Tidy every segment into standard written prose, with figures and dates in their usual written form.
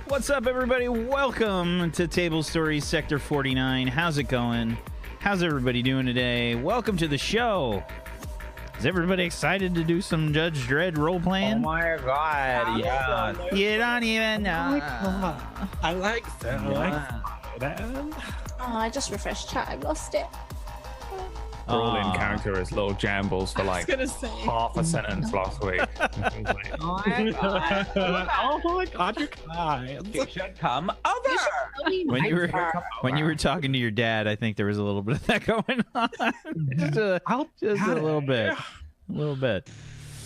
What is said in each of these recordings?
What's up, everybody? Welcome to Table Stories Sector 49. How's it going? How's everybody doing today? Welcome to the show. Is everybody excited to do some Judge Dredd role-playing? Oh my god, yeah. You don't even know. I like that. Oh, I just refreshed chat. I lost it. Roll encounter as low jambles for like half a sentence last week. Oh my god. Oh my god, you guys. You should come over. When you were talking to your dad, I think there was a little bit of that going on. just a little bit. A little bit.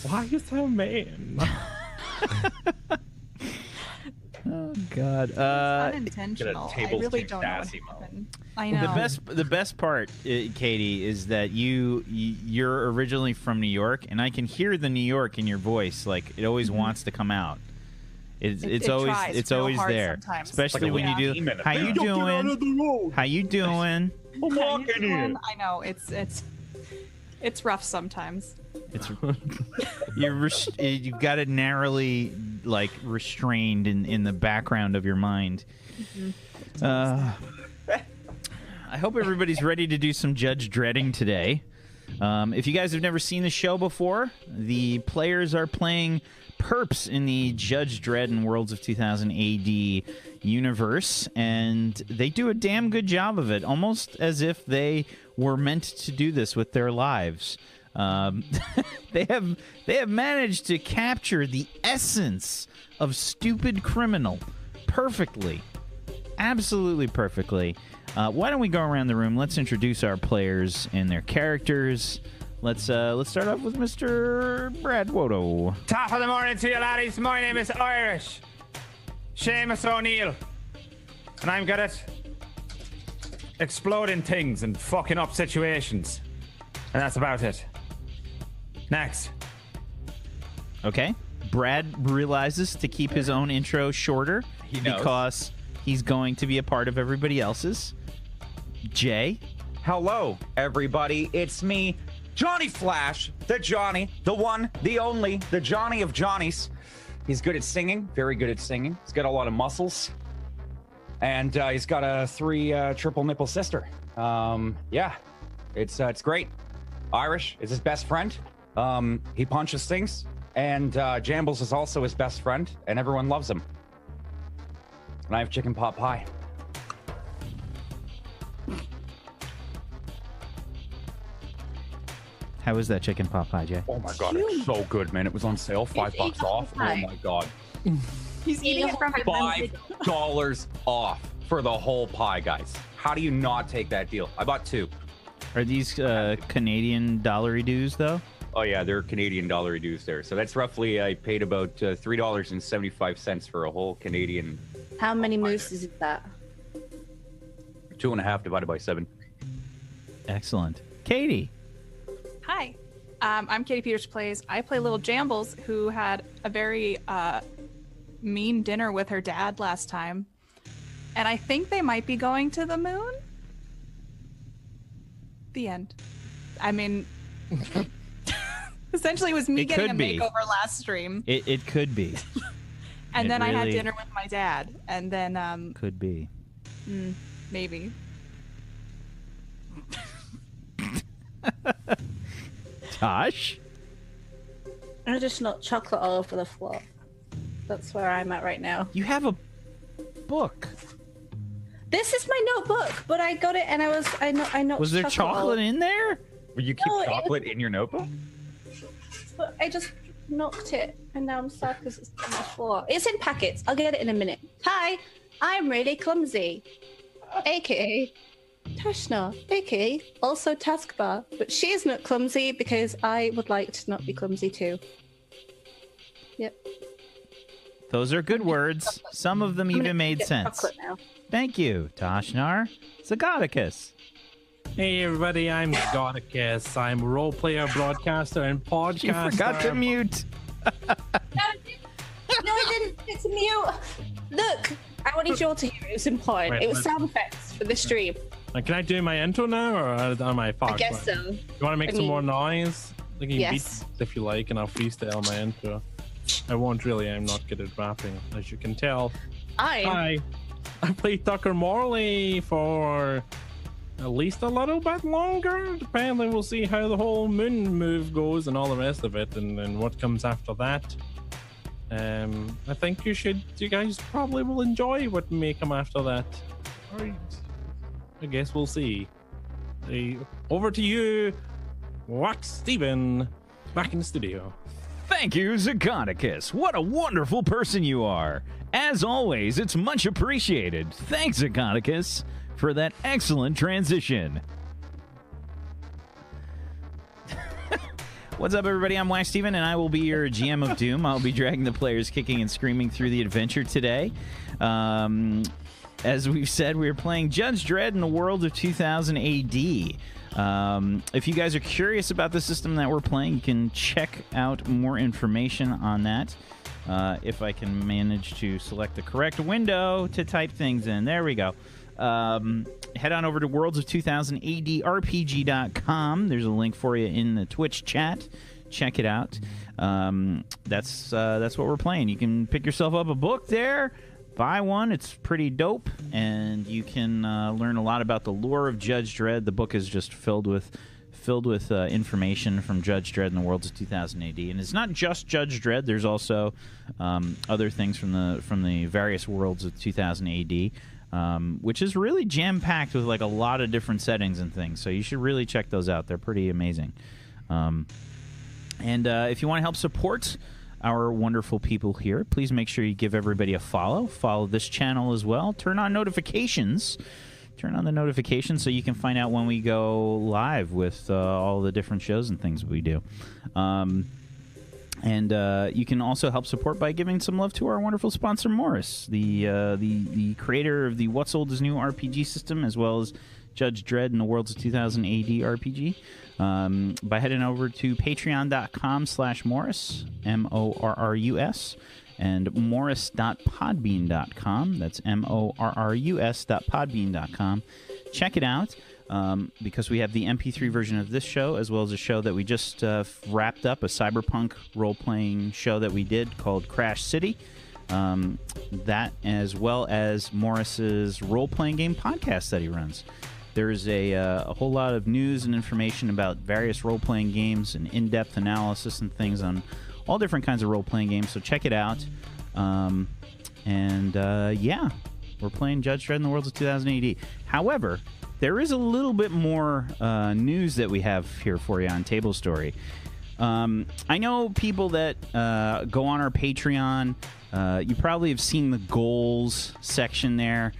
Why are you so mean? Oh God! It's unintentional. I really don't know what happened. I know. The best part, Katie, is that you're originally from New York, and I can hear the New York in your voice. Like it always wants to come out. It's always there, sometimes. Especially when you do. How you doing? How you doing? I'm walking in. I know it's rough sometimes. You've got it narrowly like restrained in the background of your mind. I hope everybody's ready to do some Judge Dredding today. If you guys have never seen the show before, the players are playing perps in the Judge Dredd and Worlds of 2000 AD universe, and they do a damn good job of it, almost as if they were meant to do this with their lives. They have managed to capture the essence of stupid criminal perfectly, absolutely perfectly. Why don't we go around the room? Let's introduce our players and their characters. Let's start off with Mr. Brad Wodo. Top of the morning to you, laddies. My name is Irish Seamus O'Neill, and I'm good at exploding things and fucking up situations, and that's about it. Next. Okay. Brad realizes to keep his own intro shorter because he's going to be a part of everybody else's. Jay. Hello, everybody. It's me, Johnny Flash, the Johnny, the one, the only, the Johnny of Johnnies. He's good at singing, very good at singing. He's got a lot of muscles. And he's got a 3 triple nipple sister. Yeah, it's great. Irish is his best friend. He punches things, and Jambles is also his best friend, and everyone loves him. And I have chicken pot pie. How is that chicken pot pie, Jay? Oh my god, it's so good, man. It was on sale, $5 off. Oh my god. He's eating it from $5 off for the whole pie, guys. How do you not take that deal? I bought 2. Are these Canadian dollary dues, though? Oh yeah, they're Canadian dollary dues there. So that's roughly, I paid about $3.75 for a whole Canadian. How many mooses is that? 2.5 divided by 7. Excellent. Katie. Hi, I'm Katie Peters Plays. I play little Jambles, who had a very mean dinner with her dad last time, and I think they might be going to the moon. The end. I mean, essentially, it was me getting a makeover last stream. It could be. And then I had dinner with my dad, and then could be. Maybe. Tosh? I just knocked chocolate all over the floor. That's where I'm at right now. You have a book. This is my notebook, but I got it and I knocked. Was there chocolate in there? Well, you keep chocolate in your notebook? But I just knocked it, and now I'm sad because it's on the floor. It's in packets. I'll get it in a minute. Hi, I'm really clumsy, aka Tashna, aka also Taskbar, but she is not clumsy because I would like to not be clumsy too. Yep. Those are good words. Some of them even made sense. Thank you, Tashnar. Zagodicus. Hey everybody, I'm Godicus. I'm a role player, broadcaster, and podcaster. You forgot to mute. No, I didn't. It's mute. Look, I wanted you all to hear it. It was important. Wait, it was sound effects for the stream. Can I do my intro now, or am I fucked? I guess so. You want to make some more noise? Like you Yes. beat if you like, and I'll freestyle my intro. I won't really. I'm not good at rapping, as you can tell. I I played Tucker Morley for at least a little bit longer. Depending, we'll see how the whole moon move goes and all the rest of it, and what comes after that. I think you guys probably will enjoy what may come after that. All right. I guess we'll see. Over to you, Wax Steven, back in the studio. Thank you, Zagonicus. What a wonderful person you are. As always, it's much appreciated. Thanks, Zagonicus, for that excellent transition. What's up, everybody? I'm Wax Steven, and I will be your GM of Doom. I'll be dragging the players kicking and screaming through the adventure today. As we've said, we are playing Judge Dredd in the world of 2000 AD. If you guys are curious about the system that we're playing, you can check out more information on that. If I can manage to select the correct window to type things in. There we go. Head on over to Worlds of 2000 AD RPG.com. There's a link for you in the Twitch chat. Check it out. That's what we're playing. You can pick yourself up a book there. Buy one. It's pretty dope, and you can learn a lot about the lore of Judge Dredd. The book is just filled with information from Judge Dredd in the worlds of 2000 AD, and it's not just Judge Dredd. There's also other things from the various worlds of 2000 AD, which is really jam packed with like a lot of different settings and things. So you should really check those out. They're pretty amazing. And if you want to help support our wonderful people here, please make sure you give everybody a follow. Follow this channel as well. Turn on notifications. Turn on the notifications so you can find out when we go live with all the different shows and things we do. And you can also help support by giving some love to our wonderful sponsor, Morris, the creator of the What's Old is New RPG system, as well as Judge Dredd in the Worlds of 2000 AD RPG. By heading over to patreon.com/Morris, MORRUS, and morris.podbean.com. That's MORRUS.podbean.com. Check it out, because we have the MP3 version of this show, as well as a show that we just wrapped up, a cyberpunk role-playing show that we did called Crash City. That, as well as Morris's role-playing game podcast that he runs. There's a whole lot of news and information about various role-playing games and in-depth analysis and things on all different kinds of role-playing games, so check it out. Yeah, we're playing Judge Dredd in the Worlds of 2000 AD. However, there is a little bit more news that we have here for you on Table Story. I know people that go on our Patreon. You probably have seen the goals section there.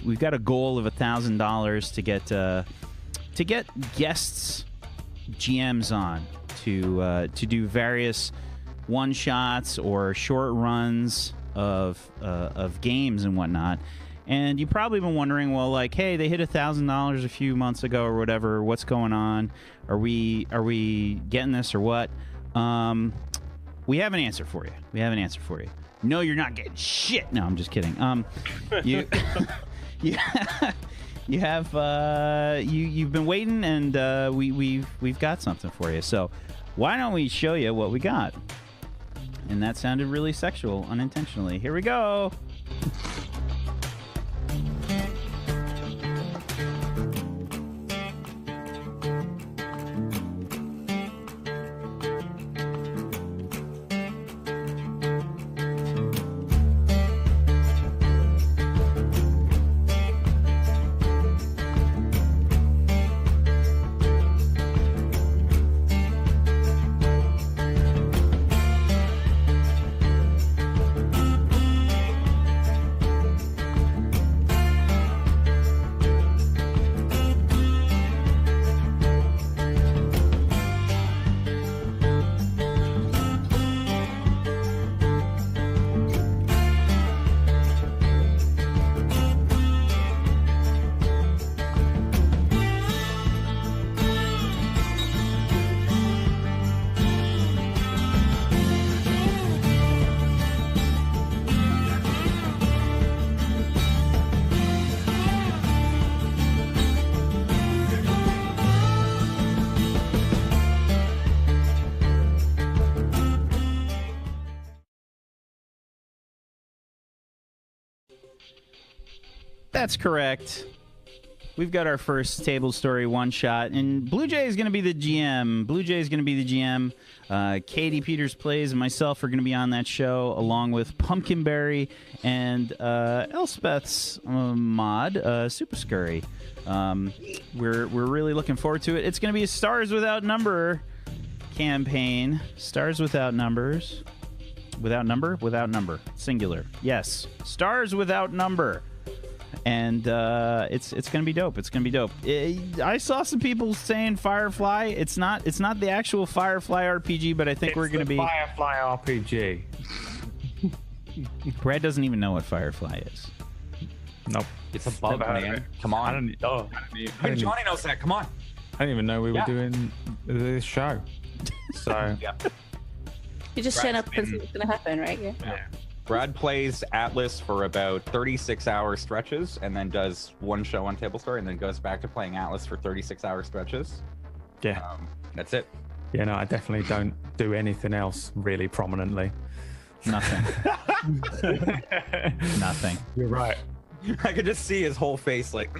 We've got a goal of $1,000 to get guests, GMs on to do various one-shots or short runs of games and whatnot. And you've probably been wondering, well, like, hey, they hit $1,000 a few months ago or whatever. What's going on? Are we getting this or what? We have an answer for you. No, you're not getting shit. No, I'm just kidding. You've been waiting, and we've got something for you. So why don't we show you what we got? And that sounded really sexual unintentionally. Here we go. That's correct. We've got our first table story one shot, and Blue Jay is going to be the GM. Katie Peters Plays and myself are going to be on that show, along with Pumpkinberry and Elspeth's mod, Super Scurry. We're really looking forward to it. It's going to be a Stars Without Number campaign. Stars Without Numbers. Without number. Singular. Yes. Stars Without Number. And it's gonna be dope. I saw some people saying Firefly. It's not the actual Firefly RPG, but I think we're gonna be Firefly RPG. Brad doesn't even know what Firefly is. Nope. It's a bug, man. Come on. Hey, Johnny knows that. Come on. I didn't even know we were doing this show. So Yeah. You just turn up because it's going to happen, right? Yeah. Brad plays Atlas for about 36-hour stretches, and then does one show on Table Story, and then goes back to playing Atlas for 36-hour stretches. Yeah. That's it. Yeah, no, I definitely don't do anything else really prominently. Nothing. Nothing. You're right. I could just see his whole face like.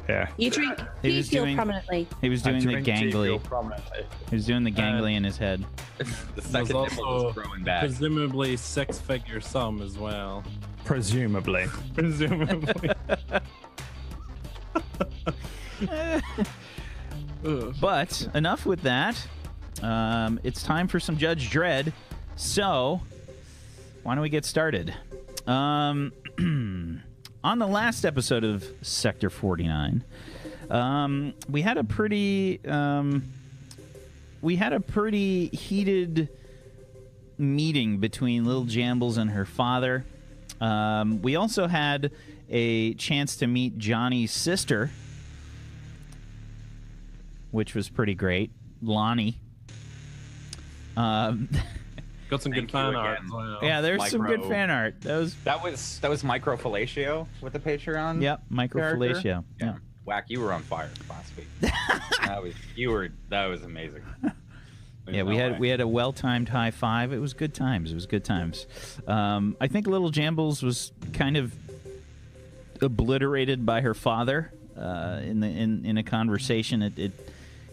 Yeah. You drink G Fuel prominently. He was doing the gangly. He was doing the gangly in his head. The second nipple was growing back. Presumably six-figure sum as well. Presumably. But enough with that. It's time for some Judge Dredd. So, why don't we get started? On the last episode of Sector 49, we had a pretty heated meeting between Little Jambles and her father. We also had a chance to meet Johnny's sister, which was pretty great, Lonnie. Got some good fan art as well. Yeah, there's some good fan art. That was Microfellatio with the Patreon. Yep, Microfellatio. Yeah. Whack, you were on fire last week. That was amazing. Yeah, we had a well-timed high five. It was good times. I think Little Jambles was kind of obliterated by her father in a conversation.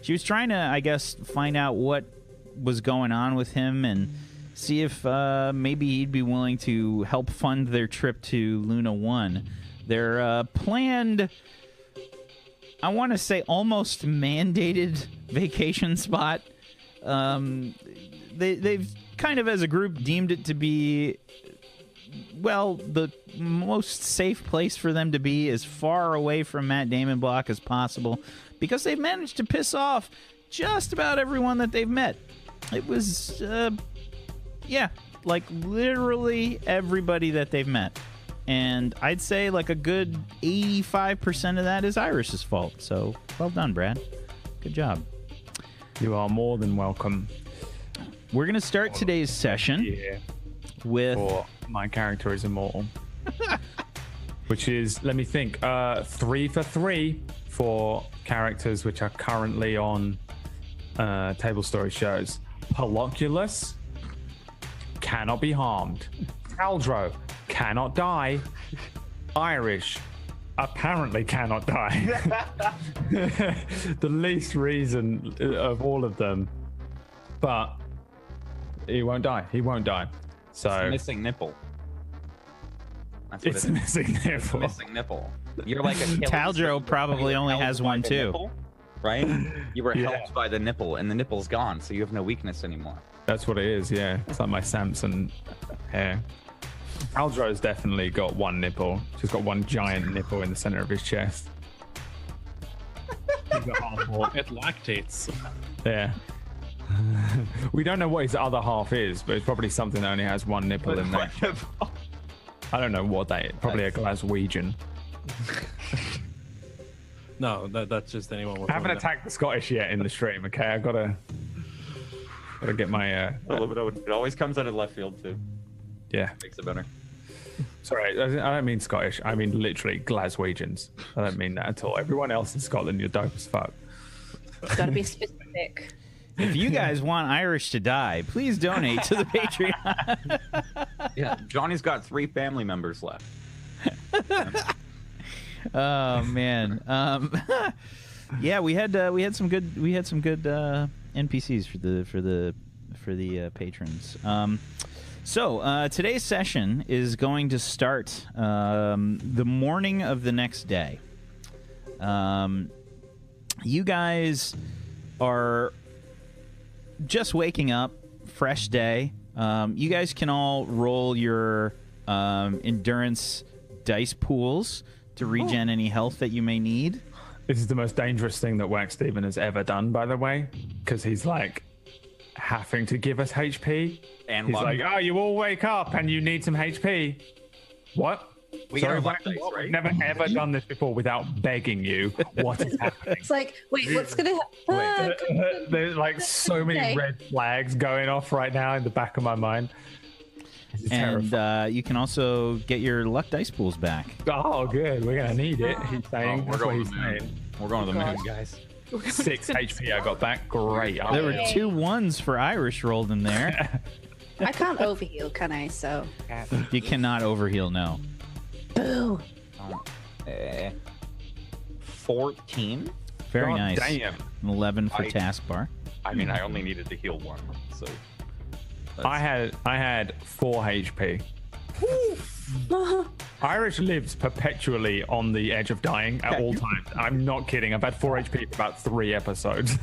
She was trying to, I guess, find out what was going on with him and see if maybe he'd be willing to help fund their trip to Luna 1. Their planned, I want to say almost mandated vacation spot. They've kind of as a group deemed it to be, well, the most safe place for them to be as far away from Matt Damon block as possible, because they've managed to piss off just about everyone that they've met. It was, like literally everybody that they've met. And I'd say like a good 85% of that is Iris's fault. So well done, Brad. Good job. You are more than welcome. We're going to start today's session with... For my character is immortal. Which is, let me think, 3 for 3 for characters which are currently on Table Story shows. Poloculus cannot be harmed. Caldro cannot die. Irish apparently cannot die. The least reason of all of them, but he won't die. So it's a missing nipple. It's a missing nipple. It's a missing nipple. You're like a Caldro probably only has one too. Nipple, right? You were helped by the nipple, and the nipple's gone, so you have no weakness anymore. That's what it is, yeah. It's like my Samson hair. Caldro's definitely got one nipple. She's got one giant nipple in the center of his chest. It lactates. Yeah. We don't know what his other half is, but it's probably something that only has one nipple in there. I don't know what that is. Probably a Glaswegian. No, that's just anyone with I haven't attacked the Scottish yet in the stream, okay? I gotta get my It always comes out of left field too. Yeah. Makes it better. Sorry, I don't mean Scottish. I mean literally Glaswegians. I don't mean that at all. Everyone else in Scotland, you're dope as fuck. Gotta be specific. If you guys want Irish to die, please donate to the Patreon. Yeah, Johnny's got 3 family members left. Oh man. Yeah, we had some good NPCs for the patrons. So today's session is going to start the morning of the next day. You guys are just waking up, fresh day. You guys can all roll your endurance dice pools to regen any health that you may need. This is the most dangerous thing that Wax Steven has ever done, by the way, because he's like having to give us HP. And he's luck. like, oh, you all wake up and you need some HP. What? We Sorry, got luck Wax, dice, right? I've never ever done this before without begging you. What is happening? It's like, wait, what's gonna happen? There's like so many red flags going off right now in the back of my mind. This is terrifying. And you can also get your luck dice pools back. Oh, good. We're gonna need it. He's saying. That's what he's saying. We're going to the moon, guys. 6 HP I got back. Great. There were 2 1s for Irish rolled in there. I can't overheal, can I? So. You cannot overheal, no. Boo. 14. Very God nice. damn. An 11 for I- taskbar. I mean, I only needed to heal 1, so. I had 4 HP. Irish lives perpetually on the edge of dying at all times. I'm not kidding. I've had 4 HP for about 3 episodes.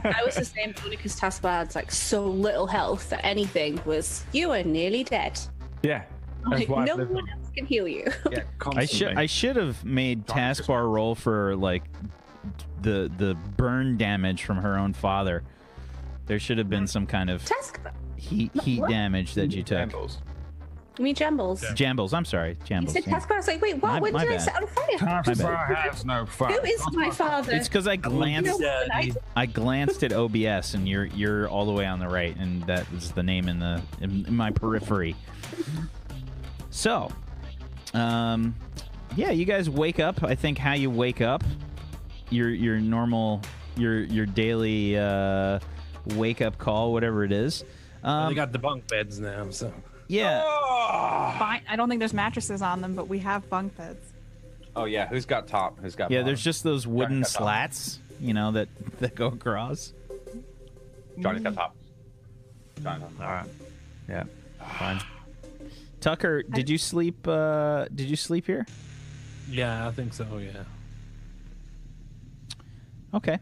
I was the same. Monica's taskbar had like so little health that anything was, you are nearly dead. Yeah. That's Like, why no I've lived one else can heal you. Yeah, I should have made taskbar roll for like the burn damage from her own father. There should have been some kind of Taskbar. heat What? damage that you took. Jambles. You mean Jambles? Jambles, I'm sorry. You Jambles. said yeah. taskbar. I was like, wait, what? When My did I bad. set on fire? Taskbar has no fun. Who is my father? It's because I glanced. No, I glanced at OBS, and you're all the way on the right, and that is the name in my periphery. So, yeah, you guys wake up. I think how you wake up, your normal, your daily wake up call, whatever it is. They got the bunk beds now, so. Yeah. Fine. I don't think there's mattresses on them, but we have bunk beds. Oh, yeah. Who's got top? Who's got Yeah, bottom? there's just those wooden Johnny's got top. slats, that go across. Johnny's got top. Johnny's got top. All right. Yeah. Fine. Tucker, did you sleep? Did you sleep here? Yeah, I think so, yeah. Okay.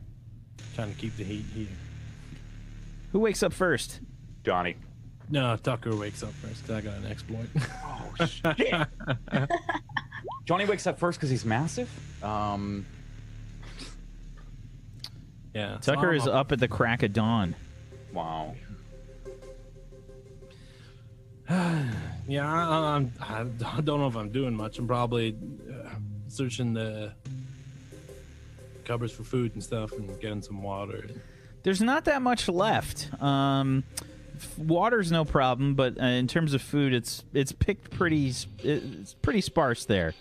Trying to keep the heat here. Who wakes up first? Johnny. No, Tucker wakes up first because I got an exploit. Oh, shit. Johnny wakes up first because he's massive. Yeah. so Tucker I'm is up at the crack of dawn. Wow. Yeah, I don't know if I'm doing much. I'm probably searching the cupboards for food and stuff and getting some water. There's not that much left. Water's no problem, but in terms of food, it's picked it's pretty sparse there.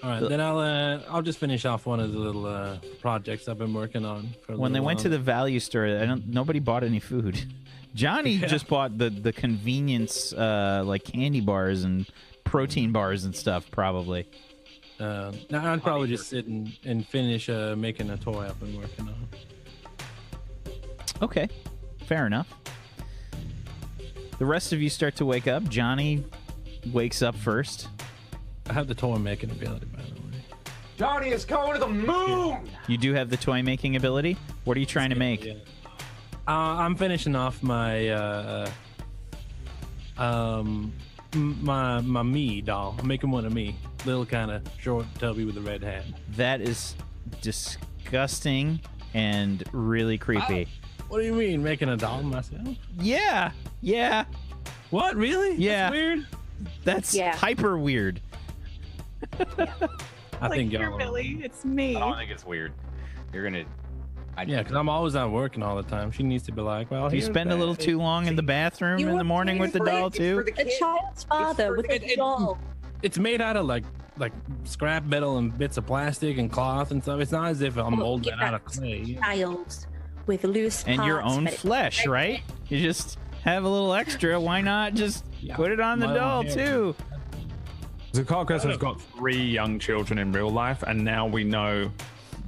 All right, then I'll just finish off one of the little projects I've been working on. For a When they little went to while. the value store, nobody bought any food. Johnny just bought the convenience like candy bars and protein bars and stuff, probably. Now I'd probably just sit and finish making a toy I've been working on. Okay, fair enough. The rest of you start to wake up. Johnny wakes up first. I have the toy making ability, by the way. Johnny is going to the moon! You do have the toy making ability. What are you trying to make? Yeah. I'm finishing off my my me doll. I'm making one of me, little kind of short, tubby with a red hat. That is disgusting and really creepy. What do you mean, making a doll myself? Yeah. What, really? Yeah. That's weird. That's Yeah. hyper weird. I think here, y'all. Billy. It's me. I don't think it's weird. You're going to... Yeah, because I'm always out working all the time. She needs to be like, well, Do you here's spend a that. little too long in the bathroom in the morning with the doll too? A child's father with a doll. It's made out of like scrap metal and bits of plastic and cloth and stuff. It's not as if I'm Oh, molding get it out that of clay. Child. with loose And parts. your own but it's flesh, very right? You just have a little extra. Why not just put it on the my own doll hair. too? Zukakis has got 3 young children in real life, and now we know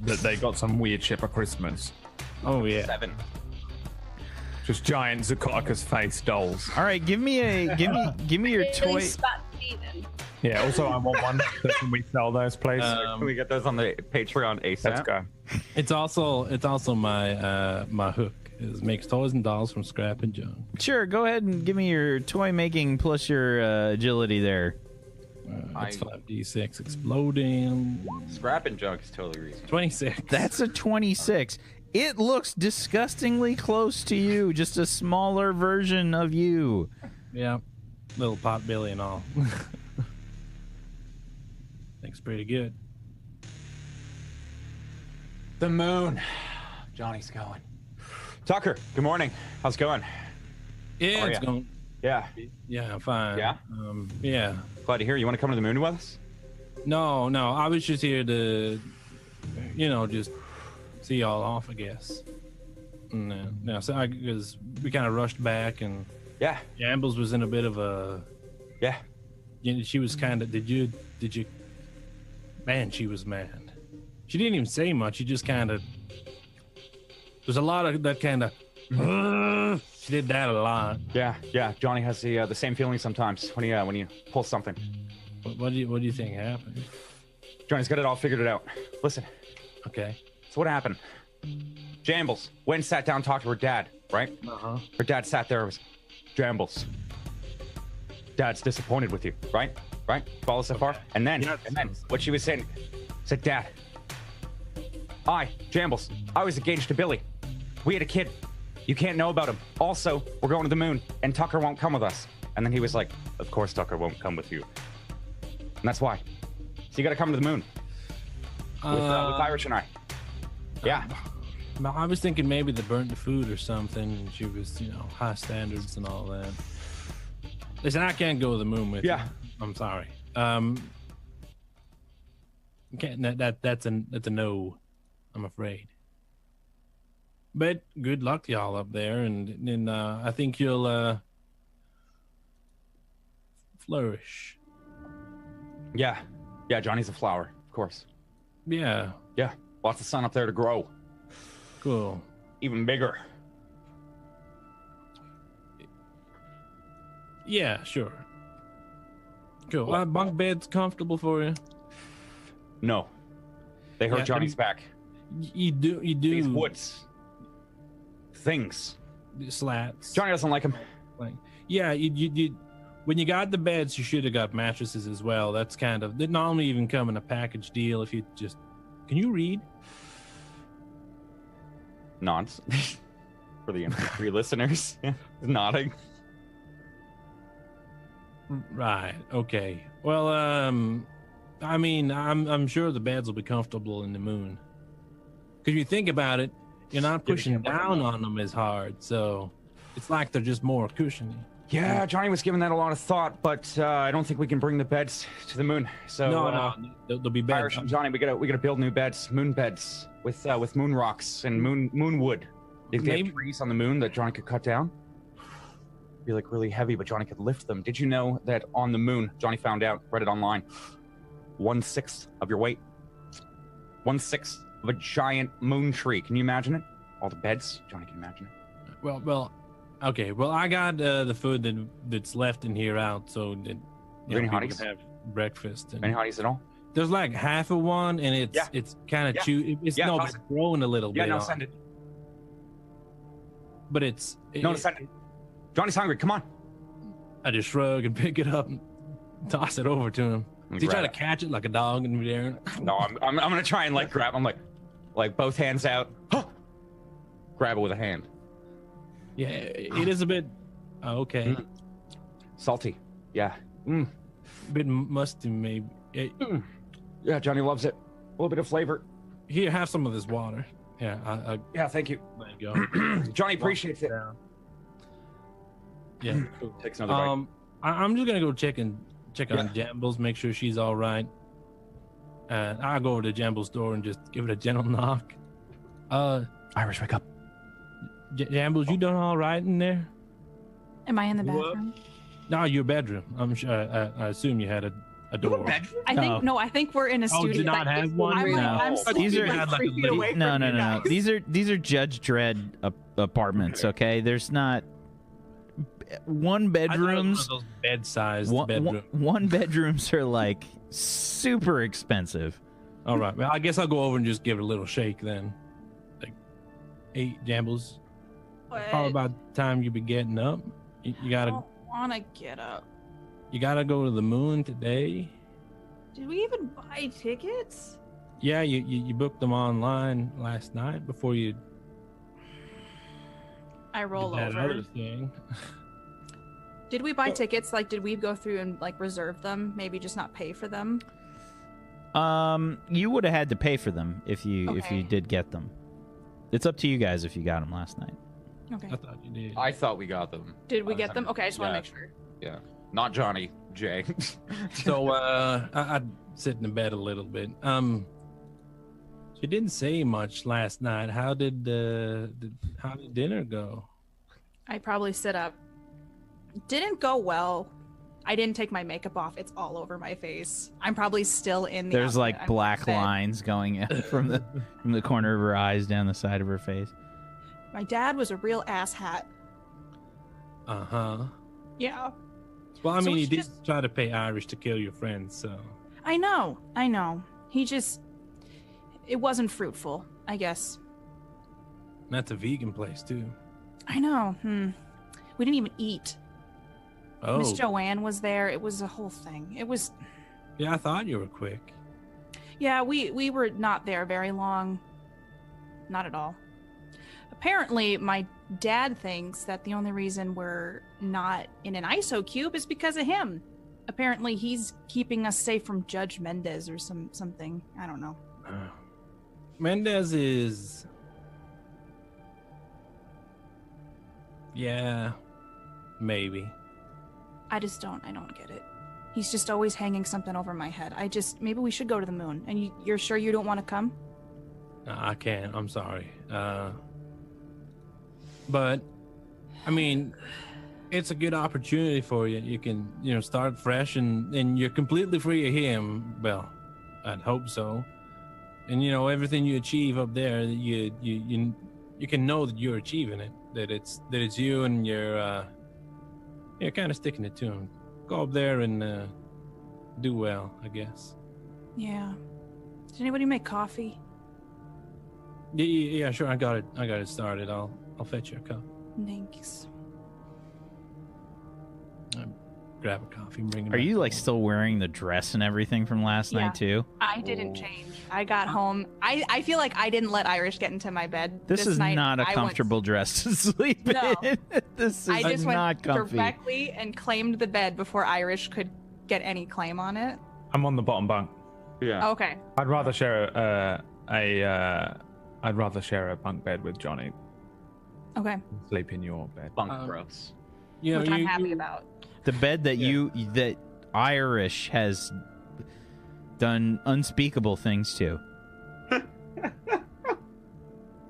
that they got some weird shit for Christmas. Oh yeah. 7. Just giant Zukakis face dolls. All right, give me your Really toy. spat Steven. Yeah, also I want one. So can we sell those, please? Can we get those on the Patreon ASAP? Let's go. It's also my my hook. It makes toys and dolls from scrap and junk. Sure, go ahead and give me your toy making plus your agility there. It's 5d6 exploding. Scrap and junk is totally reasonable. 26. That's a 26. It looks disgustingly close to you, just a smaller version of you. Yeah, little pot belly and all. Looks pretty good. The moon. Johnny's going. Tucker, good morning. How's it going? Yeah, How are it's ya? going. Yeah. Yeah, I'm fine. Yeah? Yeah. Glad to hear. You want to come to the moon with us? No, I was just here to, just see y'all off, I guess. No, so because we kind of rushed back, and Yeah. Ambles was in a bit of a. Yeah. She was kind of. Did you? Man, she was mad. She didn't even say much. She just kind of. There's a lot of that kind of. She did that a lot. Yeah. Yeah. Johnny has the same feeling sometimes when you pull something. What do you think happened? Johnny's got it all figured out. Listen. Okay. So what happened? Jambles went and sat down, talked to her dad, right? Uh-huh. Her dad sat there, was Jambles. Dad's disappointed with you, right? Right? Follow so far? And then what she was saying, said, Dad, Jambles, I was engaged to Billy. We had a kid. You can't know about him. Also, we're going to the moon, and Tucker won't come with us. And then he was like, of course Tucker won't come with you. And that's why. So you got to come to the moon with Irish and I. Yeah. I was thinking maybe they burnt the food or something, and she was, high standards and all that. Listen, I can't go to the moon with Yeah. you. I'm sorry. Can't. That's a no. I'm afraid. But good luck to y'all up there, and I think you'll flourish. Yeah. Yeah, Johnny's a flower, of course. Yeah. Yeah. Lots of sun up there to grow. Cool. Even bigger. Yeah. Sure. Cool. Bunk beds comfortable for you? No. They hurt Yeah, Johnny's back. You do. These woods. Things. Slats. Johnny doesn't like them. Like, yeah, you when you got the beds, you should have got mattresses as well. That's kind of, they normally even come in a package deal if you just, can you read? Nods. For the three listeners. Nodding. Right. Okay. Well, I mean, I'm sure the beds will be comfortable in the moon. Because you think about it, you're not pushing down on them as hard, so it's like they're just more cushiony. Yeah, Johnny was giving that a lot of thought, but I don't think we can bring the beds to the moon. So No, they'll be beds. Irish and Johnny, we gotta build new beds, moon beds with moon rocks and moon wood. If they have trees on the moon that Johnny could cut down, be like really heavy, but Johnny could lift them. Did you know that on the moon, Johnny found out, read it online, 1/6 of your weight, 1/6 of a giant moon tree. Can you imagine it? All the beds, Johnny can imagine it. Well, okay. Well, I got the food that's left in here out, so that Any people hotties? can have breakfast. And Any hotties at all? there's like half of one, and it's kind of Yeah. chew. It's Yeah, no, toss but it's growing a little Yeah, bit. no, on- send it. But it's No, send it. Johnny's hungry. Come on. I just shrug and pick it up and toss it over to him. Does he try to catch it like a dog in the air? No, I'm gonna try and like grab. I'm like both hands out. Grab it with a hand. Yeah, it is a bit okay. Salty. Yeah. A bit musty, maybe. Yeah, Johnny loves it. A little bit of flavor. Here, have some of this water. Yeah, Yeah, thank you. let you go. Johnny appreciates it. Yeah. Cool. Takes another bite. I'm just gonna go check on Jambles, make sure she's all right. I'll go over to Jambles' door and just give it a gentle knock. Irish, wake up. Jambles, you done all right in there? Am I in the You up? bathroom? No, your bedroom. I'm sure. I assume you had a door. I think we're in a Oh, studio. did not have one? I'm, like, No. I'm These sleeping, are- like, had, like, 3 a feet little- away from No, you no, no, no. guys. These are Judge Dredd apartments. Okay, there's not one bedrooms. Those bed-sized One bedroom. bedrooms are like super expensive. All right. Well, I guess I'll go over and just give it a little shake then. Like, hey, Jambles, But how about time you be getting up? You I gotta don't want to get up. go to the moon today. Did we even buy tickets? Yeah, you booked them online last night before you I roll did that over. other thing. Did we buy tickets? Like, did we go through and like reserve them? Maybe just not pay for them? You would have had to pay for them if you Okay. did get them. It's up to you guys if you got them last night. Okay. I thought you did. I thought we got them. Did we get them? Okay, I just want to Yeah. make sure. Yeah. Not Johnny, Jay. So I'd sit in the bed a little bit. She didn't say much last night. How did dinner go? I probably sit up. Didn't go well. I didn't take my makeup off. It's all over my face. I'm probably still in the. There's outfit. like I'm black fit. lines going from the corner of her eyes down the side of her face. My dad was a real ass hat. Uh-huh. Yeah. Well, I So mean, we you should did just- try to pay Irish to kill your friends, so I know. He just. It wasn't fruitful, I guess. that's a vegan place too. I know. We didn't even eat. Oh, Miss Joanne was there. It was a whole thing. It was. yeah, I thought you were quick. Yeah, we were not there very long. Not at all. Apparently, my dad thinks that the only reason we're not in an ISO cube is because of him. Apparently, he's keeping us safe from Judge Mendez or something. I don't know. Mendez is. Yeah, maybe. I don't get it. He's just always hanging something over my head. Maybe we should go to the moon. And you're sure you don't want to come? No, I can't. I'm sorry. But I mean, it's a good opportunity for you. You can, start fresh and you're completely free of him. Well, I'd hope so. And everything you achieve up there, you can know that you're achieving it. That it's you and you're kind of sticking it to him. Go up there and do well, I guess. Yeah. Did anybody make coffee? Yeah, sure. I got it started. I'll fetch you a cup. Thanks. Grab a coffee and bring it. Are back you like home. still wearing the dress and everything from last Yeah. night too? I didn't change. I got home. I feel like I didn't let Irish get into my bed. This is night. not a I went- comfortable dress to sleep No. in. This is I just not went comfy. directly and claimed the bed before Irish could get any claim on it. I'm on the bottom bunk. Yeah. Okay. I'd rather share I'd rather share a bunk bed with Johnny. Okay. than Sleep in your bed. Bunk gross. Which I'm happy about. The bed that that Irish has done unspeakable things to.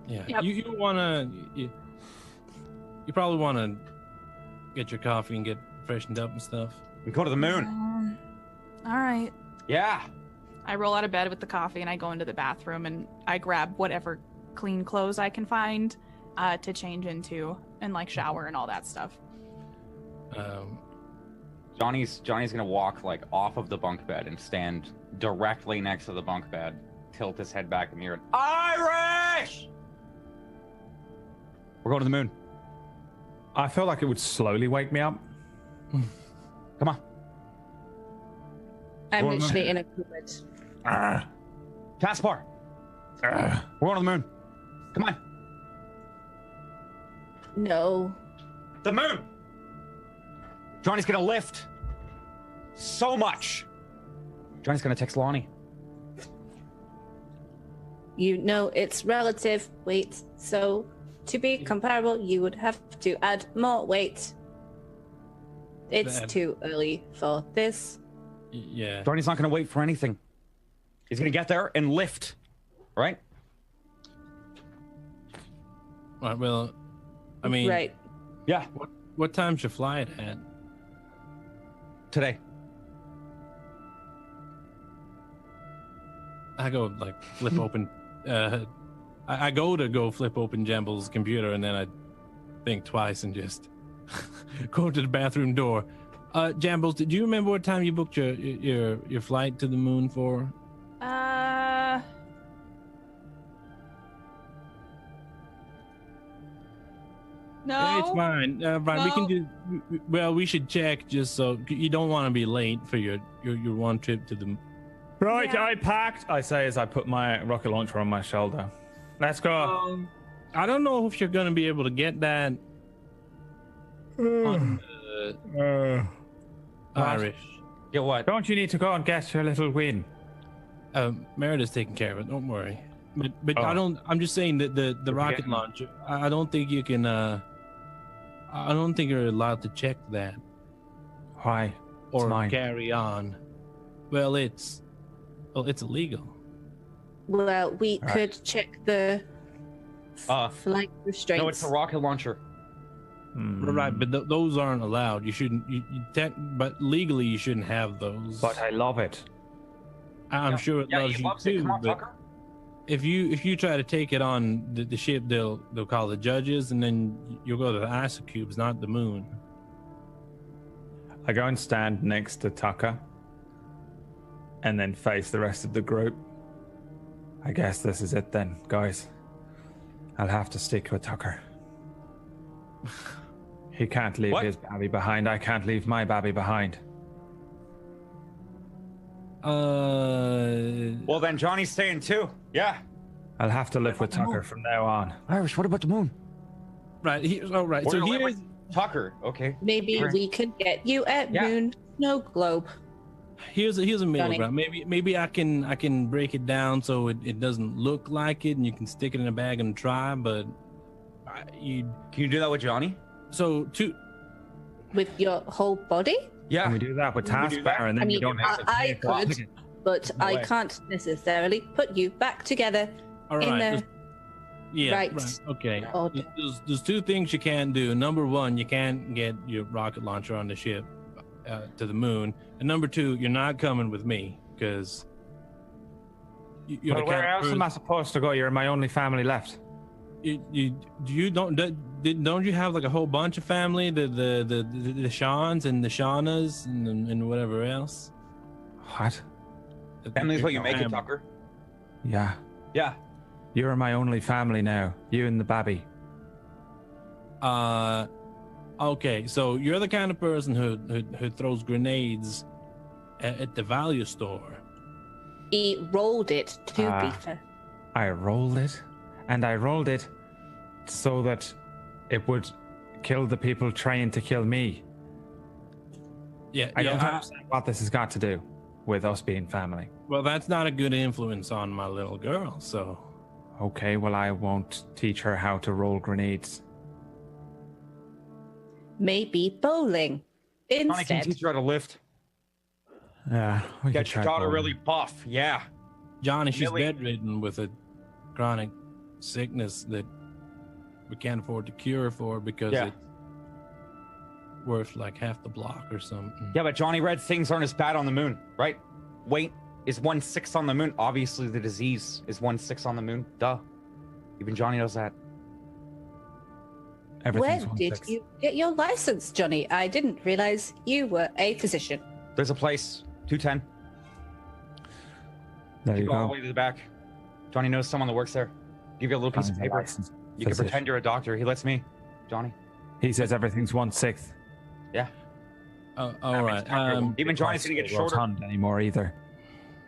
Yeah, Yep. you wanna you probably wanna get your coffee and get freshened up and stuff. We go to the moon. All right. Yeah. I roll out of bed with the coffee and I go into the bathroom and I grab whatever clean clothes I can find to change into and like shower and all that stuff. Johnny's gonna walk like off of the bunk bed and stand directly next to the bunk bed, tilt his head back in the mirror. Irish! We're going to the moon. I feel like it would slowly wake me up. Come on. I'm Go on, literally man. in a cupboard. Caspar. We're going to the moon. Come on. No. The moon. Johnny's gonna lift so much. Johnny's gonna text Lonnie. You know it's relative weight, so to be comparable, you would have to add more weight. It's Bad. too early for this. Yeah. Johnny's not gonna wait for anything. He's gonna get there and lift. Right? Right. Well, I mean, Right. Yeah, what time's your flight at? today. I go like flip open. I go flip open Jamble's computer, and then I think twice and just go to the bathroom door. Jambles, did you remember what time you booked your flight to the moon for? No. Yeah, it's fine. Fine. We can No. do. Well, we should check just so you don't want to be late for your one trip to the. Right, Yeah. I packed. I say as I put my rocket launcher on my shoulder. Let's go. I don't know if you're gonna be able to get that on Irish. Get what? Don't you need to go and get your little win? Meredith's taking care of it. Don't worry. But Oh. I don't. I'm just saying that the rocket forgetting. launcher. I don't think you can. I don't think you're allowed to check that Why? or mine. carry on. Well, it's illegal. Well, we Right. could check the flight restraints. No, it's a rocket launcher. Right, but those aren't allowed. You shouldn't. But legally, you shouldn't have those. But I love it. I'm Yeah. sure it Yeah, loves he you loves it. too. Come on, But Tucker. if you try to take it on the ship, they'll call the judges, and then you'll go to the ice cubes, not the moon. I go and stand next to Tucker and then face the rest of the group. I guess this is it then, guys. I'll have to stick with Tucker. He can't leave What? his babby behind. I can't leave my babby behind. Well, then Johnny's staying too. Yeah. I'll have to live with Tucker from now on. Irish, what about the moon? Right. Right. We're So gonna live here's with Tucker. Okay. Maybe Right. we can get you a Yeah. moon snow globe. here's a middle Johnny. ground. Maybe I can break it down so it doesn't look like it, and you can stick it in a bag and try. But you Can you do that with Johnny? so two. With your whole body? Yeah. Can we do that with Can we do that? Taskbar and then I mean, you don't have to I pay for it? could, but No I way. can't necessarily put you back together All in right. the just- Yeah. right Okay. order. There's two things you can't do. Number one, you can't get your rocket launcher on the ship to the moon, and number two, you're not coming with me because you're Well, the where kind of else am I supposed to go? You're my only family left. don't you have like a whole bunch of family, the Shawns and the Shaunas and whatever else? What? Family's what you make it, Fam- Tucker. Yeah. Yeah. You're my only family now. You and the babby. Okay, so you're the kind of person who throws grenades at the value store. He rolled it to be Ah. fair. I rolled it, and I rolled it so that it would kill the people trying to kill me. Yeah, I don't understand what this has got to do with us being family. well, that's not a good influence on my little girl. So Okay, well, I won't teach her how to roll grenades. Maybe bowling Johnny can instead. teach you how to lift. Yeah, we could Get your try daughter bowling. really buff. Yeah. Johnny, she's Millie. bedridden with a chronic sickness that we can't afford to cure for because Yeah. it's worth like half the block or something. Yeah, but Johnny Red, things aren't as bad on the moon, right? Weight is 1/6 on the moon. Obviously, the disease is 1/6 on the moon. Duh. Even Johnny knows that. Where Everything's did 1/6. you get your license, Johnny? I didn't realize you were a physician. There's a place, 210. There you Go all the go. way to the back. Johnny knows someone that works there. Give you a little piece of Johnny's a paper. licensed You can physician. pretend you're a doctor. He lets me. Johnny. He says everything's 1/6. Yeah. All right. Even Johnny's gonna get shorter. Rotund anymore either.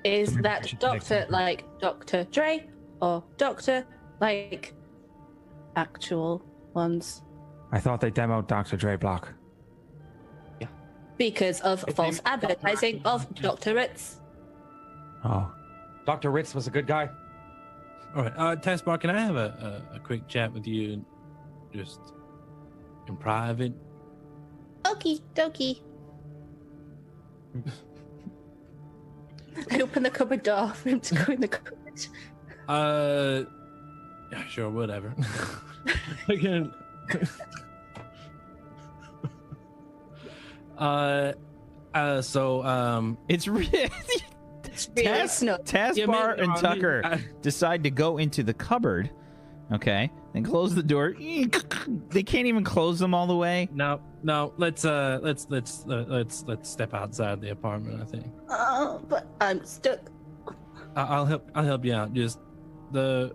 Is Maybe we that should take doctor some- like Dr. Dre or doctor like actual ones? I thought they demoed Dr. Dre Block. Because of His false name- advertising of doctorates. Oh, Dr. Ritz was a good guy. All right. Taskbar, can I have a quick chat with you just in private? Okie dokie. I open the cupboard door for him to go in the cupboard. Yeah, sure, whatever. I can It's really Really snug. Taskbar and Tucker decide to go into the cupboard. Okay, then close the door. They can't even close them all the way. No. Let's step outside the apartment. I think. Oh, but I'm stuck. I'll help you out. Just there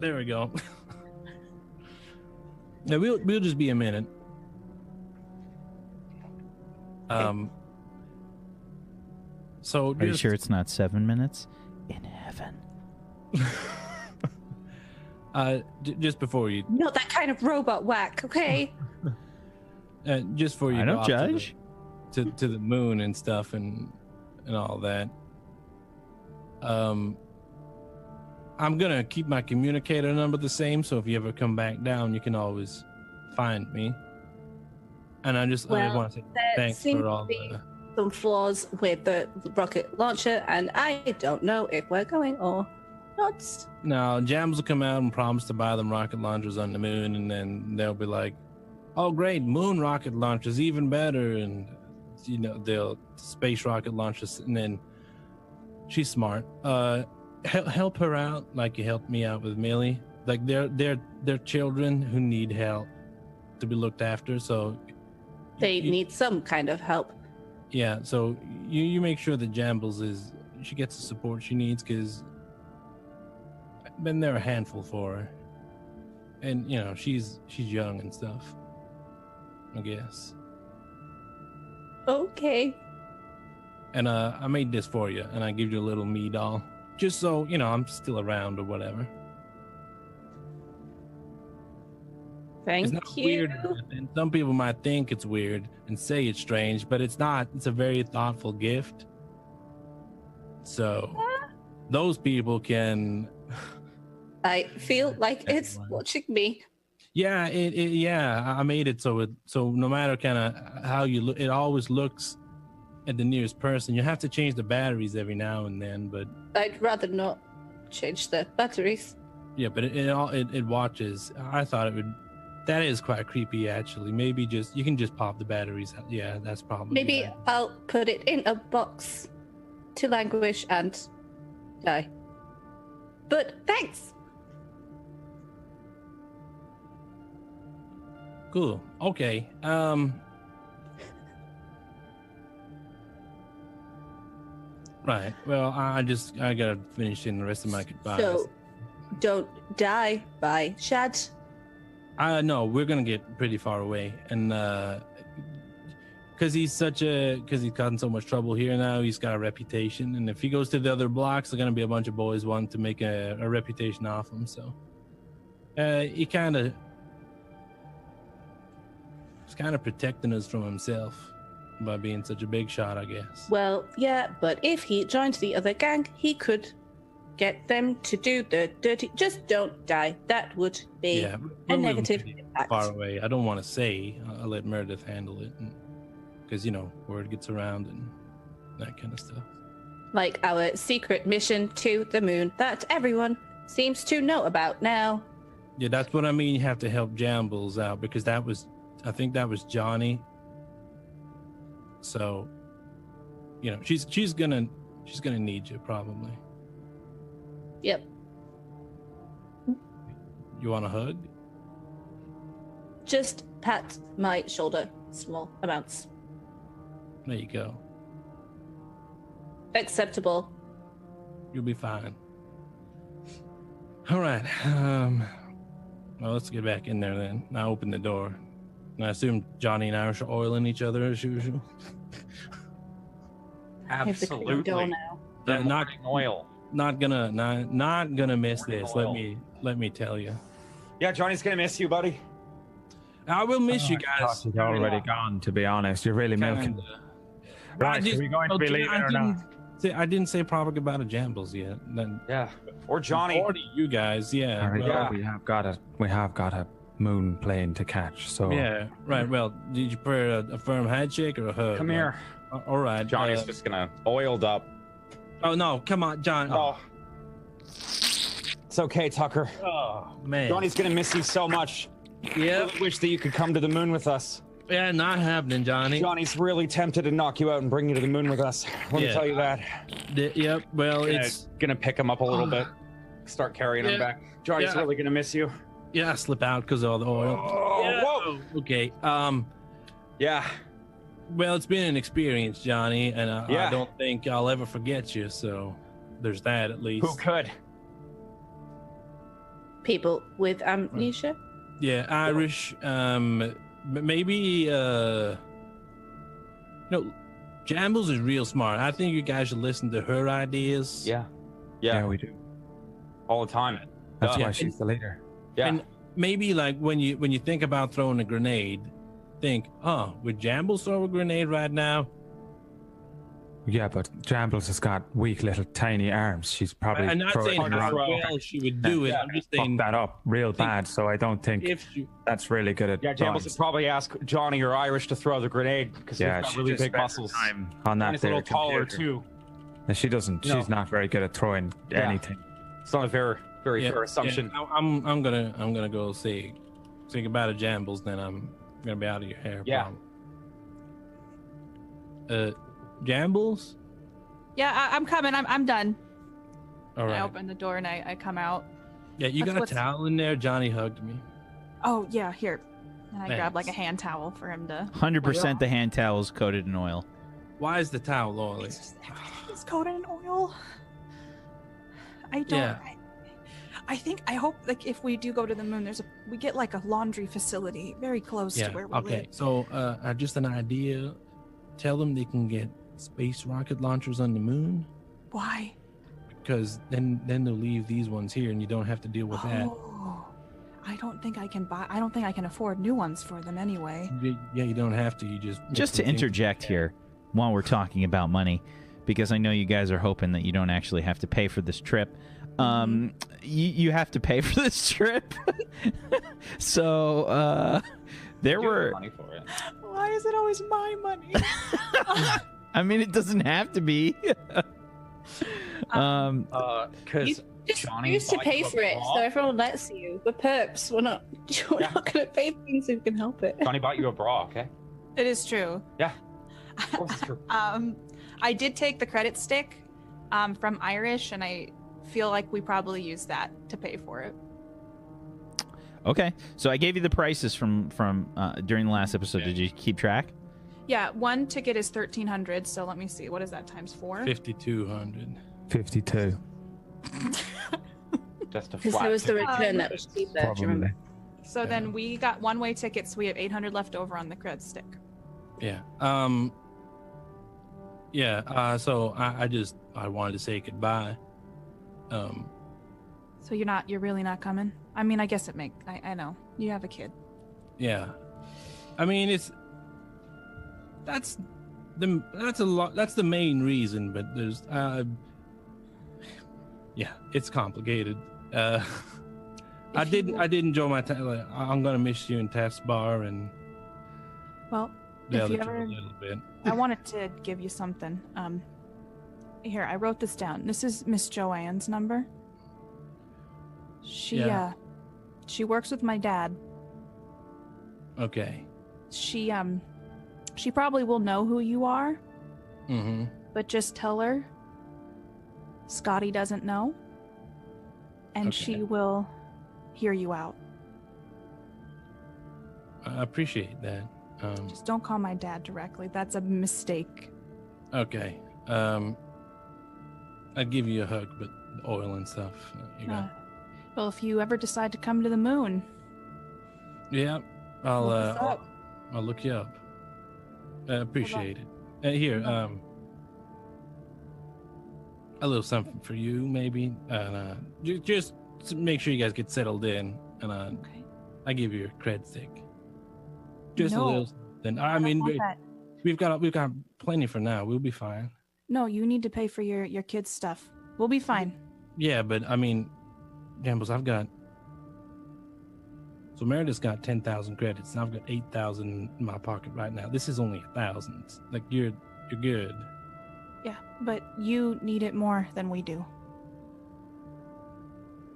we go. Yeah, we'll just be a minute. So are you sure it's not 7 minutes? In heaven. Just before you. Not that kind of robot whack, okay? Just before you. I don't judge. To the moon and stuff and all that. I'm gonna keep my communicator number the same, so if you ever come back down, you can always find me. And I just want to say thanks for all the. Some flaws with the rocket launcher, and I don't know if we're going or not. No, Jams will come out and promise to buy them rocket launchers on the moon, and then they'll be like, "Oh, great, moon rocket launchers, even better." And they'll space rocket launchers, and then she's smart. Help her out like you helped me out with Millie. Like they're children who need help to be looked after, so they need some kind of help. Yeah, so you make sure that Jambles she gets the support she needs, because I've been there a handful for her, and she's young and stuff, I guess. Okay. And I made this for you, and I give you a little me doll, just so I'm still around or whatever. Thank it's not you. Weird, and some people might think it's weird and say it's strange, but it's not. It's a very thoughtful gift. So those people can. I feel like it's watching me. Yeah, I made it so no matter kind of how you look, it always looks at the nearest person. You have to change the batteries every now and then, but I'd rather not change the batteries. Yeah, but it watches. I thought it would. That is quite creepy, actually. Maybe you can just pop the batteries out. Yeah, that's probably. Maybe I'll put it in a box to languish and die. But thanks. Cool. Okay. Right. Well, I gotta finish in the rest of my goodbyes. So, don't die by Shad. No, we're gonna get pretty far away, and because he's gotten so much trouble here now, he's got a reputation, and if he goes to the other blocks, there's gonna be a bunch of boys wanting to make a reputation off him. So, he's kind of protecting us from himself by being such a big shot, I guess. Well, yeah, but if he joined the other gang, he could get them to do the dirty. Just don't die. That would be a negative impact. Far away. I don't want to say. I'll let Meredith handle it, because word gets around and that kind of stuff. Like our secret mission to the moon that everyone seems to know about now. Yeah, that's what I mean. You have to help Jambles out, because I think that was Johnny. So, she's gonna need you probably. Yep. You want a hug? Just pat my shoulder, small amounts. There you go. Acceptable. You'll be fine. All right. Well, let's get back in there then. I open the door. And I assume Johnny and Irish are oiling each other as usual. Absolutely. They're not oil. Not gonna miss this. Let me tell you. Yeah, Johnny's gonna miss you, buddy. I will miss you guys. He's already gone. To be honest, you're really milking. Right, are we going to be leaving or not? I didn't say probably about a Jambles yet. Yeah, or Johnny. Or you guys, yeah. All right, well, we have got a moon plane to catch. So yeah, right. Well, did you prefer a firm handshake or a hug? Come here. All right. Johnny's just gonna oiled up. Oh no! Come on, John. Oh. It's okay, Tucker. Oh man. Johnny's gonna miss you so much. Yeah. Really wish that you could come to the moon with us. Yeah, not happening, Johnny. Johnny's really tempted to knock you out and bring you to the moon with us. Let me tell you that. Yep. Well, it's Gonna pick him up a little bit. Start carrying him back. Johnny's really gonna miss you. I slip out because of all the oil. Whoa. Okay. Yeah. Well, it's been an experience, Johnny, and I don't think I'll ever forget you. So there's that at least. Who could? People with amnesia. Yeah, Irish. Maybe. Jambles is real smart. I think you guys should listen to her ideas. Yeah, we do. all the time. That's why she's the leader. Yeah. And maybe like when you think about throwing a grenade, think, would Jambles throw a grenade right now? Yeah, but Jambles has got weak little tiny arms. She's probably I'm not saying how well she would do it. I'm just saying fuck that up real bad. So I don't think that's really good at. Yeah, Jambles would probably ask Johnny or Irish to throw the grenade because he's got really big muscles. Time on that. And he's a little taller computer. too. And she doesn't. No. She's not very good at throwing anything. It's not a very fair assumption. Yeah, I'm gonna go say goodbye to Jambles. Then I'm gonna be out of your hair. Yeah. Jambles. Yeah, I'm coming. I'm done. All right. I open the door and I come out. Yeah, you got a What's- towel in there. Johnny hugged me. Oh yeah, here. And I grab Thanks. like a hand towel for him to. 100% the hand towel is coated in oil. Why is the towel oily? It's just everything is coated in oil. I don't. Yeah. I hope like if we do go to the moon, we get like a laundry facility very close to where we live. So just an idea. Tell them they can get space rocket launchers on the moon, Why? because then they'll leave these ones here, and you don't have to deal with that. Oh, I don't think I can afford new ones for them anyway. Yeah, you don't have to. You just To interject here, while we're talking about money, because I know you guys are hoping that you don't actually have to pay for this trip. You have to pay for this trip. So there were. Money for it. Why is it always my money? I mean, it doesn't have to be. Because Just Johnny used to bought pay you a for it, bra? so everyone lets you. We're perps. We're not going to pay for things if we can help it. Johnny bought you a bra, okay? It is true. Yeah. Of course it's true. I did take the credit stick from Irish, and I feel like we probably used that to pay for it. Okay, so I gave you the prices from during the last episode. Did you keep track? Yeah, one ticket is 1,300. So let me see. What is that times 4? 5,200. 52. Just a Because flat. there was the return that was cheaper. Do you remember? So then we got one-way tickets. We have 800 left over on the credit stick. Yeah. So I wanted to say goodbye. So you're really not coming? I mean, I guess I know. You have a kid. Yeah. I mean, that's the main reason, but there's it's complicated. I did enjoy my time. I'm gonna miss you in Taft's Bar and Well, the if other you two ever, a little bit. I wanted to give you something. Here, I wrote this down. This is Miss Joanne's number. She works with my dad. Okay. She probably will know who you are, Mm-hmm. but just tell her Scotty doesn't know, and Okay. she will hear you out. I appreciate that. Just don't call my dad directly. That's a mistake. Okay. I'd give you a hug, but the oil and stuff. You got. Well, if you ever decide to come to the moon, Yeah. look us up. I'll look you up. Appreciate it. Here, a little something for you, maybe. And just to make sure you guys get settled in. And Okay. I give you a cred stick. Just a No. little something. I I don't mean, want that. we've got plenty for now. We'll be fine. No, you need to pay for your kids' stuff. We'll be fine. Yeah, but I mean, Gambles, So Meredith's got 10,000 credits, and I've got 8,000 in my pocket right now. This is only 1,000. Like you're good. Yeah, but you need it more than we do.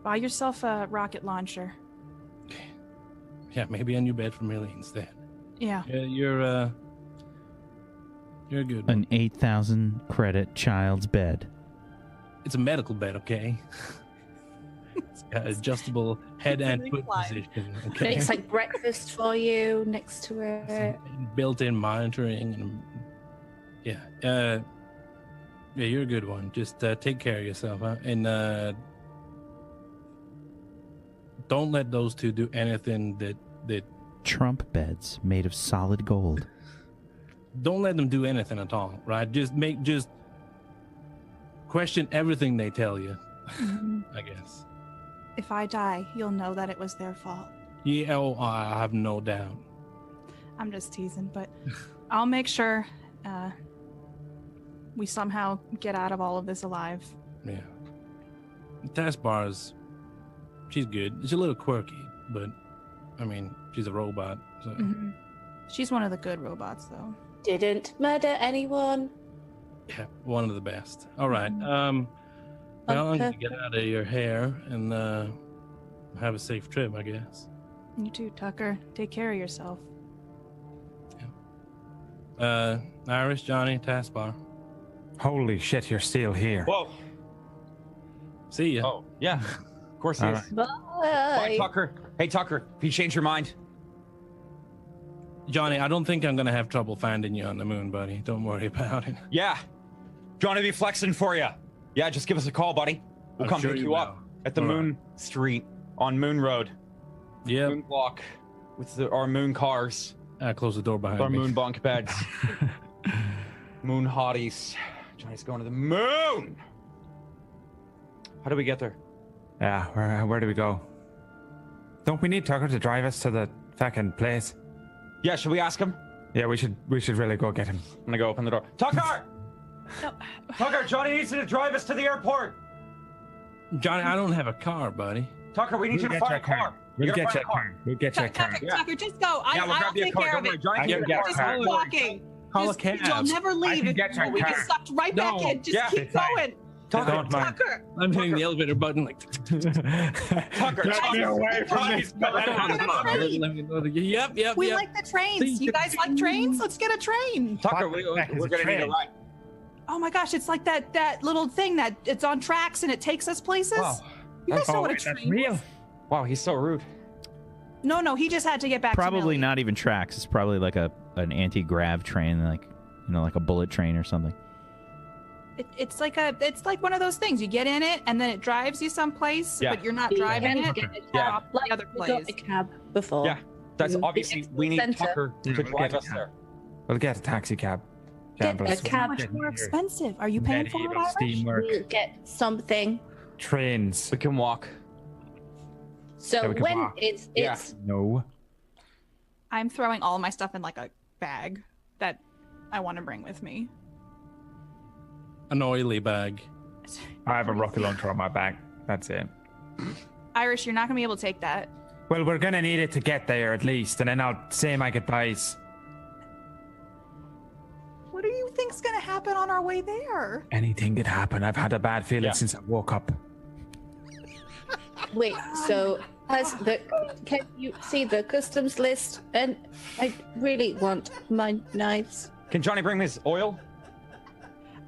Buy yourself a rocket launcher. Yeah, maybe a new bed for Millie instead. Yeah. Yeah, you're a good one. An 8,000 credit child's bed. It's a medical bed, okay? It's got adjustable head and foot position, okay? It's like breakfast for you next to it. Built-in monitoring and yeah, you're a good one. Just take care of yourself, huh? And don't let those two do anything that Trump beds made of solid gold. don't let them do anything at all, right? Just question everything they tell you, I guess. If I die, you'll know that it was their fault. Yeah, oh, I have no doubt. I'm just teasing, but I'll make sure we somehow get out of all of this alive. Yeah. Taskbar's, she's good. She's a little quirky, but I mean, she's a robot. So. Mm-hmm. She's one of the good robots, though. Didn't murder anyone. Yeah, one of the best. All right. Well, I'm gonna get out of your hair and have a safe trip, I guess. You too, Tucker. Take care of yourself. Irish, Johnny, Taskbar. Holy shit, you're still here. Whoa. See ya. Oh, yeah. Of course he All is. right. Bye, Tucker. Hey, Tucker, if you change your mind. Johnny, I don't think I'm gonna have trouble finding you on the moon, buddy. Don't worry about it. Yeah. Johnny be flexing for you. Yeah, just give us a call, buddy. We'll I'm come sure pick you you up will. at the All right. Moon Street on Moon Road. Yep. Moon block with our moon cars, Close the door behind our me. moon bunk beds, moon hotties. Johnny's going to the moon. How do we get there? Yeah, where do we go? Don't we need Tucker to drive us to the fucking place? Yeah, should we ask him? Yeah, we should really go get him. I'm gonna go open the door. Tucker! No. Tucker, Johnny needs you to drive us to the airport. Johnny, I don't have a car, buddy. Tucker, we need you to find a car. We'll You gotta get find you a a car. We'll get you a car. Tucker, Yeah. Tucker, just go. Yeah, we'll I'll grab you a take car. care Don't of worry, it. Johnny I can can get get a Just car. a keep car. walking. Call a Just, cab. you'll never leave. can get your We get car. sucked right back No. in. Just Yeah. keep It's fine. going. Tucker, Don't mind. Tucker. I'm hitting the elevator button like. Tucker, Get me away from Johnny's me. coming Come on. on, train. Yep. We like the trains. You guys like trains? Let's get a train. Tucker, What the we're heck is gonna a need a train? ride. Oh my gosh, it's like that little thing that it's on tracks and it takes us places. Wow. You guys know Oh, what a wait, train that's real. is. Wow, he's so rude. No, he just had to get back to Probably Millie. not even tracks. It's probably like an anti-grav train, like like a bullet train or something. It's like one of those things. You get in it and then it drives you someplace, Yeah. but you're not driving it. Get a cab. Yeah. Like The other we got place. a cab before. Yeah, that's You obviously get to we the need center. Tucker to Yeah, we'll drive get a us cab. there. We'll get a taxi cab. Get Gamblers. a cab. How much Getting more here. expensive? Are you paying for it, Medieval Irish? steamwork. We'll get something. Trains. We can walk. So Yeah, we can when walk. it's Yeah. No. I'm throwing all my stuff in like a bag that I want to bring with me. An oily bag. I have a rocket launcher on my back. That's it. Irish, you're not gonna be able to take that. Well, we're gonna need it to get there at least, and then I'll say my goodbyes. What do you think's gonna happen on our way there? Anything could happen. I've had a bad feeling Yeah. since I woke up. wait, so can you see the customs list? And I really want my knives. Can Johnny bring his oil?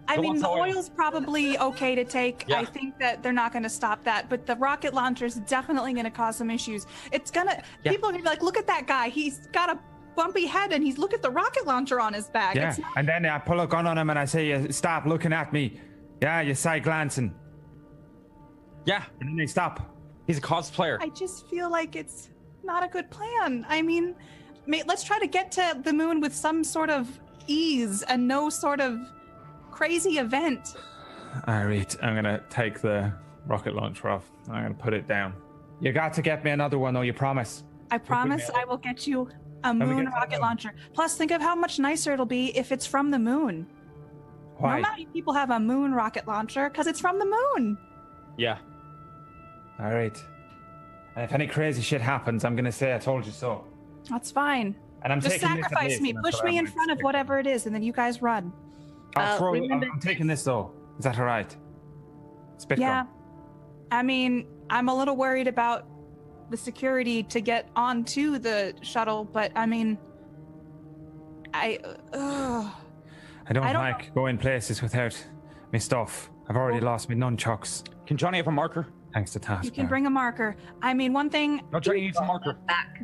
I Who mean, wants the oil? oil's probably okay to take. Yeah. I think that they're not going to stop that, but the rocket launcher's definitely going to cause some issues. It's gonna. Yeah. People are gonna be like, "Look at that guy. He's got a bumpy head, and look at the rocket launcher on his back." Yeah, It's not, and then I pull a gun on him and I say, "Stop looking at me." Yeah, you side glancing, Yeah, and then they stop. he's a cosplayer. I just feel like it's not a good plan. I mean, let's try to get to the moon with some sort of ease and no sort of crazy event. All right, I'm gonna take the rocket launcher off. I'm gonna put it down. You got to get me another one, though. You promise? I promise I will get you a we moon get rocket that? launcher. Plus, think of how much nicer it'll be if it's from the moon. Why? Not many people have a moon rocket launcher because it's from the moon. Yeah. All right. And if any crazy shit happens, I'm gonna say I told you so. That's fine. And I'm Just taking this at sacrifice least, me. and Push that's me what in I'm front of expecting. whatever it is, and then you guys run. I'm Remember taking this though. Is that all right? Spit Yeah. gun. I mean, I'm a little worried about the security to get onto the shuttle, but I mean, I don't I don't like going places without my stuff. I've already lost my nunchucks. Can Johnny have a marker? Thanks to Taskbar. you can bring a marker. I mean, one thing, No, Johnny needs a marker.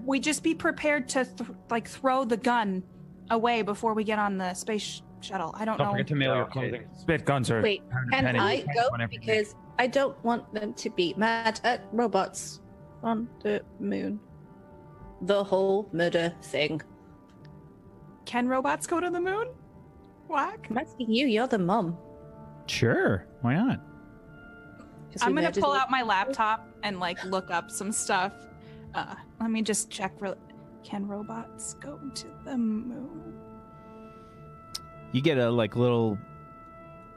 we just be prepared to throw the gun away before we get on the space shuttle. I don't Don't know. forget to mail your clothing. Spit guns are. Wait, can pennies. I go? Whenever you- Because I don't want them to be mad at robots on the moon. The whole murder thing. Can robots go to the moon? Whack. I'm asking you, you're the mum. Sure, why not? 'Cause I'm we gonna murdered pull the- out my laptop and like look up some stuff. Let me just check for. Can robots go to the moon? You get a like little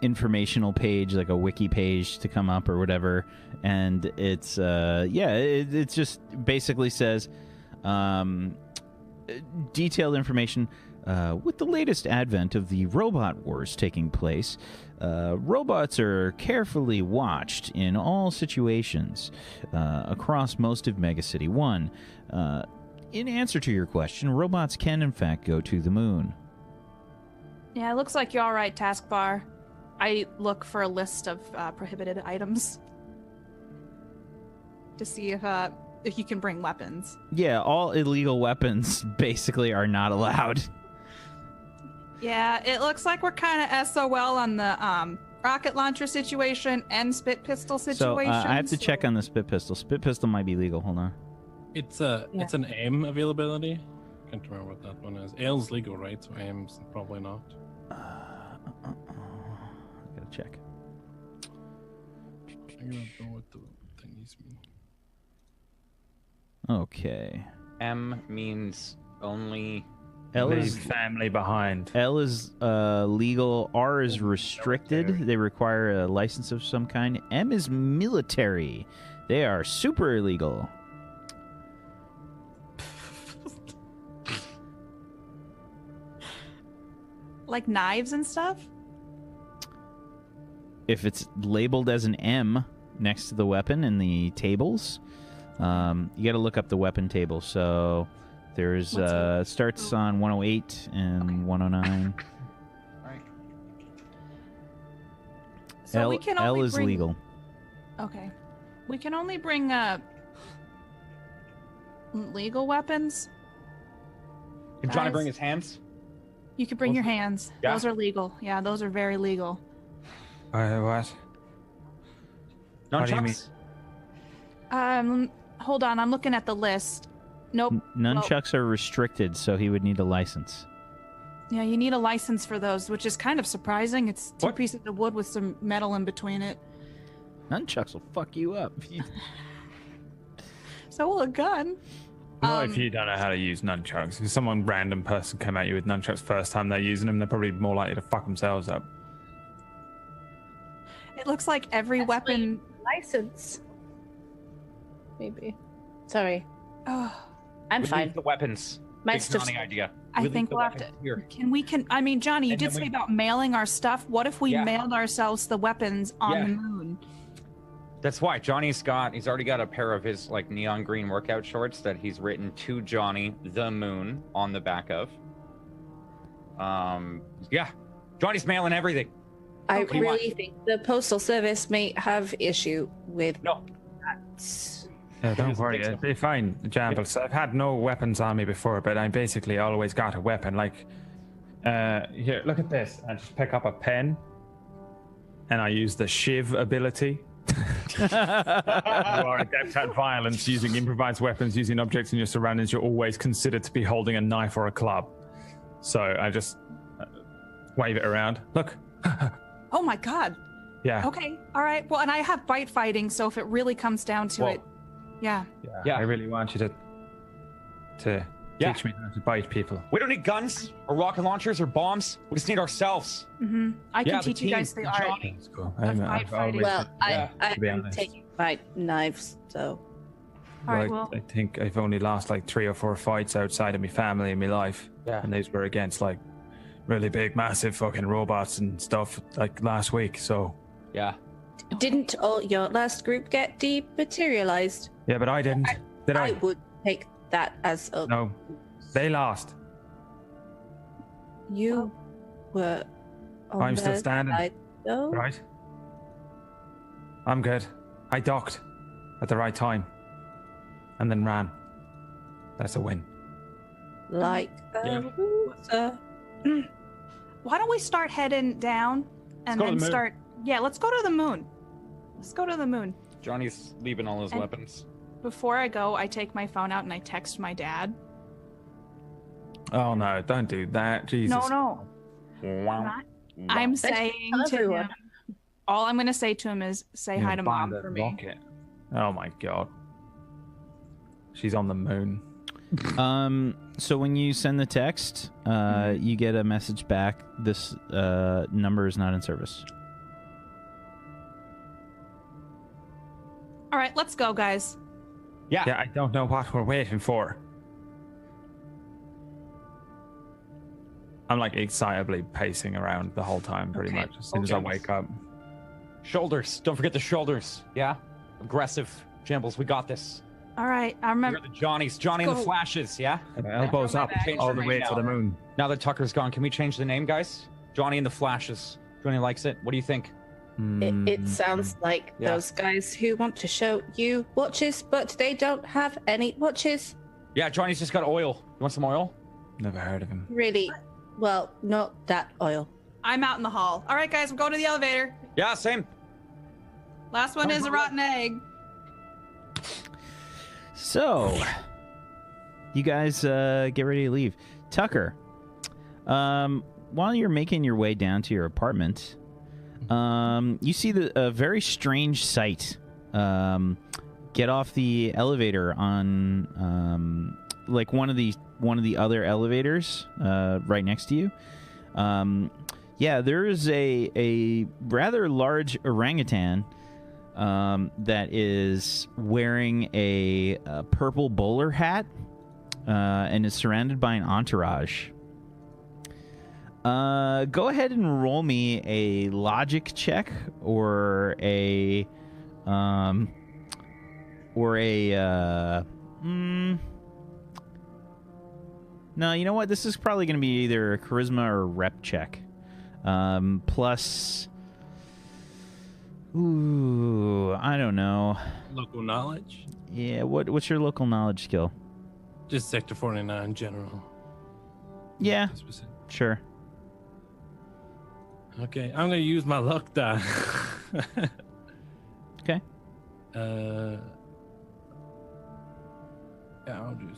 informational page, like a wiki page to come up or whatever, and it's it just basically says detailed information. With the latest advent of the robot wars taking place, robots are carefully watched in all situations across most of Megacity 1. In answer to your question, robots can in fact go to the moon. Yeah, it looks like you're all right, Taskbar. I look for a list of prohibited items to see if you can bring weapons. Yeah, all illegal weapons basically are not allowed. Yeah, it looks like we're kind of SOL on the rocket launcher situation and spit pistol So situation. I have to check on the spit pistol. Spit pistol might be legal. Hold on. It's an aim availability. Can't remember what that one is. L's legal, right? So aim's probably not. Gotta check. I don't know what the thingies mean. Okay. M means only. L Leave is family behind. L is legal. R is restricted. They require a license of some kind. M is military. They are super illegal. like knives and stuff. If it's labeled as an M next to the weapon in the tables, you got to look up the weapon table. So there's starts on 108 and 109. Right. So we can only L is bring... legal. Okay. We can only bring legal weapons. Can Johnny Guys? bring his hands? You can bring your hands. Yeah. Those are legal. Yeah, those are very legal. What? What do you mean? Nunchucks? Hold on. I'm looking at the list. Nope. Nunchucks are restricted, so he would need a license. Yeah, you need a license for those, which is kind of surprising. It's two What? pieces of wood with some metal in between it. Nunchucks will fuck you up. So will a gun. Not if you don't know how to use nunchucks. If someone random person came at you with nunchucks first time they're using them, they're probably more likely to fuck themselves up. It looks like every weapon. License. Maybe. Sorry. Oh, I'm We fine. leave the weapons. My Big stuff's Johnny idea. I We leave think the we'll have to. weapons here. I mean, Johnny, you And did then say we- about mailing our stuff. What if we Yeah. mailed ourselves the weapons on Yeah. the moon? That's why he's already got a pair of his like neon green workout shorts that he's written to Johnny the Moon on the back of. Yeah, Johnny's mailing everything. I Okay. really think the postal service may have issue with No, that. Yeah, don't doesn't worry, think so. it'll be fine, Jambles. I've had no weapons on me before, but I basically always got a weapon. Like, here, look at this. I just pick up a pen, and I use the shiv ability. You are adept at violence, using improvised weapons, using objects in your surroundings. You're always considered to be holding a knife or a club. So I just wave it around. Look. Oh my God. Yeah. Okay. All right. Well, and I have bite fighting, so if it really comes down to Well, it, yeah. Yeah. I really want you to Yeah. teach me how to bite people. we don't need guns or rocket launchers or bombs. We just need ourselves. Mm-hmm. I can Yeah, the teach you team, guys the the art. Johnny. That's cool. Of I've bite fighting. always Well, Yeah, I to be am honest. taking my knives, so All right, Like, well- I think I've only lost like 3 or 4 fights outside of my family in my life. Yeah. And those were against like really big, massive fucking robots and stuff like last week. So, Yeah. didn't all your last group get dematerialized? yeah, but I didn't. Did I I? would take that as a. No. They lost. You were. On I'm still their standing. side, though. Right? I'm good. I docked at the right time. And then ran. That's a win. Like Yeah. water. Why don't we start heading down and go to then the moon. start? Yeah, let's go to the moon. Let's go to the moon. Johnny's leaving all his And- weapons. Before I go, I take my phone out and I text my dad. Oh no, don't do that. Jesus. No. Wow. I'm Thanks saying to to everyone. him, all I'm going to say to him is say hi to mom Find a for me. rocket. Oh my god. She's on the moon. So when you send the text, you get a message back. This number is not in service. All right, let's go, guys. Yeah. Yeah, I don't know what we're waiting for. I'm like excitably pacing around the whole time, pretty Okay, much, as soon as I okay. wake up. Shoulders. Don't forget the shoulders. Yeah. Aggressive. Jambles, we got this. All right, I remember. You're the Johnnies. Johnny and the Go. Flashes, yeah? Elbows up Change all your the name way now. to the moon. Now that Tucker's gone, can we change the name, guys? Johnny and the Flashes. Johnny likes it. What do you think? It sounds like Yeah. those guys who want to show you watches, but they don't have any watches. Yeah, Johnny's just got oil. You want some oil? Never heard of him. Really? Well, not that oil. I'm out in the hall. All right, guys, we're going to the elevator. Yeah, same. Last one is a rotten egg. So, you guys get ready to leave. Tucker, while you're making your way down to your apartment, you see a very strange sight. Get off the elevator on like one of the other elevators right next to you. Yeah, there is a rather large orangutan that is wearing a purple bowler hat and is surrounded by an entourage. Go ahead and roll me a logic check or a no, you know what? This is probably going to be either a charisma or a rep check. Plus, ooh, I don't know. Local knowledge? Yeah, what's your local knowledge skill? Just Sector 49 in general. Yeah, Specific. sure. Okay, I'm gonna use my luck die. Okay. Yeah, I'll use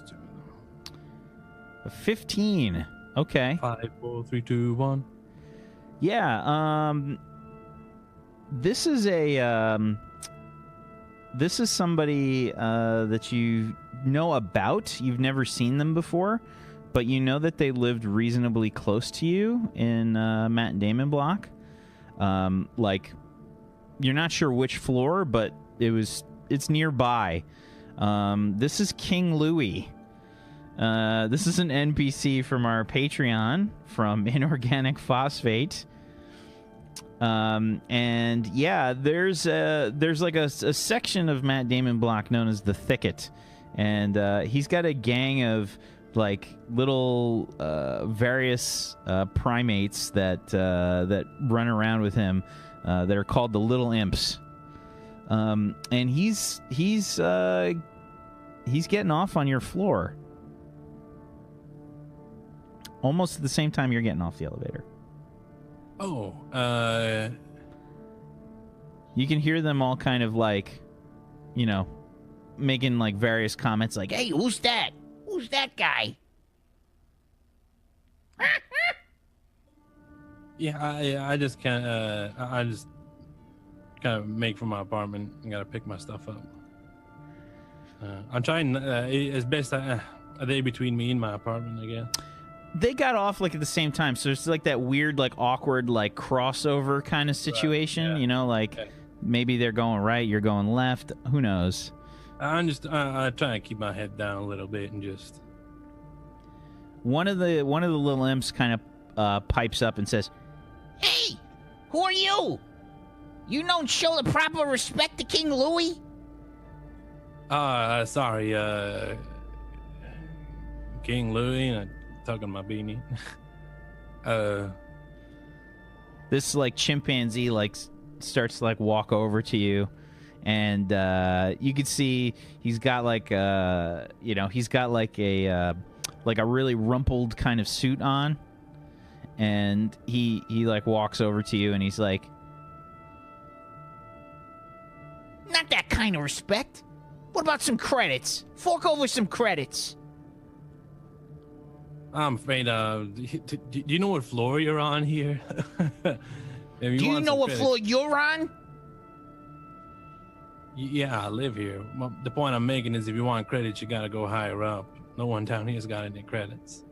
two of them. A 15. Okay. 5, 4, 3, 2, 1. Yeah, this is somebody that you know about. You've never seen them before, but you know that they lived reasonably close to you in Matt and Damon block. Like, you're not sure which floor, but it's nearby. This is King Louie. This is an NPC from our Patreon from Inorganic Phosphate. And yeah, there's like a section of Matt Damon block known as the Thicket, and he's got a gang of like little various primates that run around with him that are called the Little Imps. And he's getting off on your floor almost at the same time you're getting off the elevator. Oh, You can hear them all kind of like, you know, making like various comments like, "Hey, who's that? Who's that guy?" yeah, I just can't. I just kind of make from my apartment and gotta pick my stuff up. I'm trying as best are they between me and my apartment, I guess. They got off like at the same time, so it's like that weird, like awkward, like crossover kind of situation. yeah. You know, like maybe they're going right, you're going left. Who knows? I'm just I try to keep my head down a little bit and just. One of the little imps kind of pipes up and says, Hey, who are you? You don't show the proper respect to King Louis? Sorry, King Louis, I'm tugging my beanie. This like chimpanzee like starts to like walk over to you, and you can see he's got like he's got like a really rumpled kind of suit on, and he like walks over to you and he's like, Not that kind of respect. What about some credits? Fork over some credits. I'm afraid, do you know what floor you're on here? Do you know what floor you're on? Yeah, I live here. Well, the point I'm making is if you want credits, you gotta go higher up. No one down here's got any credits.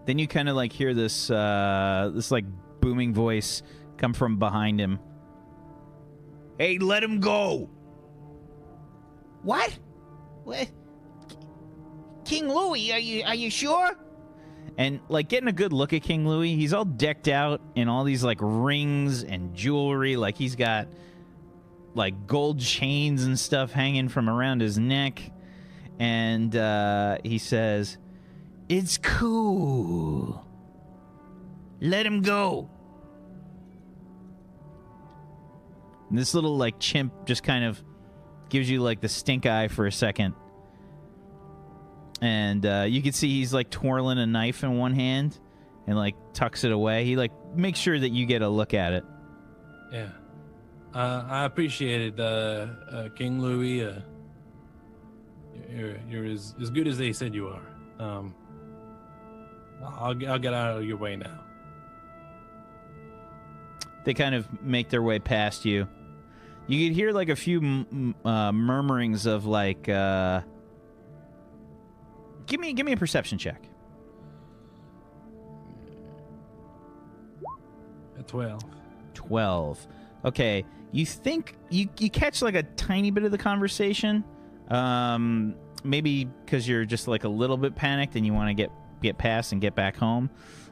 then you kind of like hear this this like booming voice come from behind him. Hey, let him go. What? What? King Louis, are you sure? And like getting a good look at King Louis, he's all decked out in all these like rings and jewelry. Like he's got like gold chains and stuff hanging from around his neck. And he says, "It's cool. Let him go." And this little like chimp just kind of gives you like the stink eye for a second. And you can see he's like twirling a knife in one hand and like tucks it away. He like makes sure that you get a look at it. Yeah. I appreciate it, King Louis. You're as good as they said you are. I'll get out of your way now. They kind of make their way past you. You could hear like a few murmurings of like, give me a perception check. A 12. 12. Okay, you think you catch like a tiny bit of the conversation. Maybe because you're just like a little bit panicked and you want to get past and get back home.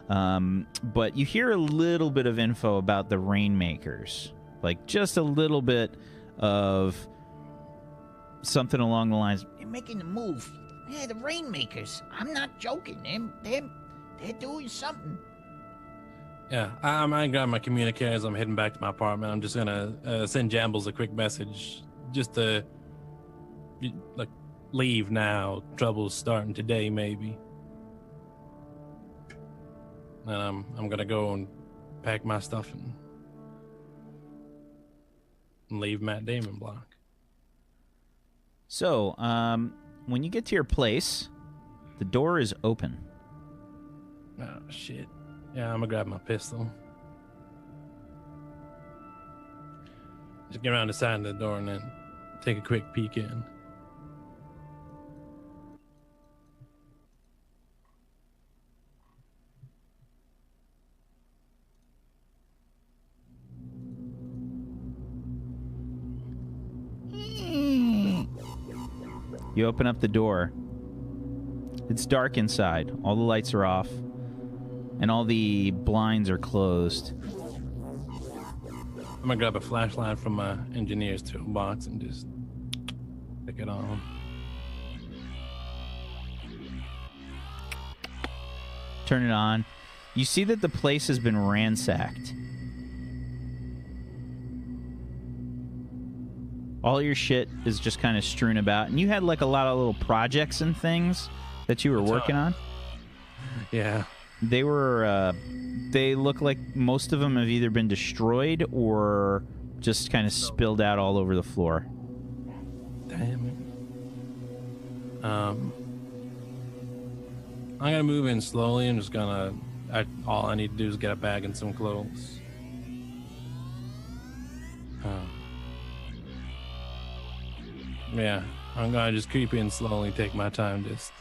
But you hear a little bit of info about the Rainmakers. Like just a little bit of something along the lines. They're making the move. Yeah, the Rainmakers. I'm not joking. They're doing something. Yeah, I'm gonna grab my communicator as I'm heading back to my apartment. I'm just gonna send Jambles a quick message just to like leave now. Trouble's starting today, maybe. And I'm gonna go and pack my stuff and leave Matt Damon block. So, when you get to your place, the door is open. Oh shit. Yeah, I'm gonna grab my pistol. Just get around the side of the door and then take a quick peek in. You open up the door. It's dark inside. All the lights are off. And all the blinds are closed. I'm gonna grab a flashlight from my engineer's toolbox and just stick it on. Turn it on. You see that the place has been ransacked. All your shit is just kind of strewn about. And you had like a lot of little projects and things that you were working on. Yeah. They were, they look like most of them have either been destroyed or just kind of spilled out all over the floor. Damn it. I'm gonna move in slowly. I'm just gonna, all I need to do is get a bag and some clothes. Yeah, I'm gonna just creep in slowly, take my time, just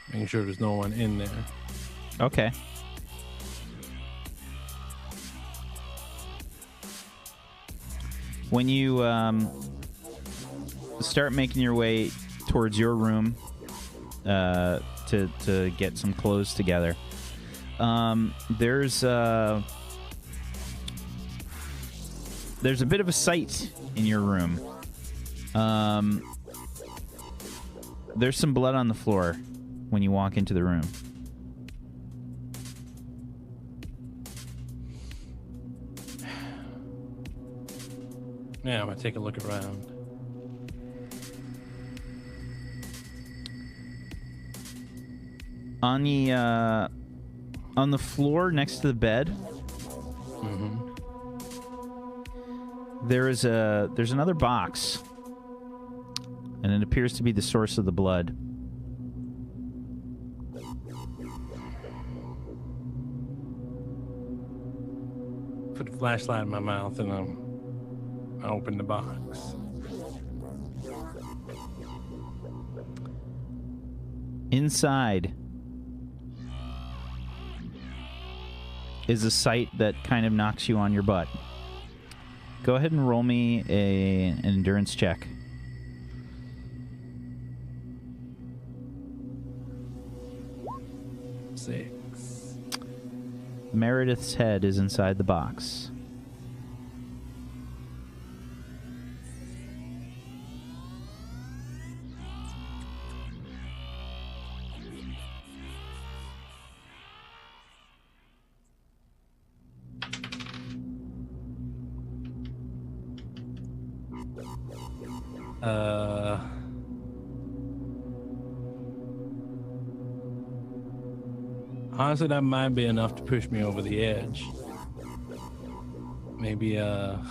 making sure there's no one in there. Okay. When you start making your way towards your room to get some clothes together, there's there's a bit of a sight in your room. There's some blood on the floor when you walk into the room. Yeah, I'm gonna take a look around. On the floor next to the bed, there's another box, and it appears to be the source of the blood. Put the flashlight in my mouth and I open the box. Inside is a sight that kind of knocks you on your butt. Go ahead and roll me an endurance check. Six. Meredith's head is inside the box. Honestly, that might be enough to push me over the edge. Maybe, don't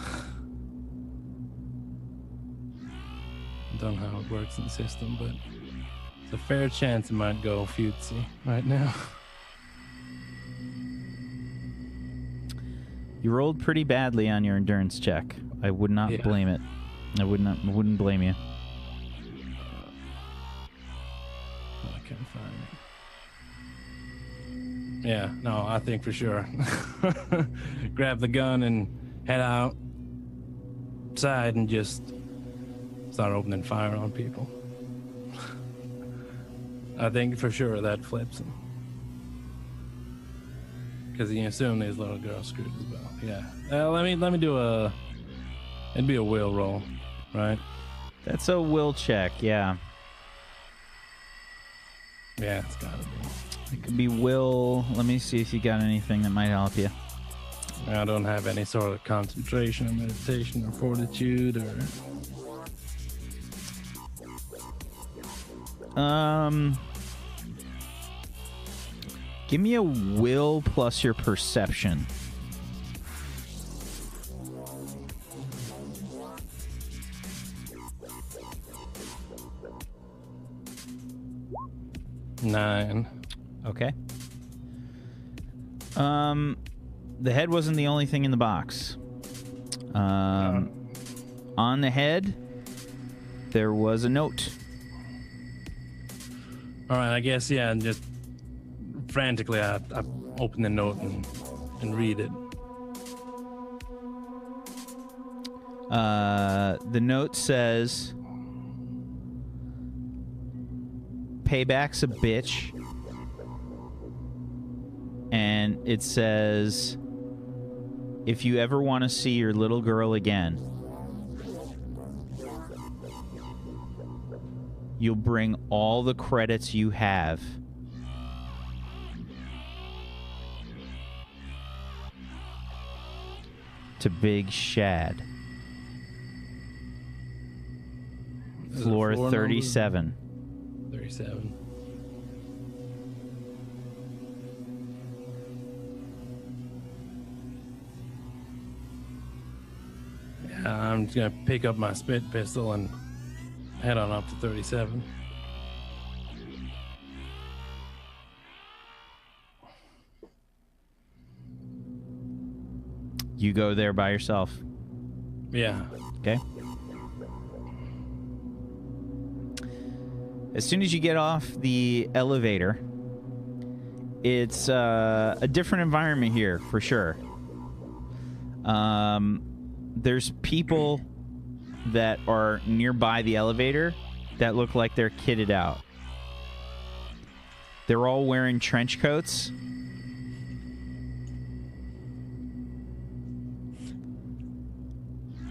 know how it works in the system, but it's a fair chance it might go futzy right now. You rolled pretty badly on your endurance check. I would not blame it. I wouldn't blame you. I can't find it. Yeah, no, I think for sure. Grab the gun and head outside and just start opening fire on people. I think for sure that flips him. Because you assume these little girls screwed as well. Yeah. Let me do it'd be a will roll, right? That's a will check, yeah. Yeah, it's gotta be. It could be will. Let me see if you got anything that might help you. I don't have any sort of concentration or meditation or fortitude or... Give me a will plus your perception. Nine. Okay. The head wasn't the only thing in the box. On the head, there was a note. All right, I guess, yeah, and just frantically, I open the note and read it. The note says, "Payback's a bitch." And it says, "If you ever want to see your little girl again, you'll bring all the credits you have to Big Shad. Floor 37. 37. Yeah, I'm just gonna pick up my spit pistol and head on up to 37. You go there by yourself. Yeah. Okay. As soon as you get off the elevator, it's a different environment here for sure. There's people that are nearby the elevator that look like they're kitted out. They're all wearing trench coats.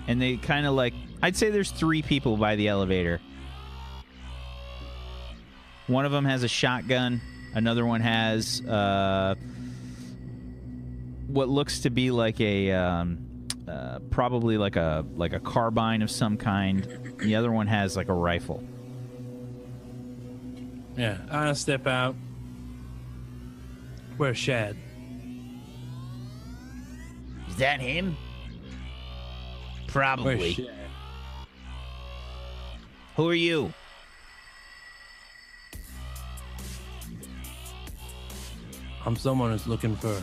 and they kind of like, I'd say there's 3 people by the elevator. One of them has a shotgun. Another one has what looks to be like a probably like a carbine of some kind. The other one has like a rifle. Yeah, I step out. Where's Shad? Is that him? Where's Probably. Shad? Who are you? I'm someone who's looking for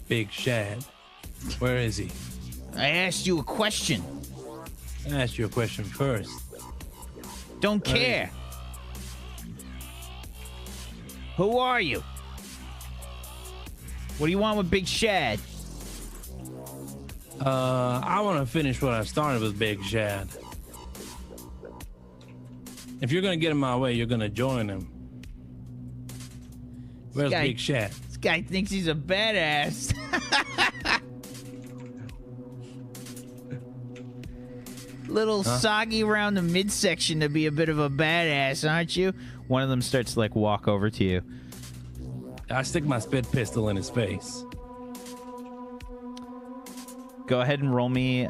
Big Shad. Where is he? I asked you a question. I asked you a question first. Don't care. Who are you? What do you want with Big Shad? I want to finish what I started with Big Shad. If you're gonna get in my way, you're gonna join him. Where's guy- Big Shad? This guy thinks he's a badass. Little soggy around the midsection to be a bit of a badass, aren't you? One of them starts to like walk over to you. I stick my spit pistol in his face. Go ahead and roll me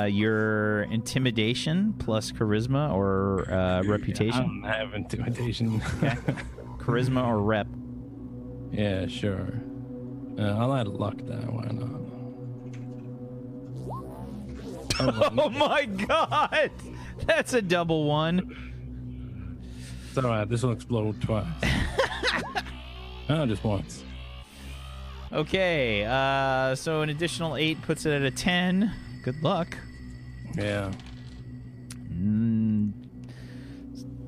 your intimidation plus charisma or I reputation. don't have intimidation. Okay. Charisma or rep. Yeah, sure. I'll add luck there. Why not? Oh my god! That's a double 1. It's all right. This will explode twice. Just once. Okay, so an additional 8 puts it at a 10. Good luck. Yeah.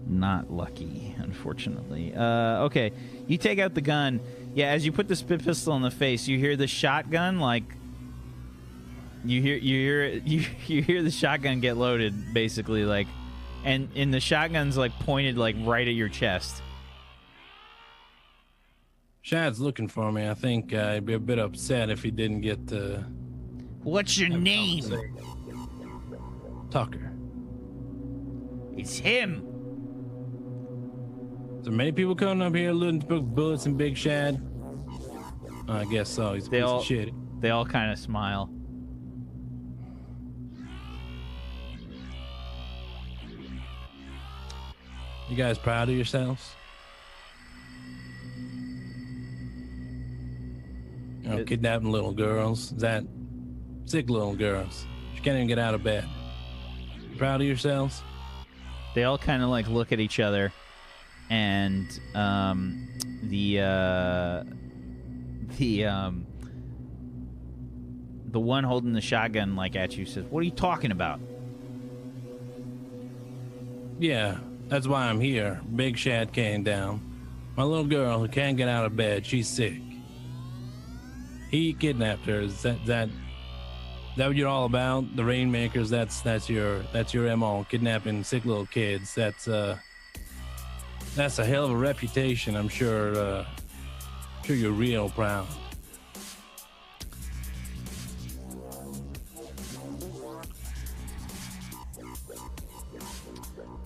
Not lucky, unfortunately. Okay, you take out the gun. Yeah, as you put the spit pistol in the face, you hear the shotgun like you hear the shotgun get loaded, basically, like, and the shotgun's like pointed like right at your chest. Shad's looking for me. I think he'd be a bit upset if he didn't get the What's your name? Tucker. It's him. So many people coming up here looting to put bullets in Big Shad. I guess so. He's a piece of shit. They all kind of smile. You guys proud of yourselves? You know, kidnapping little girls. Is that sick little girls? She can't even get out of bed. You proud of yourselves? They all kind of like look at each other, and the one holding the shotgun like at you says, "What are you talking about?" Yeah, that's why I'm here. Big Shad came down. My little girl who can't get out of bed, she's sick. He kidnapped her. Is that what you're all about? The Rainmakers, that's your MO, kidnapping sick little kids. That's a hell of a reputation. I'm sure you're real proud.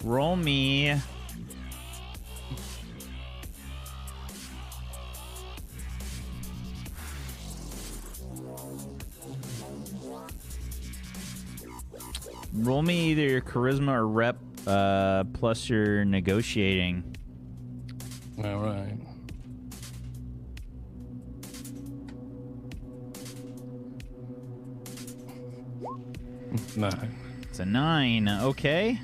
Roll me. Roll me either your charisma or rep plus your negotiating. All right. Nine. It's a 9. Okay.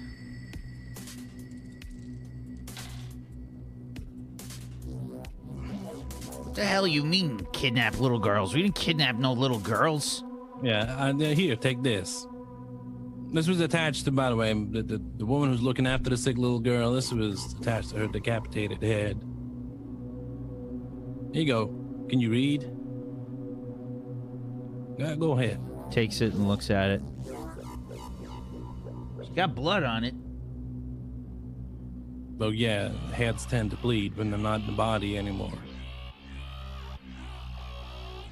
What the hell you mean kidnap little girls? We didn't kidnap no little girls. Yeah, here, take this. This was attached to, by the way, the woman who's looking after the sick little girl. This was attached to her decapitated head. Here you go. Can you read? Yeah, go ahead. Takes it and looks at it. It's got blood on it. Oh yeah, heads tend to bleed when they're not in the body anymore.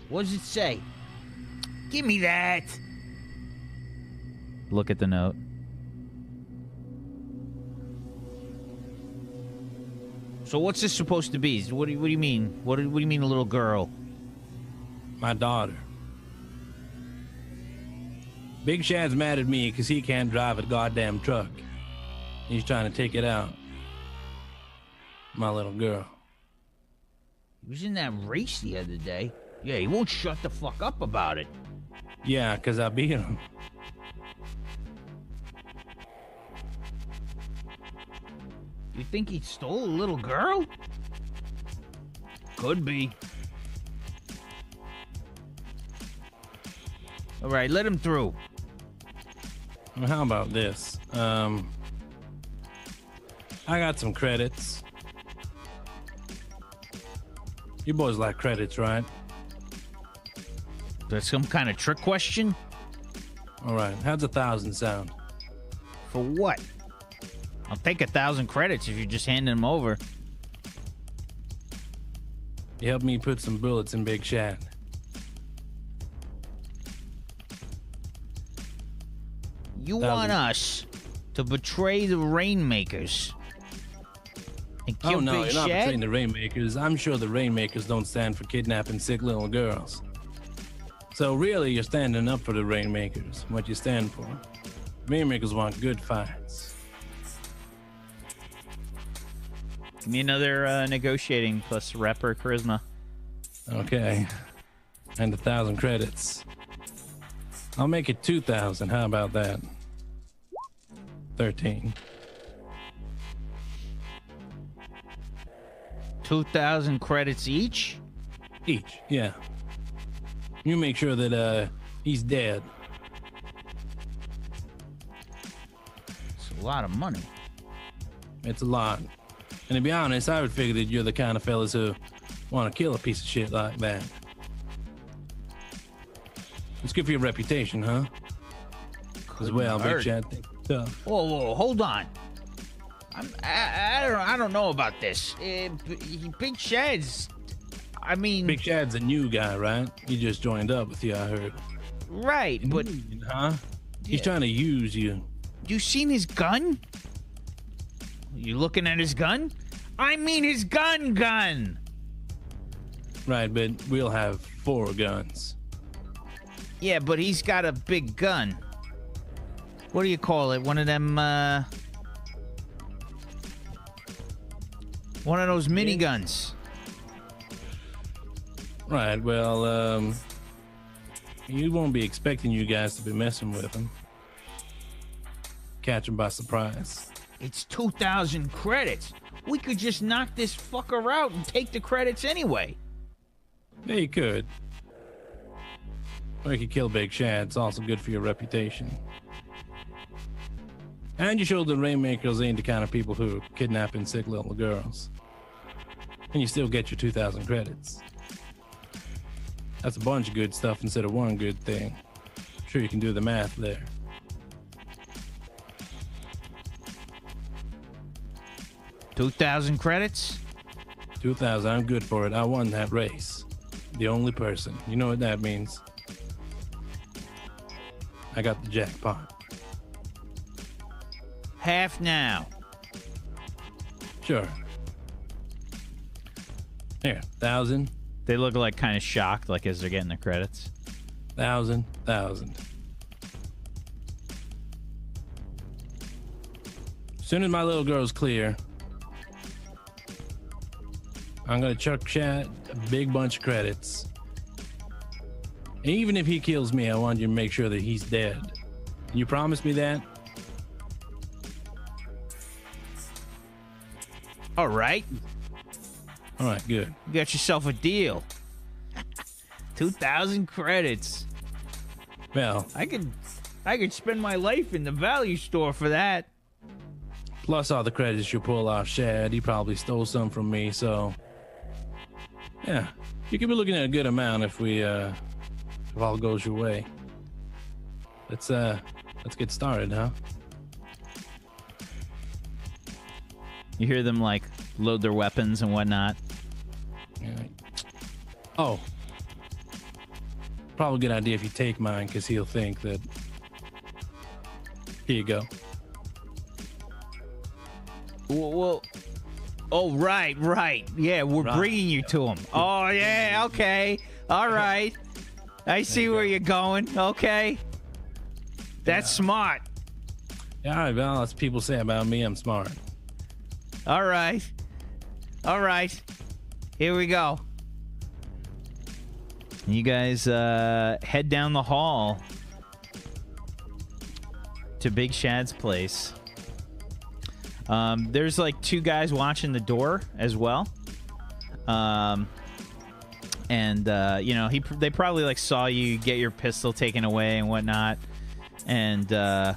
What does it say? Give me that. look at the note. So what's this supposed to be? What do you mean? What do you mean, a little girl? My daughter. Big Shad's mad at me because he can't drive a goddamn truck. He's trying to take it out. My little girl. He was in that race the other day. Yeah, he won't shut the fuck up about it. Yeah, because I beat him. You think he stole a little girl? Could be. All right, let him through. Well, how about this? I got some credits. You boys like credits, right? That's some kind of trick question? All right. How's 1,000 sound? For what? I'll take 1,000 credits if you're just handing them over. You help me put some bullets in Big Shad. You 1,000. want us to betray the Rainmakers and kill Oh no, Big you're not Shad? betraying the Rainmakers. I'm sure the Rainmakers don't stand for kidnapping sick little girls. So really, you're standing up for the Rainmakers. What you stand for? Rainmakers want good fights. Give me another negotiating plus rep or charisma. Okay. And 1,000 credits. I'll make it 2,000. How about that? 13. 2,000 credits each? Each, yeah. You make sure that he's dead. It's a lot of money. It's a lot. And to be honest, I would figure that you're the kind of fellas who want to kill a piece of shit like that. It's good for your reputation, huh? As well, Big hurt. Shad thinks it's tough. Whoa, hold on. I don't know about this. Big Shad's. I mean, Big Shad's a new guy, right? He just joined up with you, I heard. right? But Huh? He's Yeah. trying to use you. you seen his gun? You looking at his gun? I mean his gun. Right, but we'll have 4 guns. Yeah, but he's got a big gun. What do you call it? One of them, one of those miniguns. Right, well, he won't be expecting you guys to be messing with him. Catch him by surprise. It's 2,000 credits. We could just knock this fucker out and take the credits anyway. Yeah, you could. Or you could kill Big Shad. It's also good for your reputation. And you showed the Rainmakers ain't the kind of people who are kidnapping sick little girls. And you still get your 2,000 credits. That's a bunch of good stuff instead of one good thing. I'm sure you can do the math there. $2,000 credits? 2,000, I'm good for it. I won that race. The only person. You know what that means? I got the jackpot. Half now. Sure. Here, 1,000, They look like kind of shocked, like as they're getting the credits. 1,000, 1,000. As soon as my little girl's clear, I'm gonna chuck Chad a big bunch of credits. And even if he kills me, I want you to make sure that he's dead. You promise me that? All right. All right, good. You got yourself a deal. 2,000 credits. Well, I could spend my life in the value store for that. plus all the credits you pull off Shad, he probably stole some from me, so yeah, you could be looking at a good amount if all goes your way. Let's get started, huh? You hear them like load their weapons and whatnot. Yeah. Oh, probably a good idea if you take mine, because he'll think that Here you go. Well, oh, right. Yeah, we're bringing you to him. Oh, yeah, okay. All right. I see where you're going. Okay. That's smart. Yeah, well, as people say about me, I'm smart. All right. Here we go. You guys head down the hall to Big Shad's place. There's like 2 guys watching the door as well. And you know, they probably like saw you get your pistol taken away and whatnot. And the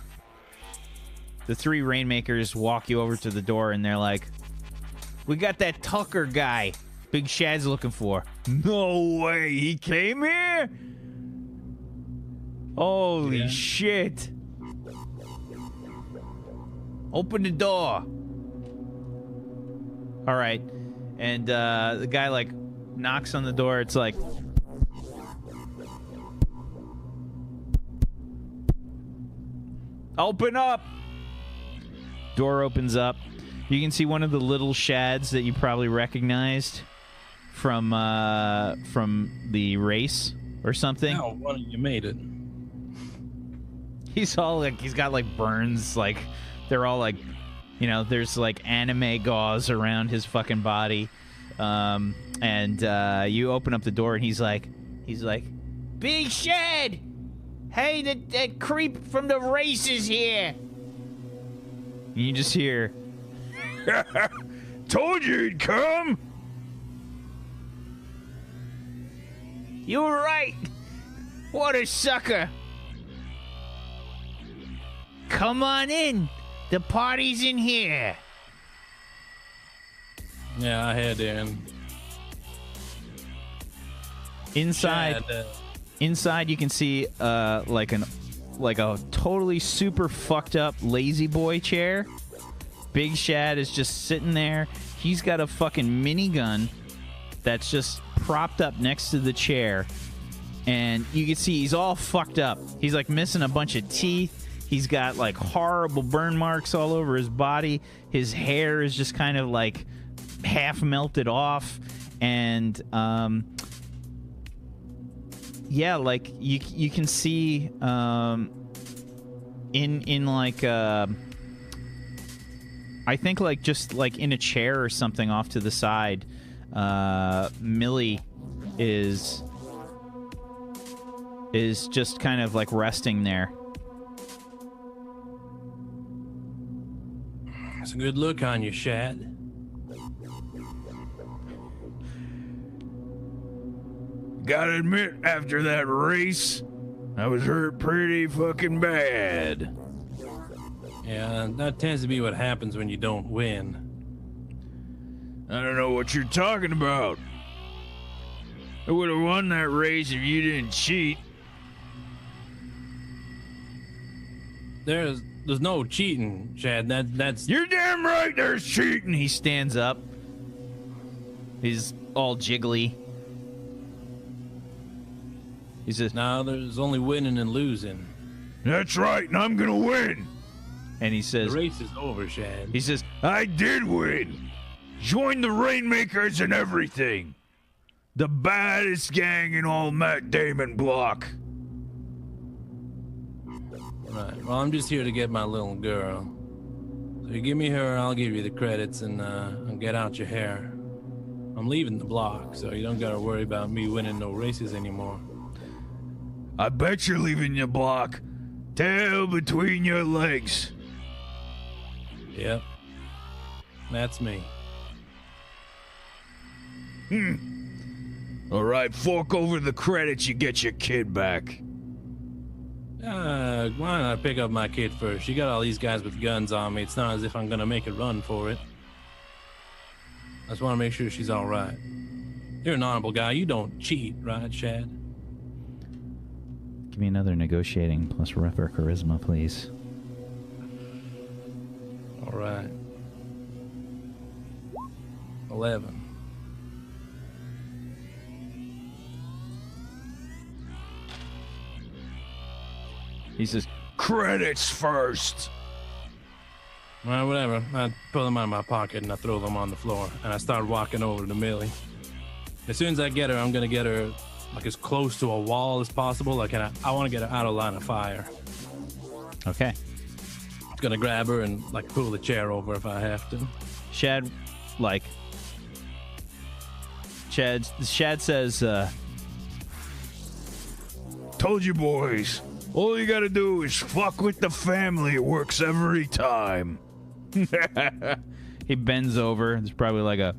3 Rainmakers walk you over to the door and they're like, "We got that Tucker guy Big Shad's looking for." No way, he came here? Holy shit. Open the door. All right. And the guy like knocks on the door. It's like, "Open up." Door opens up. You can see one of the little Shads that you probably recognized from the race or something. Oh, one of you made it. He's all like, he's got like burns, like they're all like, you know, there's like anime gauze around his fucking body. And you open up the door and he's like, "Big Shad! Hey, that creep from the race is here!" And you just hear, "Told you he'd come!" "You were right! What a sucker! Come on in! The party's in here!" Yeah, I head in. Inside, inside you can see like a totally super fucked up lazy boy chair. Big Shad is just sitting there. He's got a fucking minigun that's just propped up next to the chair. And you can see he's all fucked up. He's like missing a bunch of teeth. He's got like horrible burn marks all over his body. His hair is just kind of like half melted off. And yeah, like you can see in like I think like just like in a chair or something off to the side, Millie is just kind of like resting there. That's a good look on you, Shad. Gotta admit, after that race, I was hurt pretty fucking bad. Yeah, that tends to be what happens when you don't win. I don't know what you're talking about. I would have won that race if you didn't cheat. There's no cheating, Shad. That's You're damn right there's cheating. He stands up. He's all jiggly. He says, no, there's only winning and losing. "That's right, and I'm gonna win." And he The says, race is over, Shad. he says, "I did win. Join the Rainmakers and everything. The baddest gang in all Matt Damon block." Right. Well, I'm just here to get my little girl. So you give me her, I'll give you the credits, and I'll get out your hair. I'm leaving the block, so you don't gotta worry about me winning no races anymore. I bet you're leaving your block. Tail between your legs. Yep. That's me. All right, fork over the credits, you get your kid back. Why don't I pick up my kid first? You got all these guys with guns on me. It's not as if I'm gonna make a run for it. I just want to make sure she's all right. You're an honorable guy. You don't cheat, right, Shad? Give me another negotiating plus rep or charisma, please. All right. 11. He says, Credits first. Well, whatever. I pull them out of my pocket and I throw them on the floor. And I start walking over to Millie. As soon as I get her, I'm going to get her like as close to a wall as possible. Like, I want to get her out of line of fire. Okay. I'm going to grab her and like pull the chair over if I have to. Shad says, Told you boys. All you gotta do is fuck with the family. It works every time. he bends over. There's probably like a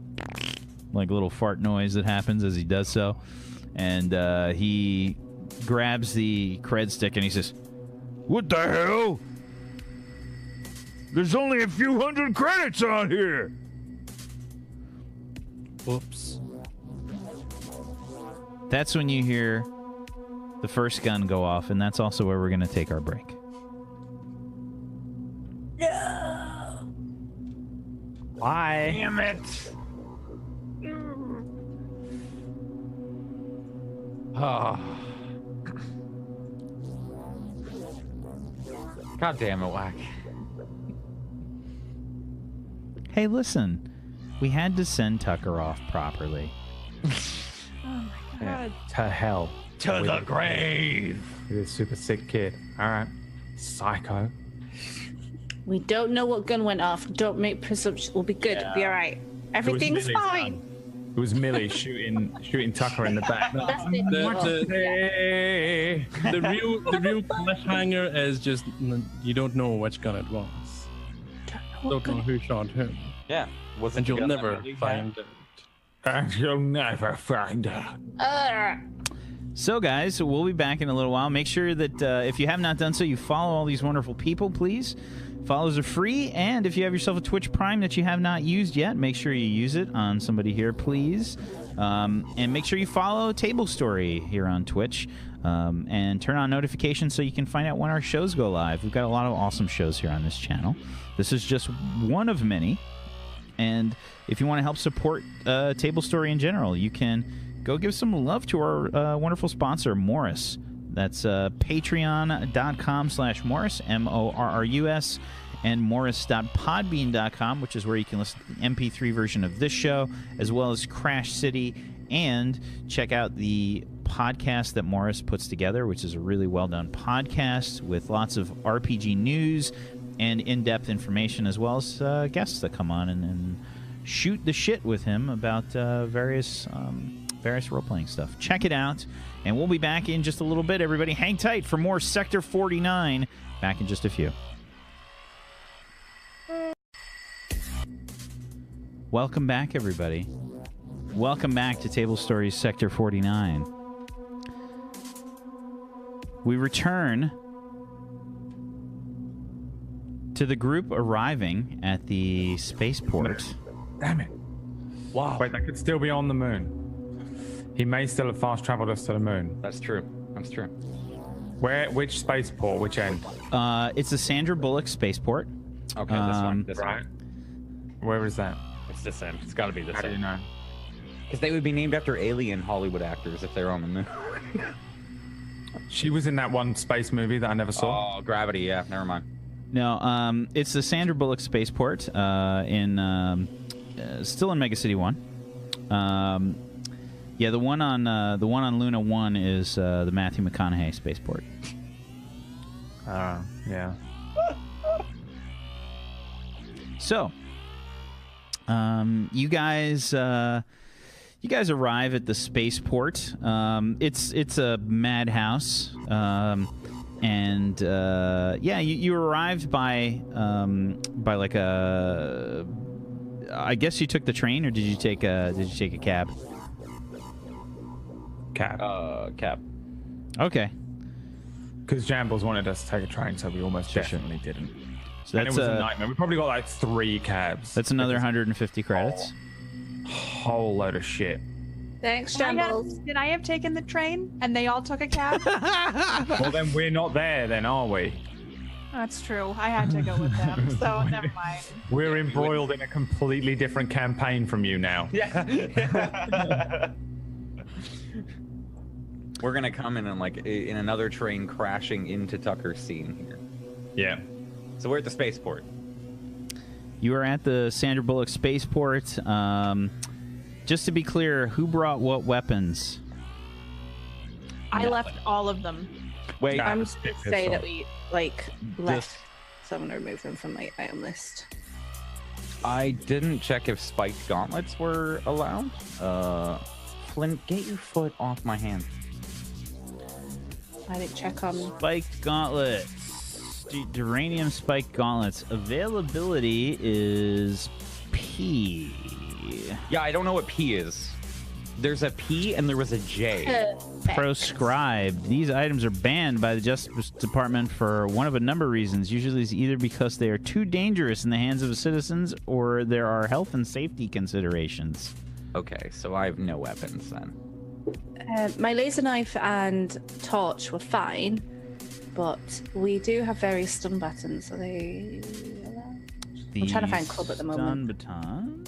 little fart noise that happens as he does so. And he grabs the cred stick and he says, What the hell? There's only a few hundred credits on here. Oops. That's when you hear the first gun go off, and that's also where we're going to take our break. No. Why? Damn it. Oh. God damn it, Whack. Hey, listen. We had to send Tucker off properly. Oh my god. To hell. To the grave. You're a super sick kid. All right. Psycho. We don't know what gun went off. Don't make presumptions. We'll be good. We'll be all right. Everything's Millie's fine. gun. It was Millie shooting Tucker in the back. That's it. The real cliffhanger is just you don't know which gun it was. Don't know who shot him. Yeah. And you'll never find it. And you'll never find out. So, guys, we'll be back in a little while. Make sure that if you have not done so, you follow all these wonderful people, please. Follows are free, and if you have yourself a Twitch Prime that you have not used yet, make sure you use it on somebody here, please. And make sure you follow Table Story here on Twitch, and turn on notifications so you can find out when our shows go live. We've got a lot of awesome shows here on this channel. This is just one of many. And if you want to help support Table Story in general, you can go give some love to our wonderful sponsor, Morris. That's patreon.com/Morris, MORRUS, and morris.podbean.com, which is where you can listen to the MP3 version of this show, as well as Crash City, and check out the podcast that Morris puts together, which is a really well-done podcast with lots of RPG news and in-depth information, as well as guests that come on and shoot the shit with him about various role-playing stuff. Check it out, and we'll be back in just a little bit. Everybody, hang tight for more Sector 49. Back in just a few. Welcome back, everybody. Welcome back to Table Stories Sector 49. We return to the group arriving at the spaceport. Damn it. Wow. Wait, that could still be on the moon. He may still have fast traveled us to the moon. That's true. That's true. Which spaceport? Which end? It's the Sandra Bullock Spaceport. Okay, this one. This Right. one. Where is that? It's this end. It's got to be this How do you end. know? Because they would be named after alien Hollywood actors if they were on the moon. She was in that one space movie that I never saw. Oh, Gravity. Yeah, never mind. No, it's the Sandra Bullock Spaceport still in Mega City 1. Yeah, the one on Luna 1 is the Matthew McConaughey Spaceport. Yeah. So, you guys arrive at the spaceport. It's a madhouse, and yeah, you arrived by like a. I guess you took the train, or did you take a cab? Cab. Okay. Because Jambles wanted us to take a train, so we almost Sure. definitely didn't. So And it that's was a nightmare. We probably got like 3 cabs. That's another 150 credits. Whole load of shit. Thanks, Could I Jambles. have taken the train and they all took a cab? Well, then we're not there, then, are we? That's true. I had to go with them, so never mind. We're embroiled in a completely different campaign from you now. Yeah. We're gonna come in and like in another train crashing into Tucker's scene here. Yeah. So we're at the spaceport. You are at the Sandra Bullock Spaceport. Just to be clear, who brought what weapons? I left all of them. Wait, I'm just going to say that we, left. So I'm going to remove them from my item list. I didn't check if spiked gauntlets were allowed. Flint, get your foot off my hand. I didn't check on... Spiked gauntlets. Duranium spiked gauntlets. Availability is P. Yeah, I don't know what P is. There's a P and there was a J. Proscribed. These items are banned by the Justice Department for one of a number of reasons. Usually it's either because they are too dangerous in the hands of citizens or there are health and safety considerations. Okay, so I have no weapons then. My laser knife and torch were fine, but we do have various stun buttons. Are they allowed? I'm trying to find club at the moment. Stun baton.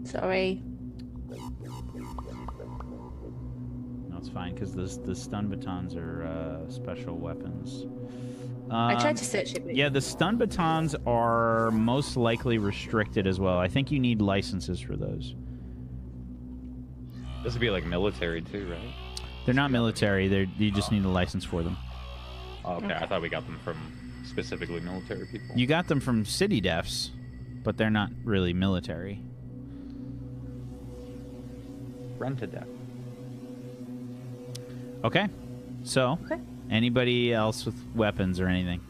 Sorry. No, it's fine because the stun batons are special weapons. I tried to search it. But... Yeah, the stun batons are most likely restricted as well. I think you need licenses for those. This would be like military too, right? They're not military. You just need a license for them. Okay, I thought we got them from specifically military people. You got them from city defs, but they're not really military. Rent-a-def. Okay. So, anybody else with weapons or anything?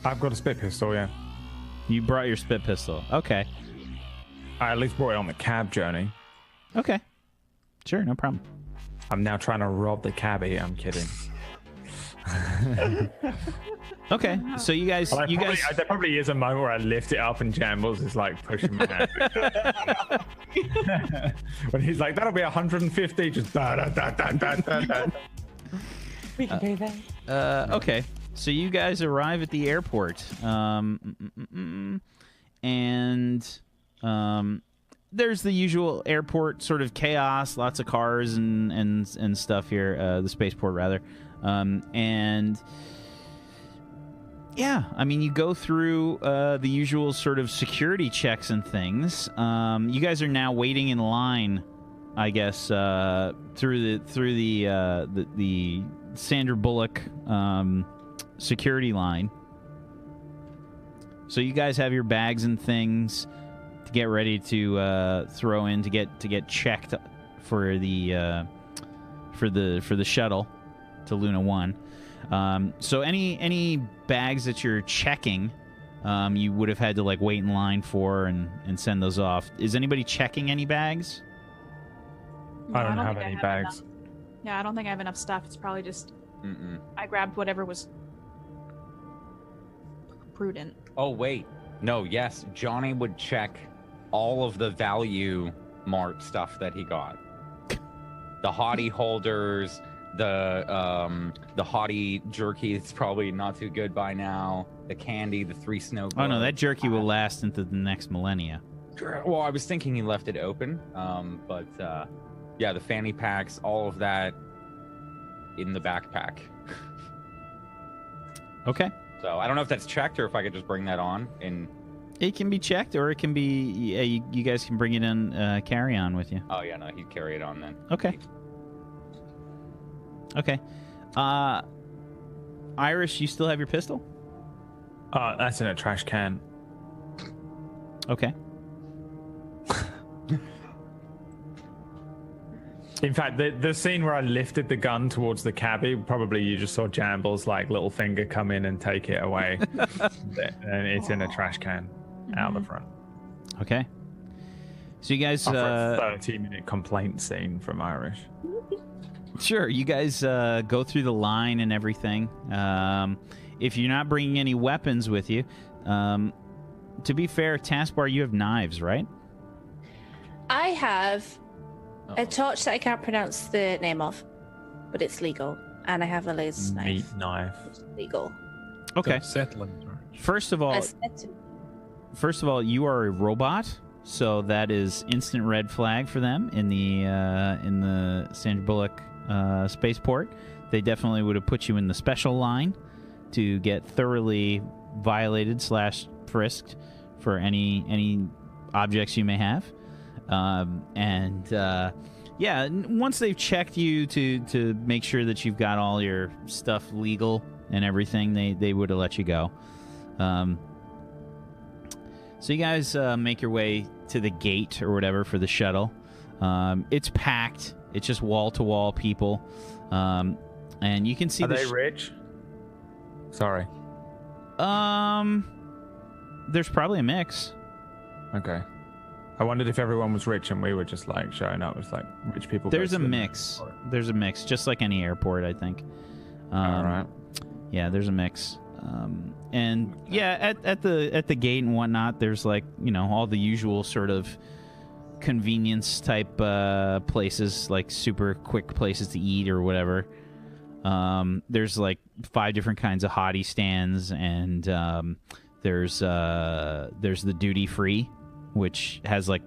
I've got a spit pistol, yeah. You brought your spit pistol. Okay. I at least brought it on the cab journey. Okay. Sure, no problem. I'm now trying to rob the cabbie. I'm kidding. Okay, so you guys, there probably is a moment where I lift it up and Jambles is like pushing my hand. When he's like, "That'll be 150," just da da da da da da. We can pay that. Okay, so you guys arrive at the airport, and there's the usual airport sort of chaos, lots of cars and stuff here, the spaceport rather, and. Yeah, I mean, you go through the usual sort of security checks and things. You guys are now waiting in line, I guess, through the Sandra Bullock security line. So you guys have your bags and things to get ready to throw in to get checked for the shuttle to Luna 1. So any bags that you're checking, you would have had to like wait in line for and send those off. Is anybody checking any bags? No, I don't have any bags. Yeah, I don't think I have enough stuff. It's probably just I grabbed whatever was prudent. Oh wait, no, yes, Johnny would check all of the value mart stuff that he got. The hottie holders. The hottie jerky, it's probably not too good by now. The candy, the 3 snow globes. Oh no, that jerky will last into the next millennia. Well, I was thinking he left it open, but yeah, the fanny packs, all of that in the backpack. Okay. So I don't know if that's checked or if I could just bring that on. It can be checked, or it can be you guys can bring it in carry on with you. Oh yeah, no, he'd carry it on then. Okay. Okay. Irish, you still have your pistol? That's in a trash can. Okay. In fact, the scene where I lifted the gun towards the cabbie, probably you just saw Jamble's like little finger come in and take it away. And it's in a trash can out the front. Okay. So you guys... After a 30-minute complaint scene from Irish. Sure, you guys go through the line and everything. If you're not bringing any weapons with you, to be fair, Taskbar, you have knives, right? I have a torch that I can't pronounce the name of, but it's legal. And I have a laser knife. Meat knife. Which is legal. Okay. Settling torch. First of all, first of all, you are a robot, so that is instant red flag for them in the Sandra Bullock Spaceport. They definitely would have put you in the special line to get thoroughly violated / frisked for any objects you may have. Once they've checked you to make sure that you've got all your stuff legal and everything, they would have let you go. So you guys make your way to the gate or whatever for the shuttle. It's packed. It's just wall-to-wall people. And you can see Are they rich? Sorry. There's probably a mix. Okay. I wondered if everyone was rich and we were just like showing up as like rich people. There's a mix. There's a mix, just like any airport, I think. All right. Yeah, there's a mix. And yeah, at the gate and whatnot, there's like, you know, all the usual sort of convenience type places, like super quick places to eat or whatever. There's like 5 different kinds of hottie stands, and there's the duty free, which has like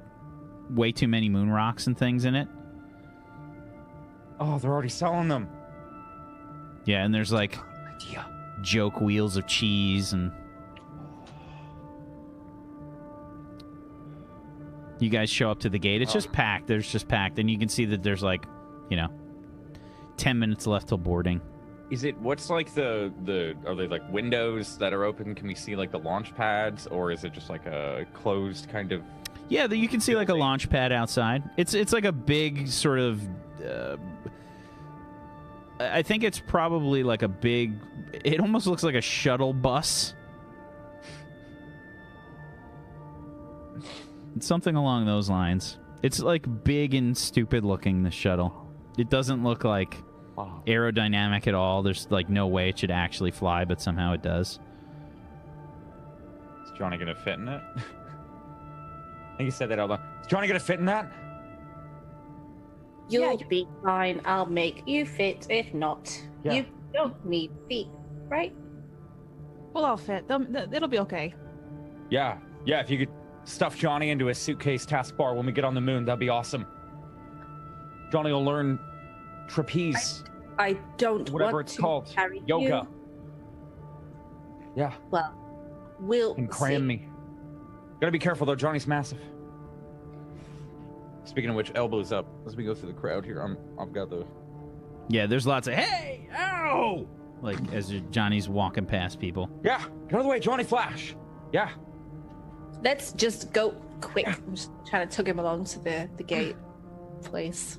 way too many moon rocks and things in it. Oh, they're already selling them. Yeah, and there's like joke wheels of cheese, and you guys show up to the gate. It's just packed. There's just packed, and you can see that there's like, 10 minutes left till boarding. Is it, what's like are they like windows that are open? Can we see like the launch pads, or is it just like a closed kind of? Yeah, you can see like a launch pad outside. It's like a big sort of. I think it's probably like a big. It almost looks like a shuttle bus. It's something along those lines. It's like big and stupid looking, the shuttle. It doesn't look like aerodynamic at all. There's like no way it should actually fly, but somehow it does. Is Johnny gonna fit in it? I think you said that out loud. Is Johnny gonna fit in that? You'll be fine. I'll make you fit. If not, Yeah. you don't need feet, right? We'll all fit. It'll be okay. Yeah. If you could stuff Johnny into a suitcase taskbar when we get on the moon, that'd be awesome. Johnny will learn trapeze. I don't whatever want it's to called. carry Yoga. you. Yeah. Well, we'll And cram see. me. Gotta be careful though. Johnny's massive. Speaking of which, elbows up. As we go through the crowd here, I've got the. Yeah, there's lots of hey, ow, like as Johnny's walking past people. Yeah. Get out of the way, Johnny Flash. Yeah. Let's just go quick. I'm just trying to tug him along to the gate place.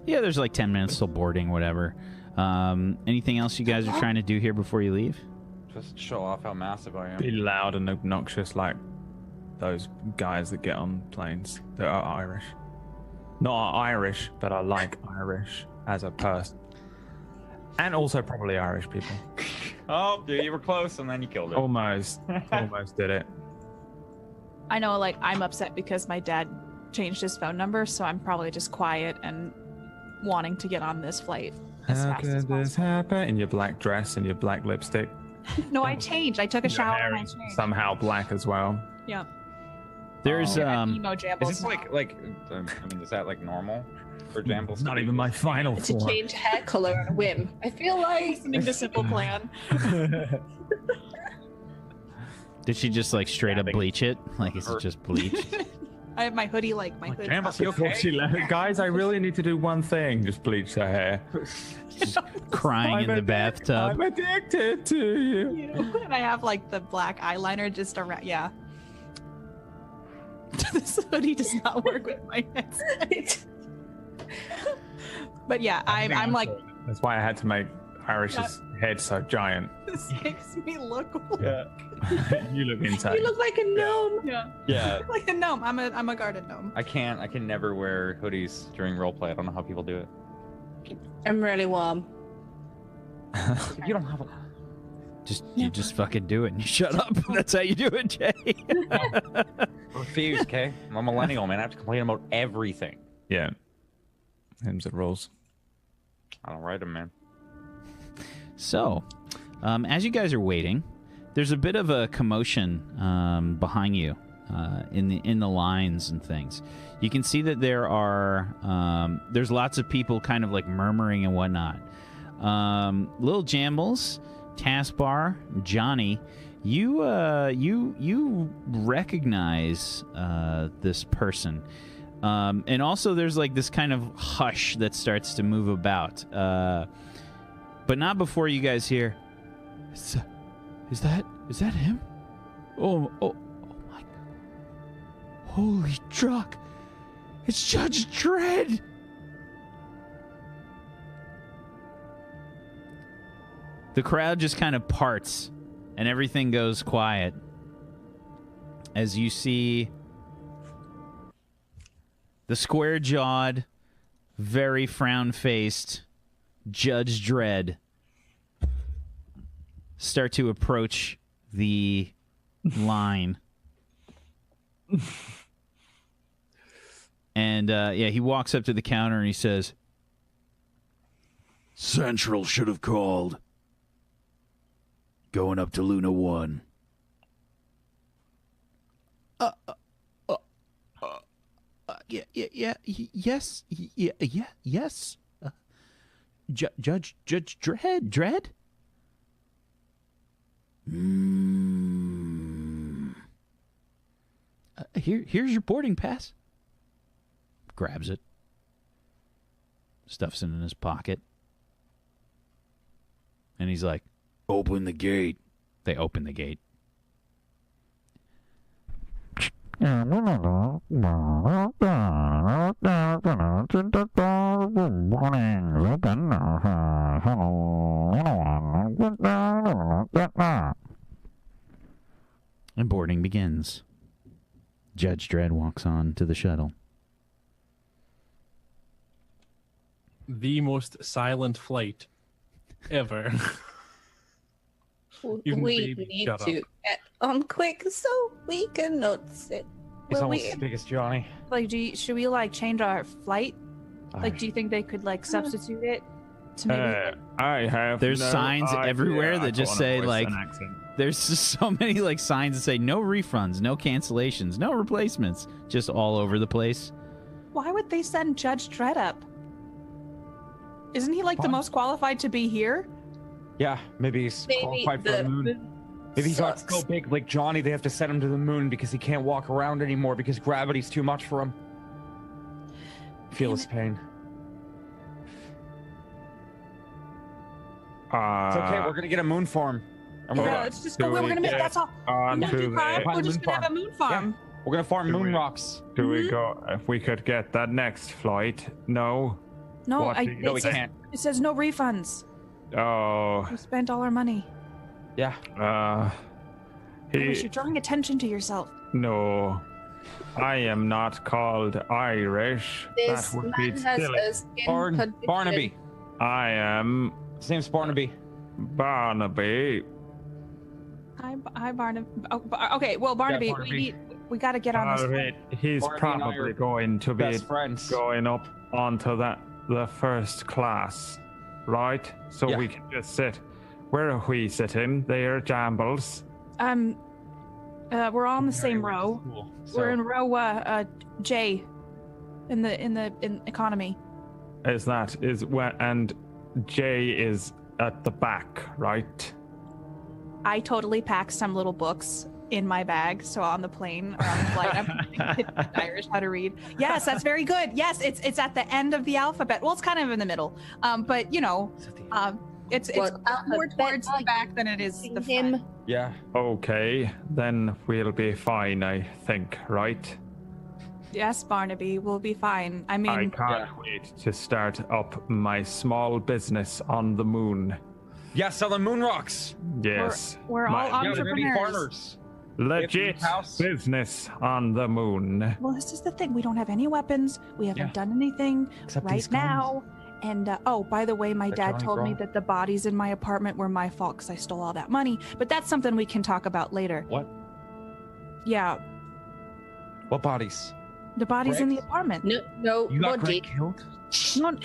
Yeah, there's like 10 minutes till boarding, whatever. Anything else you guys are trying to do here before you leave? Just show off how massive I am. Be loud and obnoxious like those guys that get on planes that are Irish. Not Irish, but are like Irish as a person. And also probably Irish people. Oh, dude, you were close, and then you killed it. Almost did it. I know, like, I'm upset because my dad changed his phone number, so I'm probably just quiet and wanting to get on this flight as How fast as could this possible. happen? In your black dress and your black lipstick. No, I changed. I took a Your shower hair and I is changed. somehow black as well. Yeah. There's Emo Is jambles. this like I mean, is that like normal for Jambles? Not even my final To form. change hair color on a whim. I feel like Listening to Simple Plan. Did she just like straight up bleach it? Like, is it just bleach? I have my hoodie, like my hood. Jambles, you Before okay? she left, guys, I really need to do one thing. Just bleach her hair. Just crying in the bathtub. I'm addicted to you. And I have like the black eyeliner just around. Yeah. This hoodie does not work with my headset. But yeah, I'm like, That's why I had to make Irish's head so giant. this makes me look Yeah. You look insane. you look like a gnome. yeah, Yeah. like a gnome. I'm a garden gnome. I can never wear hoodies during roleplay. I don't know how people do it. I'm really warm. You don't have a. You just fucking do it and you shut up. That's how you do it, Jay. Refuse, okay? I'm a millennial, man. I have to complain about everything. Yeah. Hymns and rules. I don't write them, man. So, as you guys are waiting, there's a bit of a commotion behind you in the lines and things. You can see that there's lots of people kind of like murmuring and whatnot. Little Jambles, Taskbar, Johnny, you recognize this person. And also there's like this kind of hush that starts to move about. But not before you guys hear, is that him? Oh my, holy truck. It's Judge Dredd. The crowd just kind of parts and everything goes quiet as you see the square-jawed, very frown-faced Judge Dredd start to approach the line. And, he walks up to the counter and he says, Central should have called. Going up to Luna 1. Yes. Judge Dredd? Here's your boarding pass. Grabs it. Stuffs it in his pocket. And he's like, Open the gate. They open the gate. And boarding begins. Judge Dredd walks on to the shuttle. The most silent flight ever. You can We baby need shut to up. get on quick so we can not sit. He's Will almost we- as big as Johnny. Like, should we like change our flight? Like, do you think they could like substitute it to maybe? I have. There's no signs idea. everywhere I that just don't say, wanna voice like, an accent. there's just so many like signs that say no refunds, no cancellations, no replacements, just all over the place. Why would they send Judge Dredd up? Isn't he like the Fine. most qualified to be here? Yeah, maybe he's qualified for the moon. Maybe he got so big like Johnny, they have to send him to the moon because he can't walk around anymore because gravity's too much for him. Feel his pain. It's okay, we're gonna get a moon farm. And we're Yeah, gonna, let's just go. We're gonna make. That's all. On No to moon farm. the, We're just moon gonna have a farm. moon farm. we're gonna farm Do moon we- rocks. do we go? If we could get that next flight? No. No, What do you- No, we it says, can't. it says no refunds. Oh. We spent all our money. Yeah. Gosh, you're drawing attention to yourself. No. I am not called Irish. This that would be man has silly. a skin condition. Barnaby. I am His name's Barnaby. Barnaby. Hi, Barnaby. Oh, okay, well, Barnaby, Barnaby. we got to get on this. Alright, he's Barnaby and I probably are going to be Best friends. going up onto the first class, right? So Yeah. we can just sit. Where are we sitting? There, Jambles. We're all in the same row. We're in row J, in economy. And Jay is at the back, right? I totally packed some little books in my bag, so on the plane or on the flight, I'm teaching Irish how to read. Yes, that's very good. Yes, it's at the end of the alphabet. Well, it's kind of in the middle, but you know, it's What more alphabet towards are the back than it is the front. Him. Yeah. Okay, then we'll be fine, I think, right? Yes, Barnaby, we'll be fine. I mean, I can't wait to start up my small business on the moon. Yeah, selling moon rocks. Yes. we're my all Yeah, we're gonna be entrepreneurs. farmers. legit house. business on the moon. Well, this is the thing. We don't have any weapons. We haven't Yeah. done anything Except right these guns. now. And oh, by the way, my That dad Johnny told me brought. that the bodies in my apartment were my fault because I stole all that money. But that's something we can talk about later. What? Yeah, What bodies? The body's in the apartment. No, You got body. Greg killed?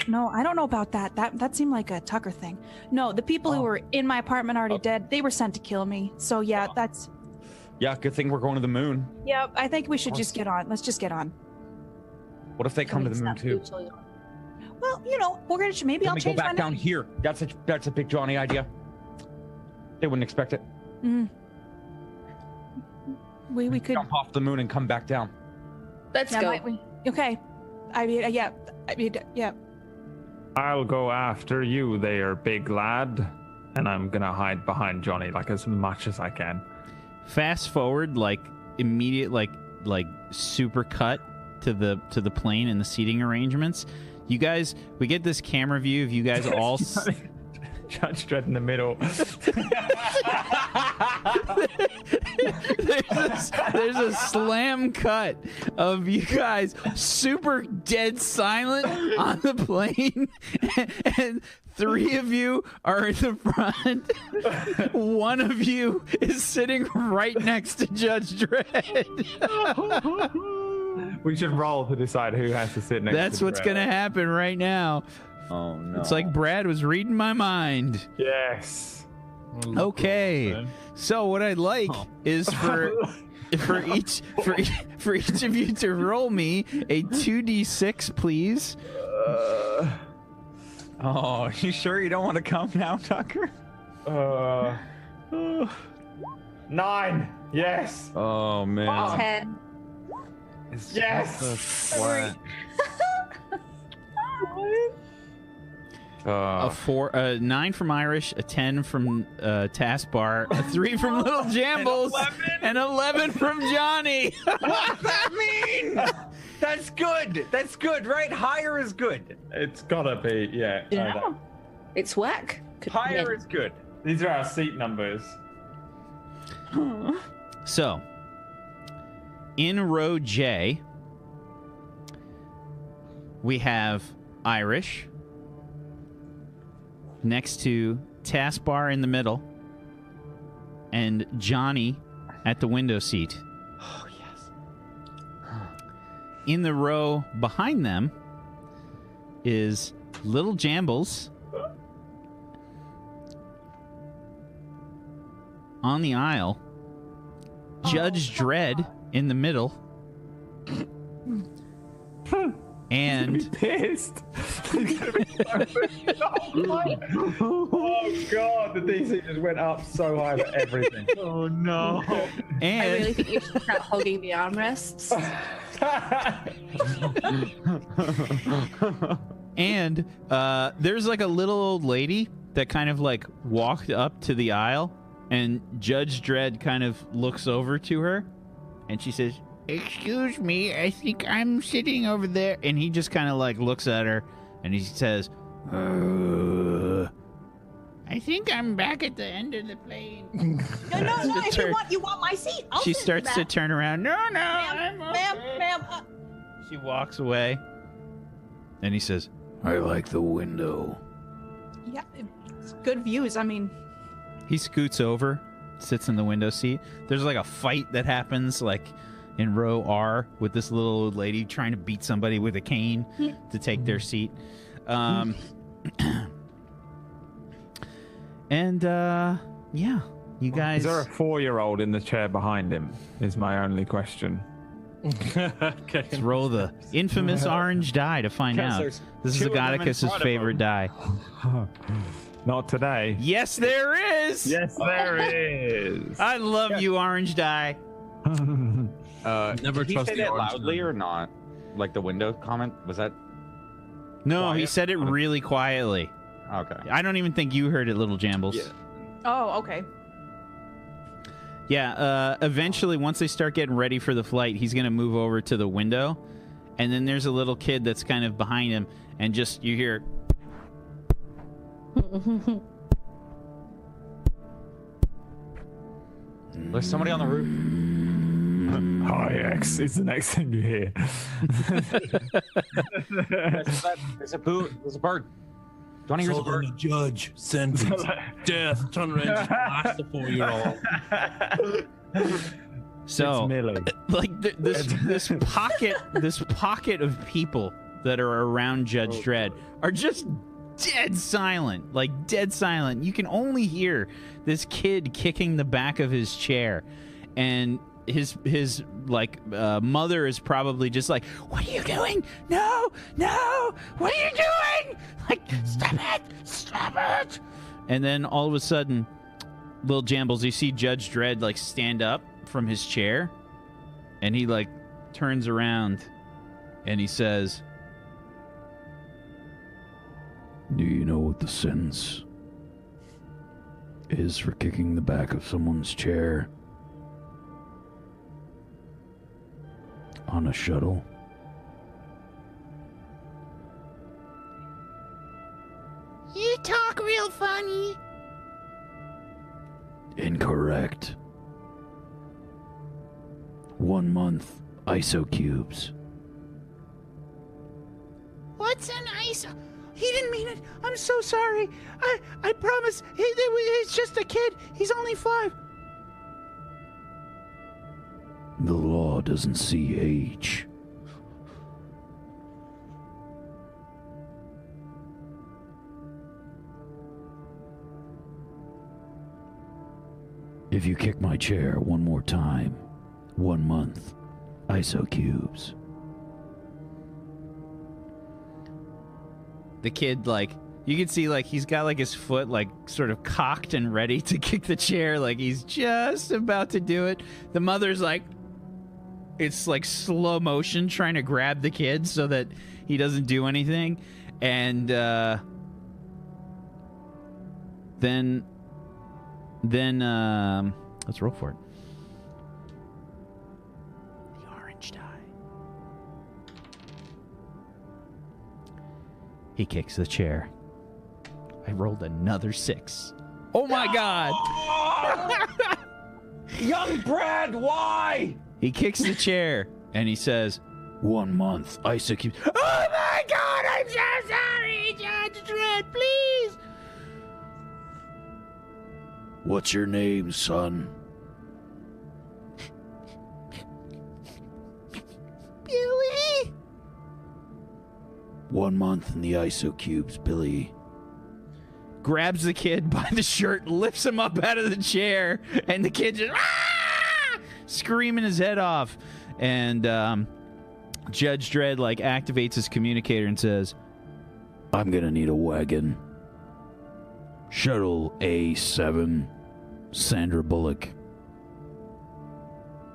No, I don't know about that. That seemed like a Tucker thing. No, the people who were in my apartment already dead. They were sent to kill me. So yeah, that's. Yeah, good thing we're going to the moon. Yeah, I think we should just get on. Let's just get on. What if they come to the moon too? Well, we're gonna maybe Then I'll we go change back my down name. here. That's a big Johnny idea. They wouldn't expect it. We could. Jump off the moon and come back down. Let's Yeah, go. might we? Okay. I mean, yeah. I'll go after you there, big lad. And I'm gonna hide behind Johnny like as much as I can. Fast forward, like immediate, like super cut to the plane and the seating arrangements. You guys, we get this camera view of you guys all. Judge Dredd in the middle. there's a slam cut of you guys super dead silent on the plane, and three of you are in the front. One of you is sitting right next to Judge Dredd. We should roll to decide who has to sit next That's to what's Dredd. gonna happen right now. Oh no! It's like Brad was reading my mind. Yes. Okay, so what I'd like is for each of you to roll me a 2d6, please. Oh, you sure you don't want to come now, Tucker? 9. Yes. Oh man. 10. Yes. A 9 from Irish, a 10 from Taskbar, a 3 from Little Jambles, and 11 from Johnny. What does that mean? That's good. That's good, right? Higher is good. It's gotta be, yeah. Yeah. It's whack. Could Higher win. is good. These are our seat numbers. So, in row J, we have Irish next to Taskbar in the middle, and Johnny at the window seat. Oh yes. In the row behind them is Little Jambles on the aisle, Judge Dredd in the middle, and Pissed. He's gonna be so pissed off. Oh god, the DC just went up so high for everything. Oh no. I and really think you should start hugging the armrests. and there's like a little old lady that kind of like walked up to the aisle, and Judge Dredd kind of looks over to her, and she says, "Excuse me, I think I'm sitting over there." And he just kind of like looks at her, and he says, "I think I'm back at the end of the plane." No. If you want my seat, I'll She sit starts to back. turn around. No, I'm okay. Ma'am. She walks away, and he says, "I like the window." Yeah, it's good views. I mean, He scoots over, sits in the window seat. There's like a fight that happens like in row R with this little old lady trying to beat somebody with a cane to take their seat. And yeah, you guys. Is there a 4-year-old in the chair behind him? Is my only question. Okay. Let's roll the infamous orange die to find Because out. there's This is two of them in Agaticus's front of favorite him. die. Not today. Yes, there is. Yes, there is. I love you, orange die. Never did he trust say the that orange loudly man. or not? Like the window comment? Was that No, he Quiet? said it really quietly. okay? I don't even think you heard it, Little Jambles. Yeah. oh, okay. Yeah, eventually, once they start getting ready for the flight, he's going to move over to the window. And then there's a little kid that's kind of behind him. And just, you hear... There's somebody on the roof. Hi, X. It's the next thing you hear. There's a bird. Johnny, here's a bird. the judge sentence death to blast the 4-year-old. So, It's Millie. like this pocket of people that are around Judge Dredd are just dead silent, like dead silent. You can only hear this kid kicking the back of his chair, and his mother is probably just like, "What are you doing? No, what are you doing? Like, stop it!" And then all of a sudden, Lil Jambles, you see Judge Dredd like stand up from his chair, and he like turns around, and he says, Do you know what the sentence is for kicking the back of someone's chair on a shuttle? You talk real funny. Incorrect. 1 month ISO cubes. What's an ice? He didn't mean it. I'm so sorry. I promise. He's just a kid. He's only 5. The law doesn't see age. If you kick my chair one more time, 1 month ISO cubes. the kid, like, you can see, like, he's got, like, his foot, like, sort of cocked and ready to kick the chair. Like, he's just about to do it. The mother's, like, it's, like, slow motion trying to grab the kid so that he doesn't do anything. And, then, let's roll for it. The orange die. He kicks the chair. I rolled another 6. Oh my god! Young Brad, why? He kicks the chair and he says, 1 month, Isaac. Oh my god, I'm so sorry, Judge Dredd, please! What's your name, son? Billy? 1 month in the ISO cubes, Billy. grabs the kid by the shirt, lifts him up out of the chair, and the kid just screaming his head off. And Judge Dredd like activates his communicator and says, I'm gonna need a wagon. Shuttle A7, Sandra Bullock.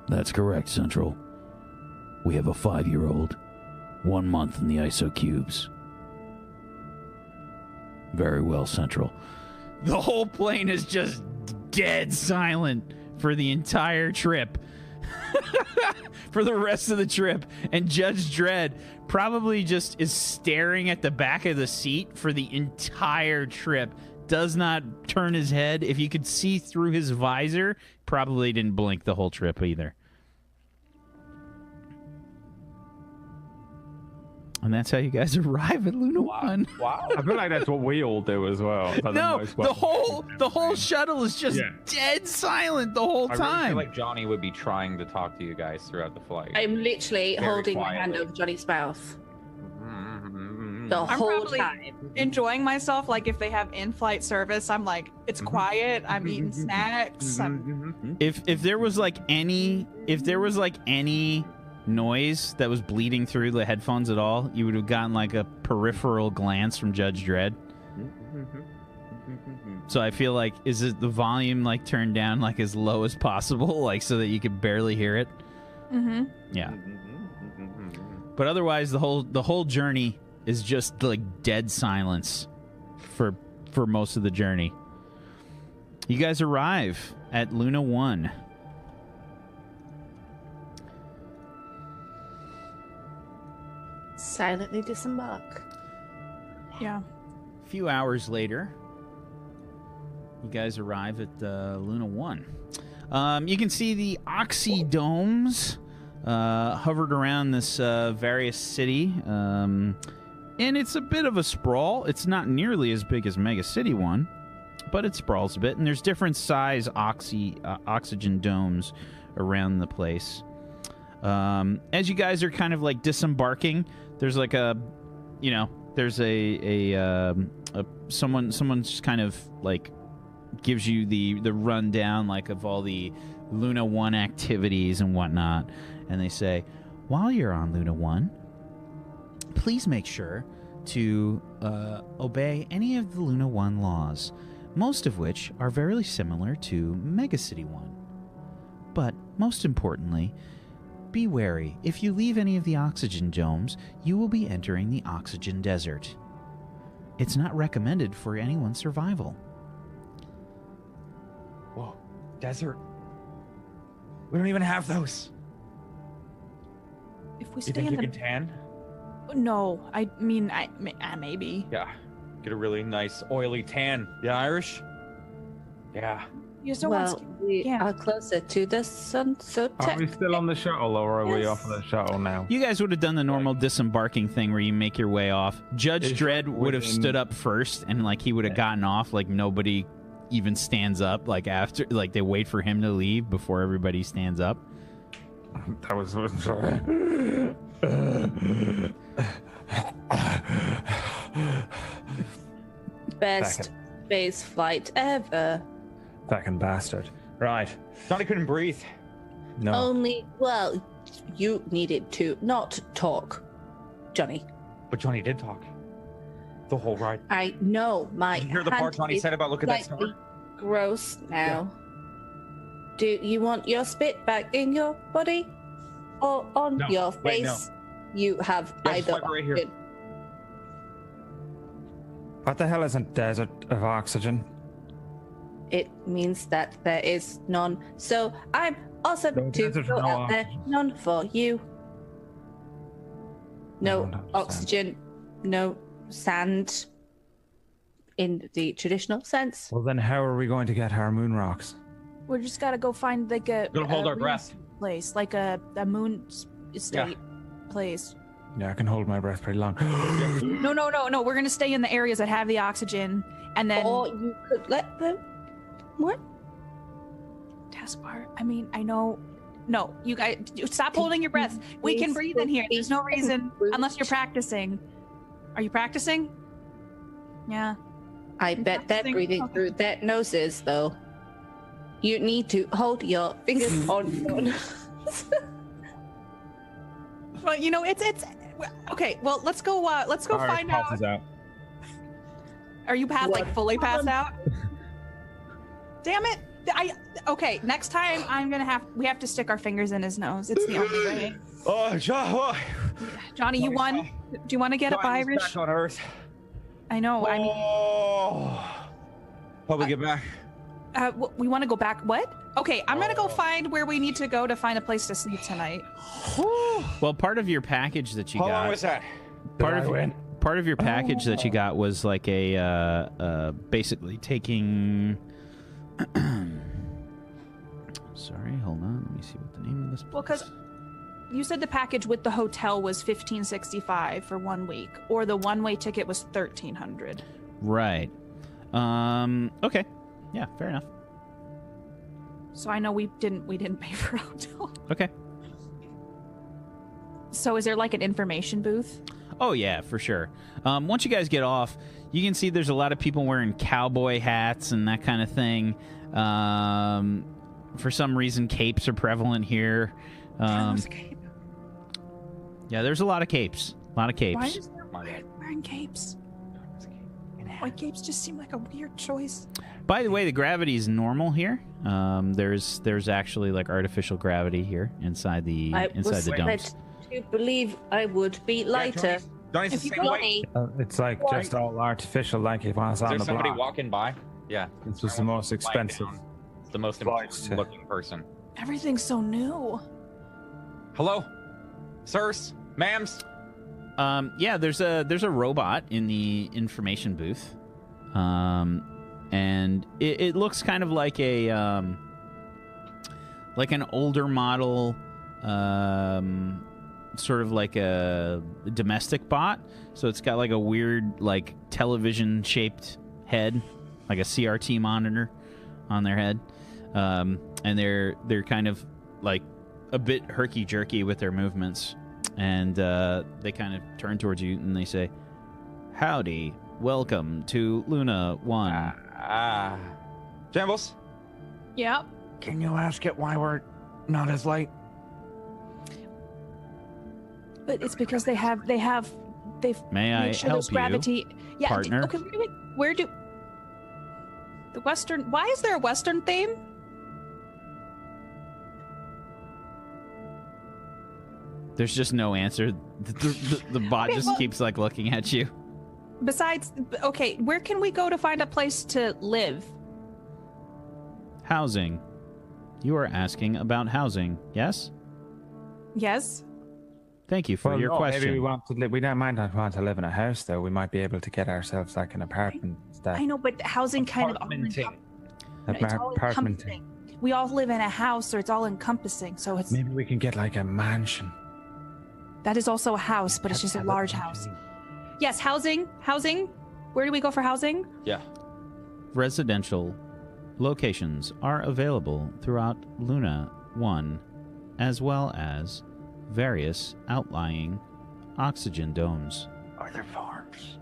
That's correct, Central. We have a 5-year-old. 1 month in the ISO cubes. Very well, Central. the whole plane is just dead silent for the entire trip. For the rest of the trip. And Judge Dredd probably just is staring at the back of the seat for the entire trip. Does not turn his head. If you could see through his visor, probably didn't blink the whole trip either. And that's how you guys arrive at Luna 1. Wow. I feel like that's what we all do as well. No, the whole shuttle is just dead silent the whole I really time. feel like Johnny would be trying to talk to you guys throughout the flight. I'm literally Very holding my quietly. hand over Johnny's mouth the I'm whole probably time. enjoying myself. Like if they have in-flight service, I'm like, it's quiet. I'm eating snacks. If there was like any noise that was bleeding through the headphones at all, you would have gotten like a peripheral glance from Judge Dredd. So I feel like, is it the volume like turned down like as low as possible, like so that you could barely hear it? Mm-hmm. Yeah. But otherwise, the whole journey is just like dead silence for most of the journey. You guys arrive at Luna 1. Silently disembark. Yeah. A few hours later, you guys arrive at Luna 1. You can see the Oxy domes hovered around this various city. And it's a bit of a sprawl. It's not nearly as big as Mega City 1, but it sprawls a bit. And there's different size oxygen domes around the place. As you guys are kind of like disembarking, there's like there's someone's kind of like gives you the rundown like of all the Luna 1 activities and whatnot, and they say, while you're on Luna 1, please make sure to obey any of the Luna 1 laws, most of which are very similar to Megacity 1. But most importantly, be wary. If you leave any of the oxygen domes, you will be entering the oxygen desert. It's not recommended for anyone's survival. Whoa, desert. We don't even have those. If we You stay think in you the can tan? no, I mean, maybe. Yeah. Get a really nice oily tan. Yeah, Irish? Yeah. You just don't Well, want we yeah. are closer to the sun, so Are we still on the shuttle, or are we Yes. off the shuttle now? You guys would have done the normal disembarking thing where you make your way off. Judge Is Dredd would have within- stood up first, and like he would have gotten off. Like nobody even stands up. Like after, like they wait for him to leave before everybody stands up. That was sorry. best space flight ever. Fucking bastard. Right. Johnny couldn't breathe. No. Only, well, you needed to not talk, Johnny. But Johnny did talk. The whole ride. I know my Did you hear the part hand Johnny is said about look at that slightly star? gross now. Do you want your spit back in your body or on No, your wait, no. face? You have Yes, either like right here. option. What the hell is a desert of oxygen? It means that there is none. So I'm awesome No to desert, go no out there. None for you. No don't understand. oxygen, no sand in the traditional sense. Well, then how are we going to get our moon rocks? We just gotta go find like a Gonna hold our moon breath. place, like a moon estate place. Yeah, I can hold my breath pretty long. No. We're gonna stay in the areas that have the oxygen, and then Or you could let them. What? taskbar. I mean, I know. No, you guys, stop holding your breath. We can breathe in here. There's no reason unless you're practicing. Are you practicing? Yeah. I bet they're practicing. breathing Okay. through their noses, though. You need to hold your fingers on your nose. Well, you know, it's okay. Well, let's go. Let's go find out. out. Are you What? fully passed out? Damn it! Okay. Next time, we have to stick our fingers in his nose. It's the only way. Oh, John. Johnny, you won. Do you want to get up Johnny was Irish? back on Earth. I know. I mean, How'd we get back? we want to go back. What? Okay, I'm gonna go find where we need to go to find a place to sleep tonight. Well, part of your package that you How got. long was that? Part of your package that you got was like basically taking. Sorry, hold on. Let me see what the name of this. Well, because you said the package with the hotel was $1,565 for 1 week, or the one-way ticket was $1,300. Right. Okay. Yeah. Fair enough. So I know we didn't pay for a hotel. Okay. So is there like an information booth? Oh yeah, for sure. Once you guys get off, you can see there's a lot of people wearing cowboy hats and that kind of thing. For some reason, capes are prevalent here. Yeah, there's a lot of capes. A lot of capes. Why is there wearing capes? White capes just seem like a weird choice. By the way, the gravity is normal here. There's actually like artificial gravity here inside the I was domes. led to believe I would be lighter. Johnny's the If you same weight. Johnny, It's like just all artificial, like it was Is on there the somebody block. walking by? Yeah. This was the most Lying expensive. down. It's the most Flights important looking person. Everything's so new. Hello? Sirs? Ma'ams? Yeah, there's a robot in the information booth, and it looks kind of like like an older model, sort of like a domestic bot. So it's got like a weird like television shaped head, like a CRT monitor on their head, and they're kind of like a bit herky-jerky with their movements, and they kind of turn towards you and they say, "Howdy, welcome to Luna 1." Jambles, Yep. can you ask it why we're not as late? But it's because they've May I made sure help there's gravity. you, partner? Okay, wait. Where do the Western? Why is there a Western theme? There's just no answer. The bot Okay, just well- keeps like looking at you. Besides, okay, where can we go to find a place to live? Housing. You are asking about housing, yes? Yes. Thank you for your no, question. Maybe we want to live. We might not want to live in a house, though. We might be able to get ourselves like an apartment. I know, but housing kind of Apartmenting. it's all Apartment. encompassing. We all live in a house, or it's all encompassing. So it's Maybe we can get like a mansion. that is also a house, but it's just a large house. Yes, housing. Housing. Where do we go for housing? Yeah. Residential locations are available throughout Luna 1, as well as various outlying oxygen domes. Are there farms?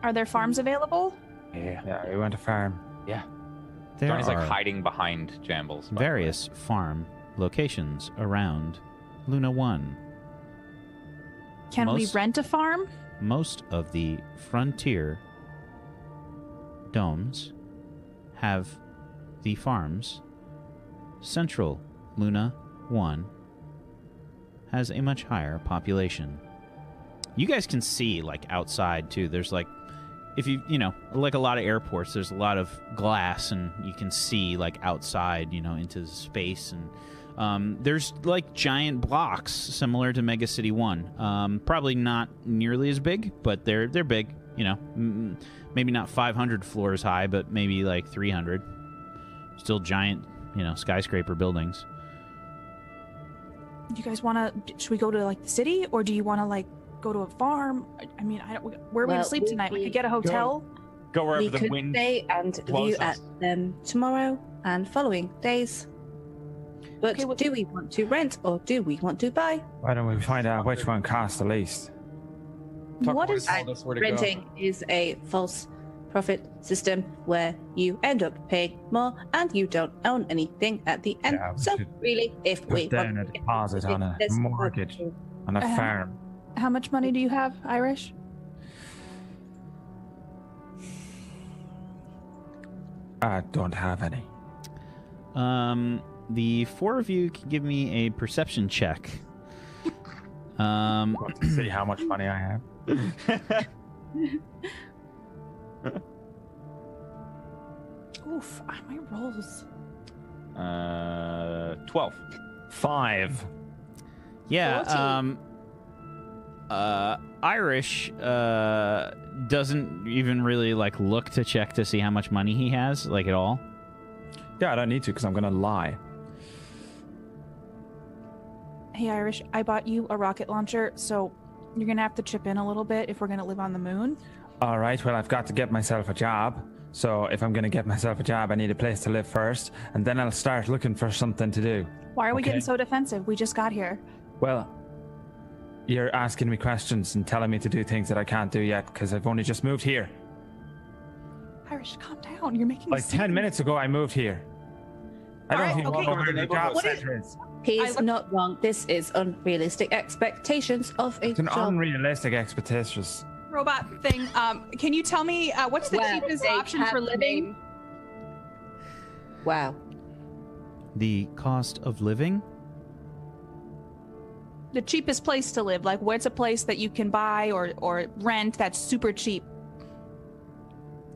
Are there farms available? Yeah. Yeah, we want a farm. Yeah. There Johnny's are like hiding behind Jambles. by the way. various farm locations around Luna 1. Can we Most- rent a farm? Most of the frontier domes have the farms. Central Luna 1 has a much higher population. You guys can see, like, outside, too. There's, like, if you know, like a lot of airports, there's a lot of glass, and you can see, like, outside, you know, into space. And there's, like, giant blocks similar to Mega City 1. Probably not nearly as big, but they're big, you know. Maybe not 500 floors high, but maybe, like, 300. Still giant, you know, skyscraper buildings. Do you guys want to? Should we go to like the city, or do you want to like go to a farm? I mean, I don't. Where are we Well, gonna sleep tonight? We could get a Go. hotel. Go wherever We the could wind stay and blows view us. at them tomorrow and following days. But Okay, well- do we want to rent or do we want to buy? Why don't we find out which one costs the least? Tuck What always is told us where to go. Renting is a false profit system where you end up paying more and you don't own anything at the end. Yeah, we So should really, if Put we down a want deposit on a this- mortgage on a farm. How much money do you have, Irish? I don't have any. The four of you can give me a perception check. Want to see how much money I have? Oof, my rolls. 12. 5. Yeah, Irish doesn't even really like look to check to see how much money he has, like at all. Yeah, I don't need to because I'm gonna lie. Hey, Irish, I bought you a rocket launcher, so you're gonna have to chip in a little bit if we're gonna live on the moon. All right, well, I've got to get myself a job. So if I'm gonna get myself a job, I need a place to live first, and then I'll start looking for something to do. Why are we Okay. getting so defensive? We just got here. Well, you're asking me questions and telling me to do things that I can't do yet because I've only just moved here. Irish, calm down. You're making Like 10 minutes ago, I moved here. I All don't right, think okay. where the job What is- center is. He's I- not wrong. This is unrealistic expectations of a It's an job. unrealistic expectations. robot thing. Can you tell me what's the Wow, cheapest they option have for the living? name. Wow. The cost of living? The cheapest place to live? Like, what's a place that you can buy or rent that's super cheap?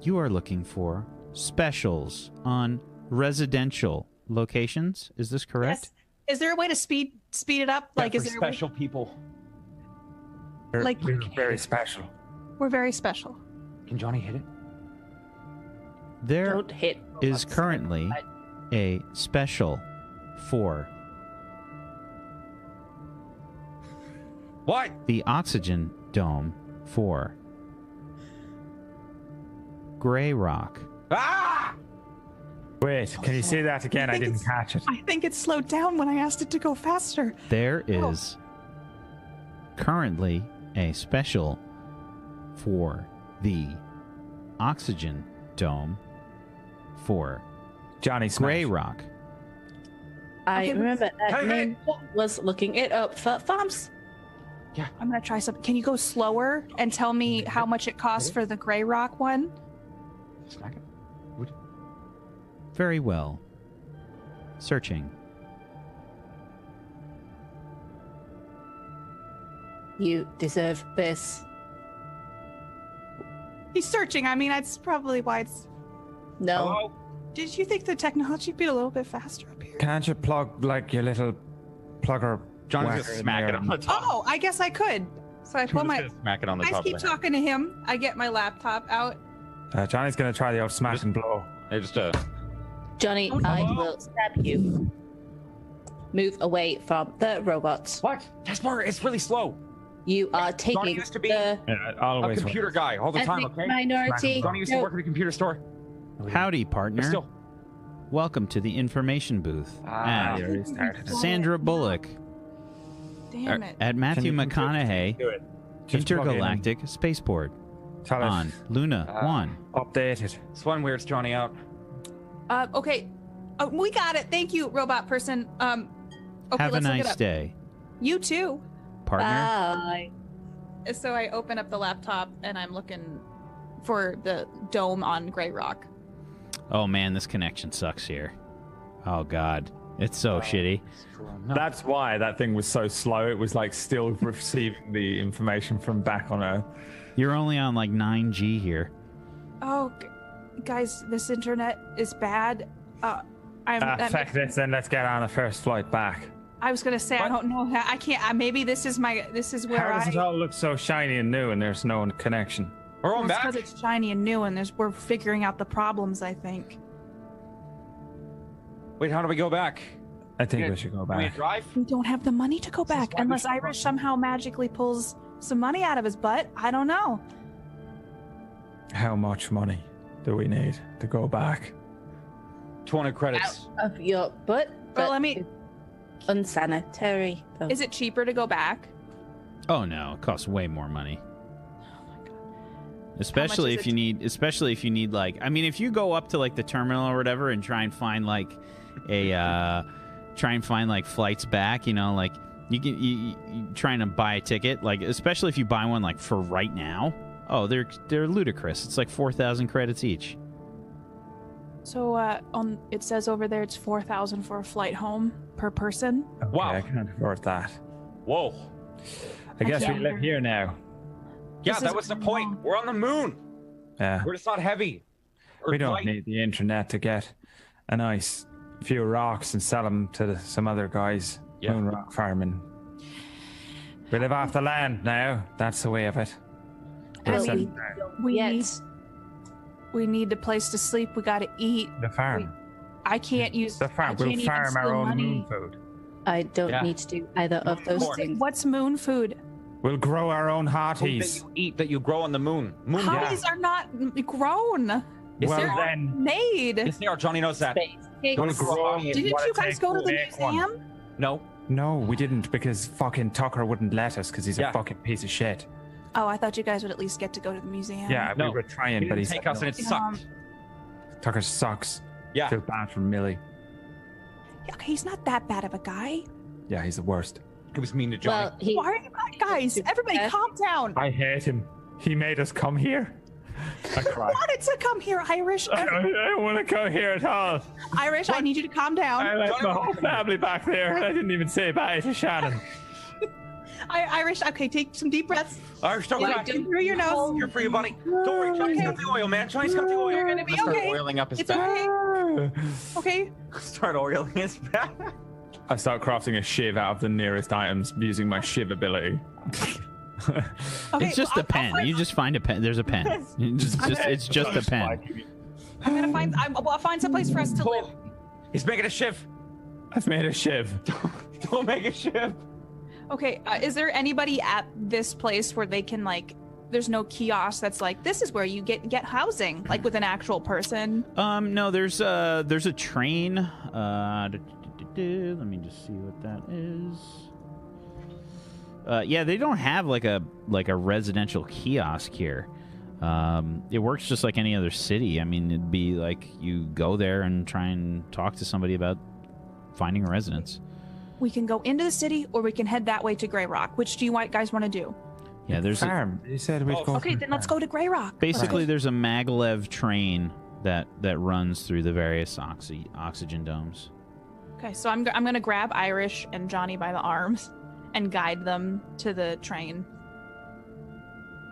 You are looking for specials on residential locations. Is this correct? Yes. Is there a way to speed it up? Like, is for there a way- special people. Like- We're very special. We're very special. Can Johnny hit it? There Don't hit. is robots. currently a special for What? the oxygen dome for Gray Rock. Ah! Wait, can you say that again? I didn't catch it. I think it slowed down when I asked it to go faster. There is currently a special for the Oxygen Dome for Johnny Smash. Gray Rock. I Okay, remember Hey, admin was looking it up for farms. I'm gonna try something. Can you go slower and tell me how much it costs for the Gray Rock one? Smack it. Very well. Searching. You deserve this. He's searching. I mean, that's probably why it's. No. Hello? Did you think the technology would be a little bit faster up here? Can't you plug like your little plugger? Johnny's whacker just in smack it there on the top. Oh, I guess I could. So I pull my. Smack it on the I top keep of the head. talking to him. I get my laptop out. Johnny's gonna try the old smash and blow. Hey, just Johnny, I will stab you. Move away from the robots. What? Jasper, it's really slow. You are taking used to be- the Yeah, A always. computer guy all the time, ethnic okay? minority. Johnny used to work at a computer store. Howdy, partner. Still. Welcome to the information booth Ah, at you already started. Sandra Bullock Damn it. at Matthew McConaughey Do it. Just plug it in. Intergalactic Spaceport Tell it. on Luna 1. Update it. This one weirds Johnny out. Okay. Oh, we got it. Thank you, robot person. Okay, Have a let's look it nice up. day, You too. partner. Bye. So I open up the laptop and I'm looking for the dome on Gray Rock. Oh man, this connection sucks here. Oh god, it's so shitty. That's why that thing was so slow. It was like still receiving the information from back on Earth. You're only on like 9G here. Oh, guys, this internet is bad. Fuck this, then let's get on the first flight back. I was gonna say I don't know. I can't. Maybe this is where How does I. it all look so shiny and new and there's no connection? We're Well, on it's back. because it's shiny and new, and we're figuring out the problems. I think Wait, how do we go back? I think We we should go we back. drive? we don't have the money to go back why we unless should Irish somehow magically pulls some money out of his butt. I don't know. How much money do we need to go back? 200 credits. Of your butt. Well, but let me. it's unsanitary. Though. Is it cheaper to go back? Oh no, it costs way more money. Oh Especially is if it? you need like, I mean, if you go up to like the terminal or whatever and try and find like flights back, you know, like you trying to buy a ticket, like especially if you buy one like for right now. Oh, they're ludicrous. It's like 4,000 credits each. So it says over there it's 4,000 for a flight home per person. Wow. Okay, I can't afford that. Whoa. I guess we can't. live here now. Yeah, This that is was the wrong. point. We're on the moon. Yeah. We're just not heavy. Or We don't light. need the internet to get a nice few rocks and sell them to some other guys. Yeah. Moon rock farming. We live off the land now. That's the way of it. We're Well, setting down We need a place to sleep. We got to eat. the farm. I can't use The farm. I We'll can't even farm our steal own money. moon food. I don't Yeah. need to do either of those Corn. things. What's moon food? We'll grow our own Food hotties. that you eat that you grow on the moon. Moon Hotties are not grown. Yes, Well they are. then, Made. Yes, they are. Johnny knows that. Space cakes. Don't grow on Didn't What you a guys go to the take one. museum? No. no, we didn't because fucking Tucker wouldn't let us because he's Yeah. a fucking piece of shit. Oh, I thought you guys would at least get to go to the museum. Yeah, No. we were trying, He but didn't he take said us no. and it sucked. Tucker sucks. Yeah. Feel bad for Millie. Yeah, okay, he's not that bad of a guy. Yeah, he's the worst. He was mean to Johnny. Well, he Why are you guys? Everybody, calm down. I hate him. He made us come here. I cry. Wanted to come here, Irish. I don't want to come here at all. Irish, I need you to calm down. I left my whole family back there. I didn't even say bye to Shannon. Irish, okay, take some deep breaths. Irish, don't Yeah, cry. do through your nose. Here for you, buddy. Don't worry. Johnny's got the oil, man. Johnny's got the oil. You're gonna be Start okay. oiling up his It's back. okay. Okay. Start oiling his back. I start crafting a shiv out of the nearest items using my shiv ability. Okay, It's just a pen. You just find a pen. There's a pen. It's just a pen. I'm gonna find. I'll find someplace for us to live. He's making a shiv. I've made a shiv. Don't make a shiv. Okay. Is there anybody at this place where they can like there's no kiosk that's like this is where you get housing, like with an actual person. No, there's a train. Let me just see what that is. Yeah, they don't have like a residential kiosk here. It works just like any other city. I mean, it'd be like you go there and try and talk to somebody about finding a residence. We can go into the city, or we can head that way to Grey Rock. Which do you guys want to do? Yeah, there's farm. You said we'd go. Okay, then let's go to Grey Rock. basically there's a maglev train that runs through the various oxygen domes. Okay, so I'm gonna grab Irish and Johnny by the arms and guide them to the train.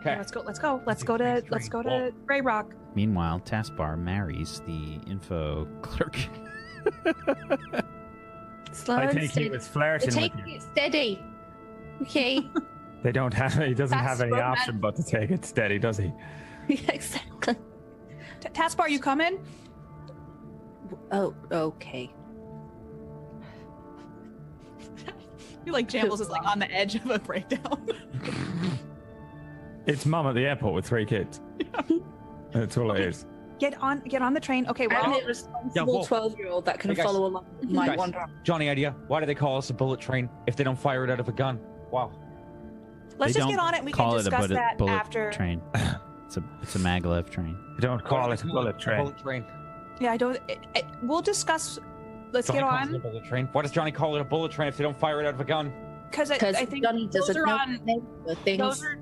Okay. Let's go to Grey Rock. Meanwhile, Taskbar marries the info clerk. Slow I and take steady. he was flirting Take with you. it steady. Okay. They don't have. He doesn't That's have any romance. option but to take it steady, does he? Yeah, exactly. Taskbar, you coming? Oh, okay. I feel like Jambles is like on the edge of a breakdown. It's mum at the airport with 3 kids. That's all it is. Get on the train. Okay, we're I'm all a responsible Yeah, whoa. 12-year-old that can Hey, guys. follow along with my Guys, wander. Johnny idea. Why do they call us a bullet train if they don't fire it out of a gun? Wow. Let's They just don't get on it. We call can it discuss a that bullet after. train. It's a maglev train. You don't call it a bullet train. Bullet train. Yeah, I don't. We'll discuss. Let's Johnny get calls it a on bullet train. Why does Johnny call it a bullet train if they don't fire it out of a gun? because I think Johnny those doesn't are know on. the things. Those are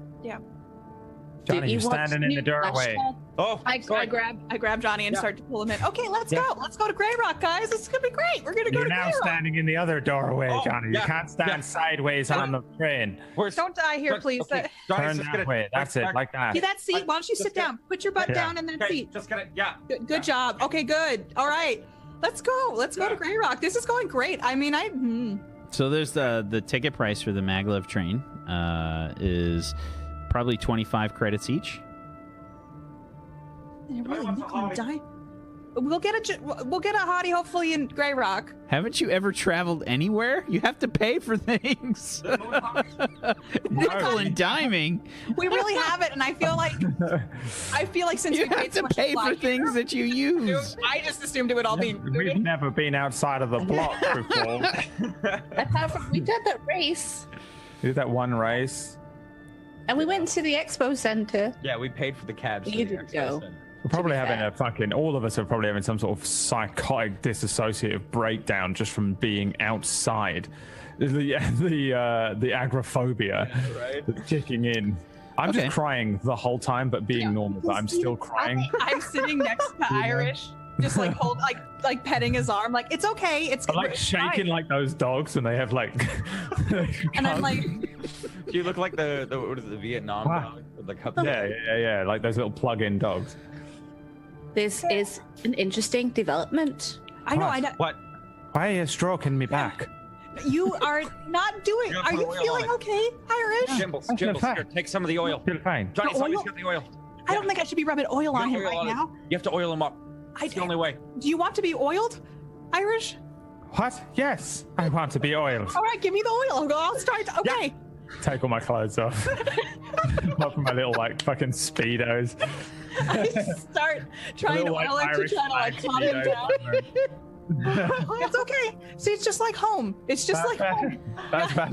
Johnny, Do you you're want standing in the new doorway. flashlight? Oh, I sorry. grab Johnny and Yeah. start to pull him in. Okay, let's Yeah. go. Let's go to Grey Rock, guys. This is gonna be great. We're gonna go You're to now Grey Rock. standing in the other doorway, Oh, Johnny. yeah, You can't stand yeah. sideways on the train. Where's Don't die here, Johnny- please. okay, Johnny's Turn just that gonna- way. That's it, like that. See that seat? Why don't you Just sit get- down? Put your butt Yeah. down in that Okay, seat. just gonna, yeah. Good job. Okay, good. All right. Let's go. Let's go to Grey Rock. This is going great. I mean, So there's the ticket price for the maglev train is probably 25 credits each. They're really making die. We'll get a hottie hopefully in Grey Rock. Haven't you ever traveled anywhere? You have to pay for things. Nickel and diming. We really have it, and I feel like since You we paid have so to much pay fly for things that you use. I just assumed it would all be We've included. never been outside of the block before. Apart from we did that race, We did that one race. and we went to the expo center. Yeah, we paid for the cabs. You didn't go. We're probably be having fair. a fucking. All of us are probably having some sort of psychotic dissociative breakdown just from being outside. The agoraphobia that's kicking in. I'm Okay. just crying the whole time, but being normal. But I'm still crying. I'm sitting next to Irish, just like like petting his arm, like it's okay, it's I'm like it's shaking fine. like those dogs, and they have like. And I'm like, You look like the what is it, the Vietnam Wow. dog with the cup. yeah, like those little plug-in dogs. This is an interesting development. I know. What? Why are you stroking me back? You are not doing. You're Are gonna you put oil feeling on it. okay, Irish? Jimbles, I'm Jimbles, fine. here, take some of the oil. Feel fine. Johnny's The always oil? got the oil. I don't think I should be rubbing oil on him Oil right on it. now. You have to oil him up. It's the only way. Do you want to be oiled, Irish? What? Yes, I want to be oiled. All right, give me the oil. I'll start. Okay. Take all my clothes off. Apart from my little like fucking speedos. I start trying to Little, like, oil him to Irish try to like calm him speedos. down. It's okay. See, it's just like home. It's just like home. That's bad.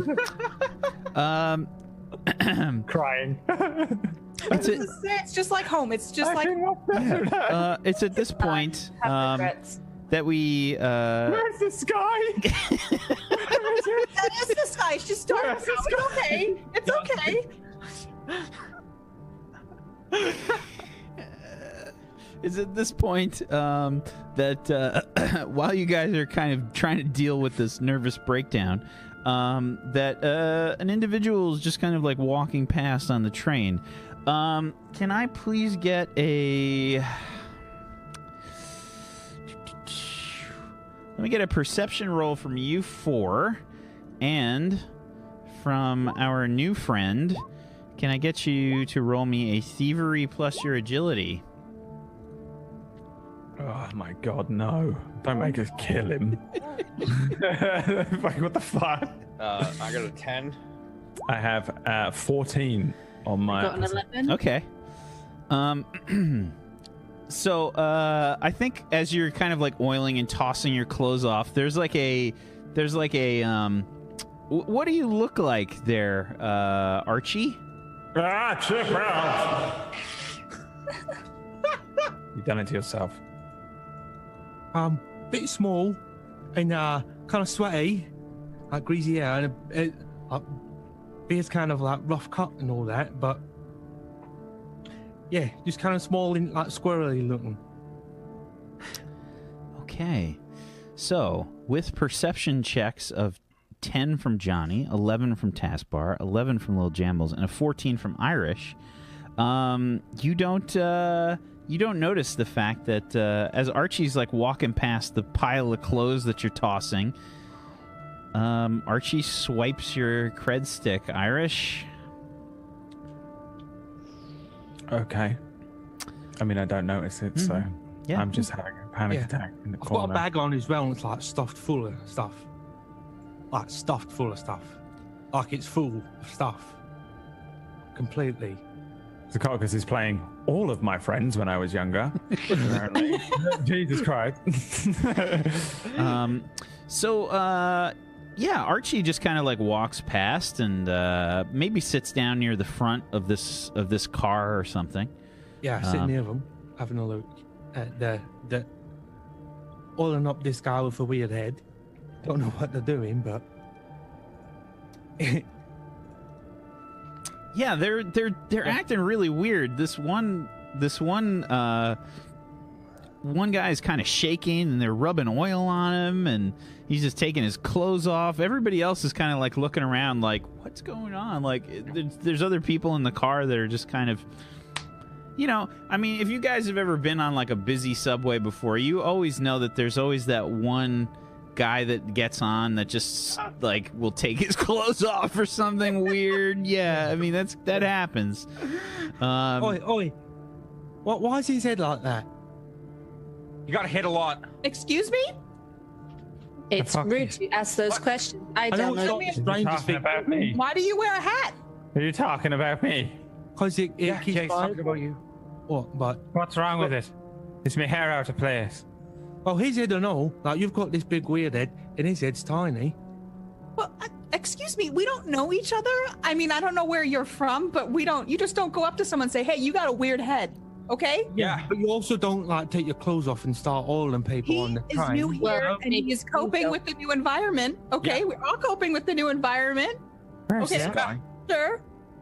Crying. It's just like home. It's just like It's at this point Have regrets. that we Where's the sky? that is the sky. It's just dark. Yes, It's okay. It's okay. is at this point that while you guys are kind of trying to deal with this nervous breakdown, that an individual is just kind of like walking past on the train. Can I please get a... Let me get a perception roll from you four, and from our new friend, can I get you to roll me a thievery plus your agility? Oh my god, no. Don't make us kill him. Like, what the fuck? I got a 10. I have 14. on my. Got an 11. Okay. So I think as you're kind of like oiling and tossing your clothes off, there's like a what do you look like there, Archie? Chip out. You've done it to yourself. Bit small and kind of sweaty, like greasy hair, and beard's kind of like rough cut and all that, but yeah, just kind of small and like squirrely looking. Okay. So, with perception checks of 10 from Johnny, 11 from Taskbar, 11 from Little Jambles, and a 14 from Irish, you don't notice the fact that as Archie's like walking past the pile of clothes that you're tossing, Archie swipes your cred stick. Irish. Okay. I mean, I don't notice it, so Yeah. I'm just having a panic attack in the I've corner. got a bag on as well, and it's like stuffed full of stuff. Like stuffed full of stuff. Like it's full of stuff. Completely. Secaucus is playing all of my friends when I was younger. Apparently. Jesus Christ. Yeah, Archie just kind of like walks past and maybe sits down near the front of this car or something. Yeah, sitting near them, having a look at the oiling up this guy with a weird head. Don't know what they're doing, but Yeah, they're acting really weird. This one guy is kind of shaking, and they're rubbing oil on him, and he's just taking his clothes off. Everybody else is kind of like looking around, like, what's going on? Like, there's other people in the car that are just kind of, you know, I mean, if you guys have ever been on like a busy subway before, you always know that there's always that one guy that gets on that just like will take his clothes off or something weird. Yeah, I mean that happens. Oi, why is his head like that? You got hit a lot. Excuse me? It's rude to ask those questions. I don't know. You're talking about me. Why do you wear a hat? Are you talking about me? Because it keeps Jay's talking about you. What? But What's wrong with it? Is my hair out of place? well, his head and all. Like you've got this big weird head, and his head's tiny. Well, excuse me, we don't know each other. I mean, I don't know where you're from, but you just don't go up to someone and say, hey, you got a weird head, okay? Yeah. But you also don't like take your clothes off and start oiling people on He the is train. new here, Well, and he is coping with the new environment, okay? Yeah. We're all coping with the new environment. Where's Okay. the sky? Sure.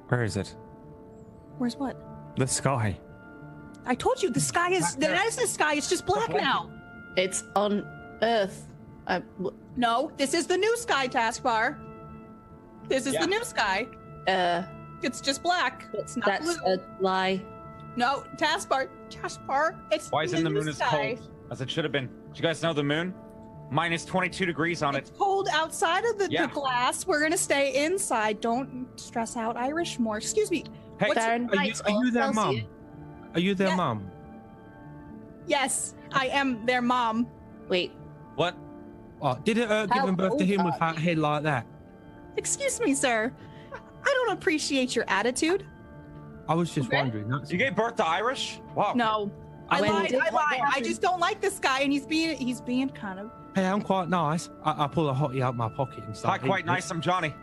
Where is it? Where's what? The sky. I told you, the sky is, that is the sky, it's just black now. It's on Earth. No, this is the new sky, Taskbar. This is Yeah. the new sky. It's just black. It's not That's blue. a lie. No, Taskbar, it's Why isn't the new moon as sky. cold as it should have been? Did you guys know the moon? Minus 22 degrees on It's it. cold outside of the Yeah. glass. We're gonna stay inside. Don't stress out Irish more. Excuse me. Hey, What's- Fahrenheit Are you or their mum? Celsius? Are you their Yeah. mum? Yes, I am their mom. Wait, what? Oh, did it hurt How giving birth to old him with are that head like that? Excuse me, sir. I don't appreciate your attitude. I was just Okay. wondering. That's You gave birth to Irish? Wow. No, I When lied. did I that lied. I happen? just don't like this guy, and he's being kind of. Hey, I'm quite nice. I pull a hottie out my pocket and start. Hi, quite eating it. nice. I'm Johnny.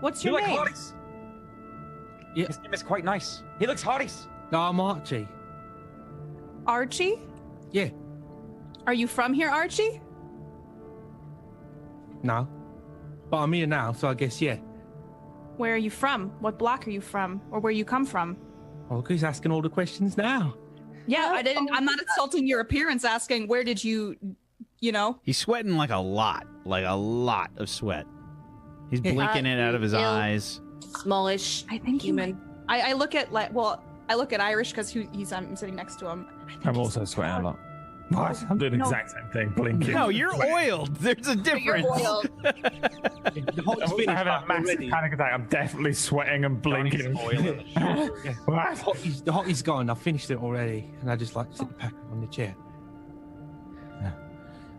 What's You your like name? hotties? Yeah. His name is quite nice. He likes hotties. No, I'm Archie. Archie. Yeah. Are you from here, Archie? No. But I'm here now, so I guess yeah. Where are you from? What block are you from, or where you come from? Well, who's asking all the questions now? Yeah, I didn't. I'm not insulting your appearance. Asking where did you, you know? He's sweating like a lot of sweat. He's Yeah. blinking it out of his Ill. eyes. smallish I think human. I look at I look at Irish because I'm sitting next to him. I think I'm he's also sweating a lot. What? I'm doing the No. exact same thing, blinking. No, you're oiled. There's a difference. oiled. The I'm hot's also finished having a up massive already. panic attack. I'm definitely sweating and blinking. Yeah. What? The hottie's gone. I finished it already, and I just like sit back on the chair.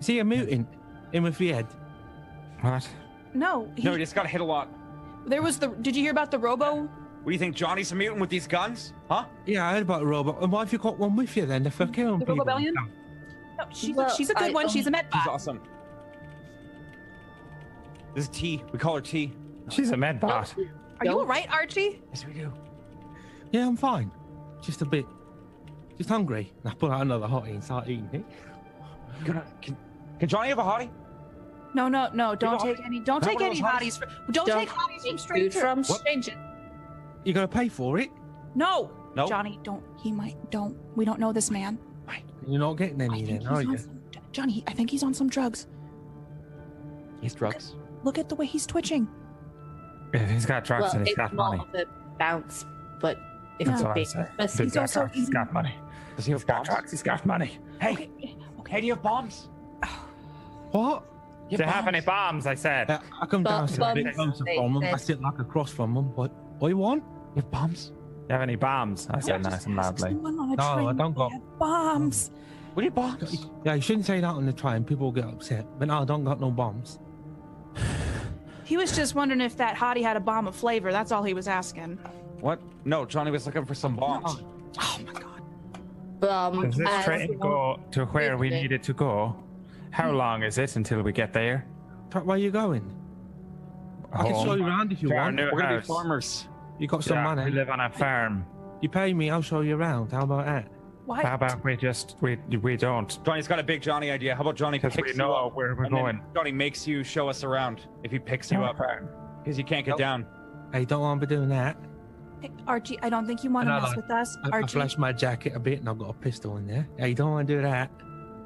Is he a mutant? Him with the head? What? No, No, he just got hit a lot. there was the. Did you hear about the What do you think, Johnny's a mutant with these guns? Huh? Yeah, I heard about the robot. And why have you got one with you then? For killing The people? rebellion? No, she's a good one. She's a med She's bot. awesome. This is T. We call her T. She's a med bot. Are you all right, Archie? Yes, we do. Yeah, I'm fine. Just a bit. Just hungry. And I pull out another hottie and start eating it. Can Johnny have a hottie? No. Don't take any. Don't take one of any those hotties. Don't take hotties from strangers. From strangers. You gonna pay for it? No. Nope. Johnny, don't. He might. Don't. We don't know this man. You're not getting any then, are you? Johnny, I think he's on some drugs. He's drugs. Look at the way he's twitching. If he's got drugs Well, and he's it's got more money. of a bounce, but if That's it's what I big, said. But If he's he's got also drugs, he's got money. Does he have He's got bombs? drugs, he's got money. Hey, Okay. hey, do you have bombs? What? You Do you have any bombs? I said. I come down to a bit bombs, closer they from them. I said. sit like across from them. What you want? You have bombs? You have any bombs? I said nice and loudly. Someone on a No, train I don't if got- they have bombs. What are your bombs? Yeah, you shouldn't say that on the train. People will get upset. But no, I don't got no bombs. He was just wondering if that hottie had a bomb of flavor. That's all he was asking. What? No, Johnny was looking for some bombs. Oh my god. Does this as- train go to where we Moving. need it to go? How long is it until we get there? Where you going? I can show you around if you To our want. new We're gonna be house. farmers. You got some Yeah, money. we live on a farm. You pay me, I'll show you around. How about that? Why? How about we don't? Johnny's got a big Johnny idea. How about Johnny Because picks we you know up, where we're and then going. Johnny makes you show us around if he picks you up because you can't get down. Hey, don't want to be doing that. Hey, Archie, I don't think you want to And I mess like- with us. I Archie. flashed my jacket a bit and I've got a pistol in there. Hey, you don't want to do that.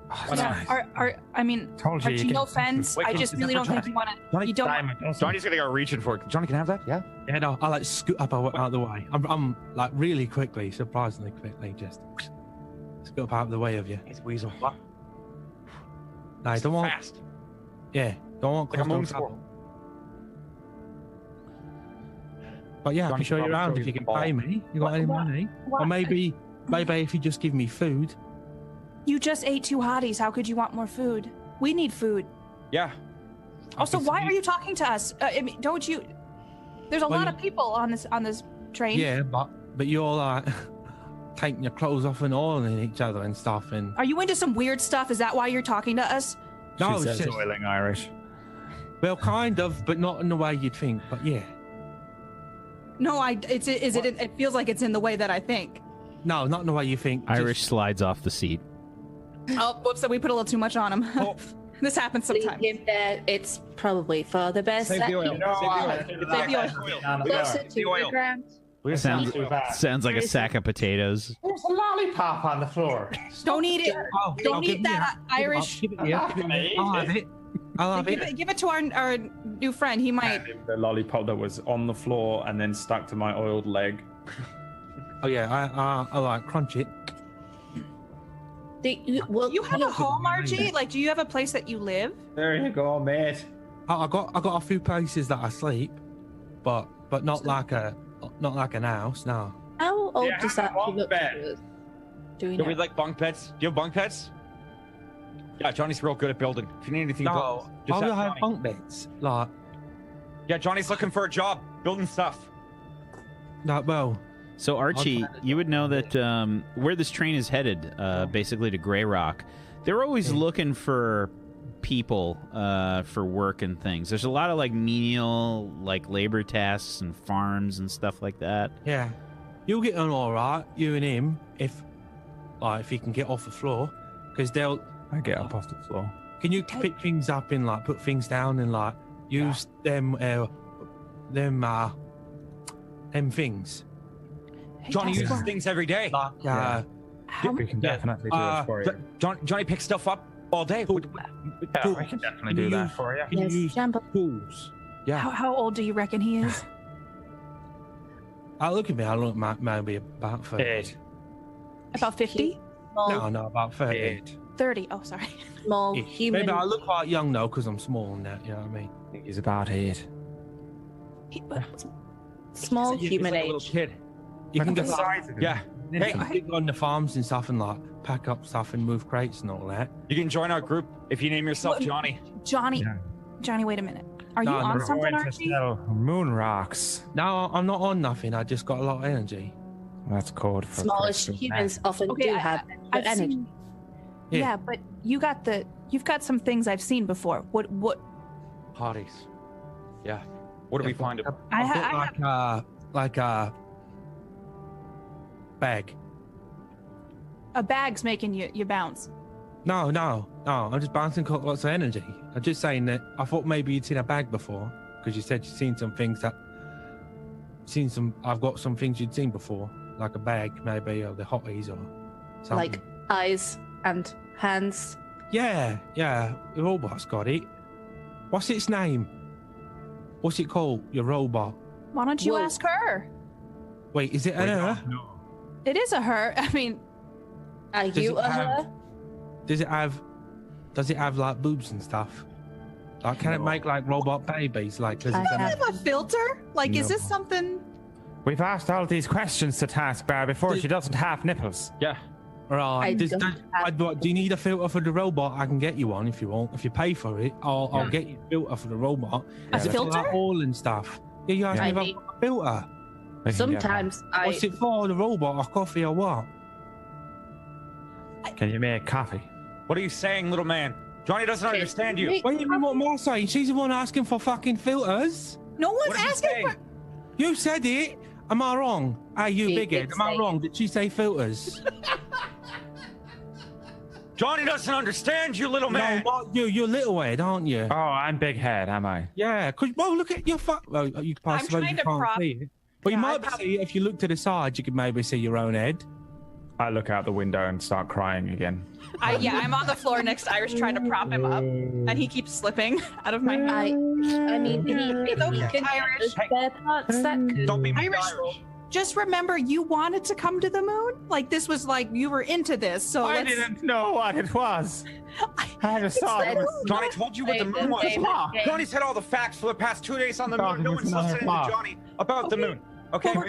Why Yeah, not? I mean, Told you Archie, you no can- offense. Wait, I can- just is really that don't for think you want to. You don't. Diamond, also. Johnny's gonna go reaching for it. Johnny can have that. Yeah. Yeah, no, I like scoot up out of the way. I'm like really quickly, surprisingly quickly, just scoot up out of the way of you. He's weasel. No, I don't want. Fast. Yeah, don't want Like a close no moon trouble. squirrel. But yeah, I Johnny can show you can probably around throw if you you can the ball. pay me. You got any money? Or maybe if you just give me food. You just ate 2 hotties. How could you want more food? We need food. Yeah. Also, can why see- are you talking to us? I mean, don't you? There's a Well, lot you- of people on this train. Yeah, but you're like taking your clothes off and oiling each other and stuff. And Are you into some weird stuff? Is that why you're talking to us? no, She it's says just, oiling Irish. well, kind of, but not in the way you'd think. But yeah, No, it feels like it's in the way that I think. no, not in the way you think. just- Irish slides off the seat. Oh, whoops! We put a little too much on him. Oh. This happens leave sometimes. him there. It's probably for the best. Save Let the oil. him Save the oil. closer to the oil. ground. Sounds like a sack of potatoes. There's a lollipop on the floor. Don't eat it. Oh, Don't I'll eat give you that Irish. Give it here. I'll have it. I'll have it. Give it to our new friend. He might. The lollipop that was on the floor and then stuck to my oiled leg. Oh yeah, I like crunch it. You have a home, Archie? Like, do you have a place that you live? There you go, mate. I got a few places that I sleep, but not like an house. No. How old Yeah, does have that a bunk look bed. to us? Do we Do know? we like bunk beds? Do you have bunk beds? Yeah, Johnny's real good at building. If you need anything built, No, just I ask have Johnny. bunk beds. Like, Yeah, Johnny's looking for a job, building stuff. well, So Archie, you would know that where this train is headed, basically to Grey Rock, they're always looking for people for work and things. There's a lot of like menial, like labor tasks and farms and stuff like that. yeah, you'll get on all right, you and him, if he can get off the floor, because they'll. I get up off the floor. Can you pick things up and like put things down and like use them things Hey, Johnny Jasper, uses things every day. like Yeah. how- We can definitely do it for you. Johnny picks stuff up all day. Yeah, we can definitely do that for you. Can Yes, you use Jumbo. tools? Yeah. how old do you reckon he is? Look at me. I look maybe about 30. 8. About 50? No, about 30. 8. 30. Oh, sorry. Small Yeah. human. Maybe I look quite young though, because I'm small and that. You know what I mean? I think he's about 8. small He's human like a little age. kid. You can get Yeah. Hey, you can go on the farms and stuff and like pack up stuff and move crates and all that. you can join our group if you name yourself What- Johnny. Johnny. Yeah. Johnny, wait a minute. Are you No, on no. something, Going to Archie? sell moon rocks. No, I'm not on nothing. I just got a lot of energy. That's code for Smallish crystal humans meth. often Okay, do have I've energy. seen. Yeah. Yeah, but you've got some things I've seen before. What? Parties. Yeah. What do we find? I've got like a bag. A bag's making you bounce. No. I'm just bouncing lots of energy. I'm just saying that I thought maybe you'd seen a bag before because you said you'd seen some things I've got some things you'd seen before, like a bag maybe, or the hotties or something. Like eyes and hands. Yeah, the robot's got it. What's its name? What's it called? Your robot. Why don't you Whoa. ask her? Wait, is it her? It is a her. I mean, Are Does you it a have- her? Does it have like boobs and stuff? Like, can it make like robot babies? Like, does it I have a filter? Like, is No. this something? We've asked all these questions to Taskbar before. She doesn't have nipples. Yeah. Right. I Do don't you need a filter for the robot? I can get you one if you want. If you pay for it, I'll get you a filter for the robot. A It's filter? like oil and stuff. Yeah, you asked me I if I've need- got a filter. We can get Sometimes I. What's it for? The robot or coffee or what? one. Can you make coffee? What are you saying, little man? Johnny doesn't understand you. What do you mean what am I saying? She's the one asking for fucking filters. No one's What did you asking say? for. You said it. Am I wrong? Hey, you He big head. did Am I say wrong? Did she say filters? Johnny doesn't understand you, little man. No, not you. You're little head, aren't you? Oh, I'm big head, am I? Yeah, well, look at your Well, you I'm suppose trying you to can't prop- see it. But you Yeah, might see it if you look to the side. You could maybe see your own head. I look out the window and start crying again. I'm on the floor next to Irish trying to prop him up, and he keeps slipping out of my hand. I mean, if okay, he can Irish. spare parts, that could. Don't be mean to Irish. Irish. Just remember, you wanted to come to the moon. Like this was like you were into this. So I let's. didn't know what it was. I just thought it was. Johnny told you what the moon was. Johnny's had all the facts for the past 2 days on the Thought moon. it No was one's another listening to block. Johnny about the Okay. moon. Okay. Well,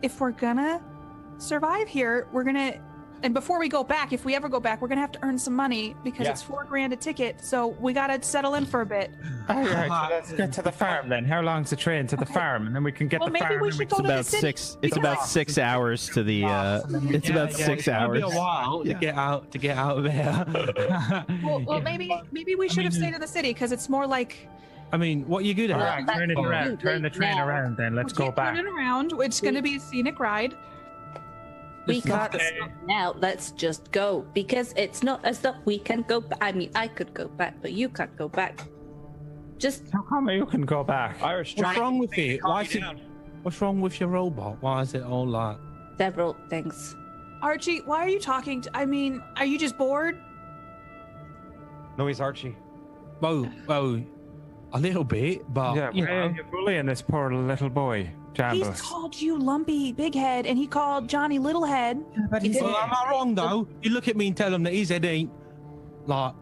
if we're gonna survive here, we're gonna. And before we go back, if we ever go back, we're gonna have to earn some money because Yeah. it's $4,000 a ticket. So we gotta settle in for a bit. All right, so let's get to the farm then. How long's the train to the farm? And then we can get Well, the maybe farm. we and should can- go to the About city. six. It's about 6 hours to the. It's about 6 hours. It'll be a while to get out of there. Well, maybe we should have stayed in the city because it's more like I mean, what are you good at? All right, turn it Well, around. that's Turn the train now. around then. Let's we go can't back. turn it around. It's gonna be a scenic ride. We can't Okay. stop now. Let's just go because it's not as though we can go back. I mean, I could go back, but you can't go back. Just How come you can go back? Irish, What's Johnny, wrong with please it? calm Why me is it? down. What's wrong with your robot? Why is it all like? several things. Archie, why are you talking? I mean, are you just bored? No, he's Archie. Well, a little bit, but Yeah, you why are know. you bullying this poor little boy, Jambles? He's called you Lumpy Big Head, and he called Johnny Little Head. But he's- Well, am I wrong though? You look at me and tell him that his head ain't like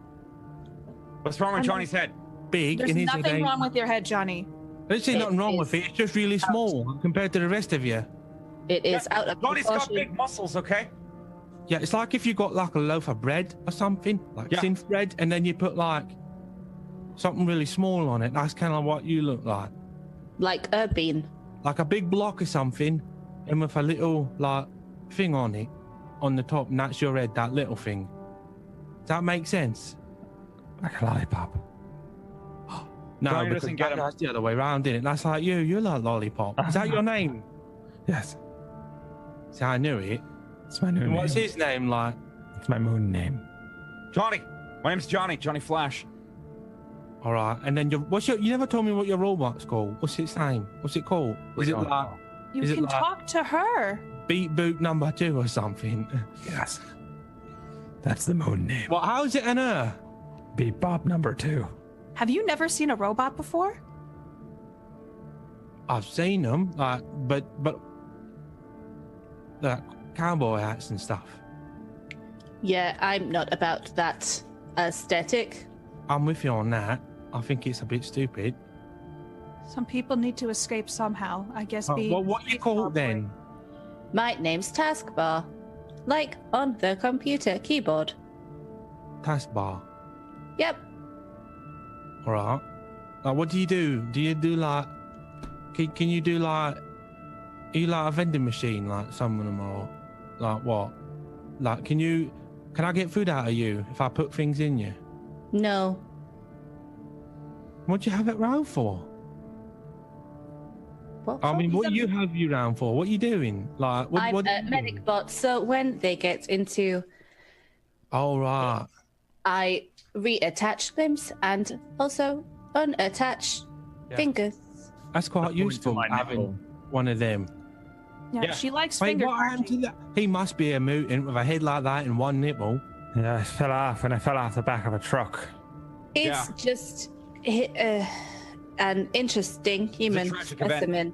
What's wrong with Johnny's head? big, There's and his head nothing ain't. wrong with your head, Johnny. There's nothing wrong with it. It's just really small compared to the rest of you. It is out of Johnny's got proportion. big muscles, okay? Yeah, it's like if you got like a loaf of bread or something, like Yeah. thin bread, and then you put like something really small on it. That's kind of what you look like. Like a bean. Like a big block or something, and with a little like thing on it on the top, and that's your head, that little thing. Does that make sense? Like a lollipop. No, Johnny because doesn't get him. that's the other way around, isn't it? That's like you. You're like lollipop. Is that your name? Yes, See, I knew it. it's my new And name. what's his name like? It's my moon name. Johnny. My name's Johnny. Johnny Flash. All right, and then you never told me what your robot's called. What's its name? What's it called? We Is it don't like know. You Is it can like- talk to her. Beat Boot number 2 or something? Yes, that's the moon name. What? How is it an her? Be Bob number 2. Have you never seen a robot before? I've seen them, like, but like cowboy hats and stuff. Yeah, I'm not about that aesthetic. I'm with you on that. I think it's a bit stupid. Some people need to escape somehow. I guess. Well, what you call it then? My name's Taskbar. Like on the computer keyboard. Taskbar. Yep. All right. Like, what do you do? Do you do like? Can you do like? Are you like a vending machine, like some of them, or like what? Like, can I get food out of you if I put things in you? No. What do you have it round for? What I mean, for? what do you have you round for? What are you doing? Like, what? I'm what a medic bot, so when they get into, Oh right. I reattach limbs and also unattach fingers. That's quite useful my having nipple. one of them. Yeah, she likes Wait, finger what happened to that? He must be a mutant with a head like that and one nipple. Yeah, I fell off when I fell off the back of a truck. It's just an interesting human tragic event. specimen.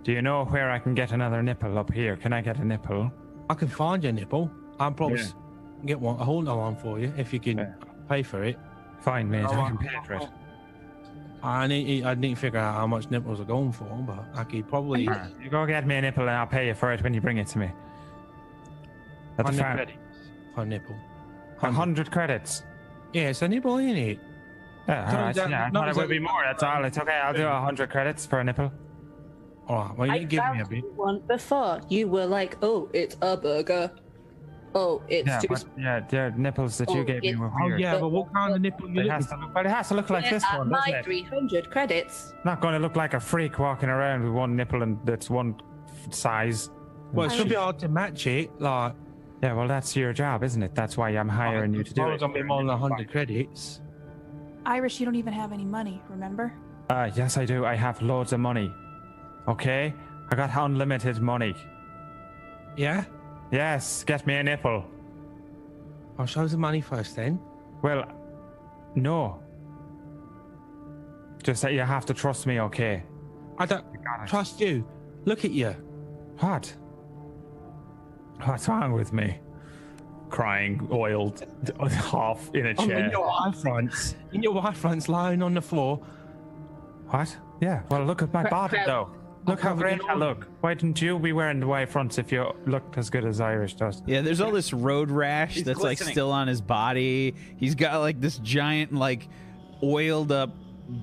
Do you know where I can get another nipple up here? Can I get a nipple? I can find your nipple. I'll probably Yeah. get one, a hold on for you if you can pay for it. Fine, mate. Oh, I can pay for it. I need to figure out how much nipples are going for, but I could probably. Alright, you go get me a nipple and I'll pay you for it when you bring it to me. At the farm. For a nipple. 100 credits. Yeah, it's a nipple, ain't it? Yeah, So alright. that- Yeah, I no, thought it so- would be more. That's all. It's okay. I'll do 100 credits for a nipple. All right, well, you give me a bit. One before you were like, oh, it's a burger. Oh, it's Yeah, too. but yeah, the nipples that you Oh, gave me it's- were Oh weird. yeah, but what kind of nipple you It has looking to look, well, it has to look like this At one, doesn't my it? 300 credits. Not going to look like a freak walking around with one nipple and that's one size. Well, it should be hard to match it. Like, Yeah, well, that's your job, isn't it? That's why I'm hiring you to do it. Gonna be more than 100 credits. Irish, you don't even have any money, remember? Yes, I do. I have loads of money. Okay? I got unlimited money. Yeah, Yes, get me a nipple. I'll show the money first then. Well, no. Just that you have to trust me, okay? I don't got it. trust you. Look at you. What? What's wrong with me? Crying, oiled, half in a Oh, chair. in your eye fronts. In your eye fronts, lying on the floor. What? Yeah, well, look at my body, though. Look how covered great in I oil. look. Why didn't you be wearing the white fronts if you looked as good as Irish does? Yeah, there's all this road rash He's that's glistening. like still on his body. He's got like this giant like oiled up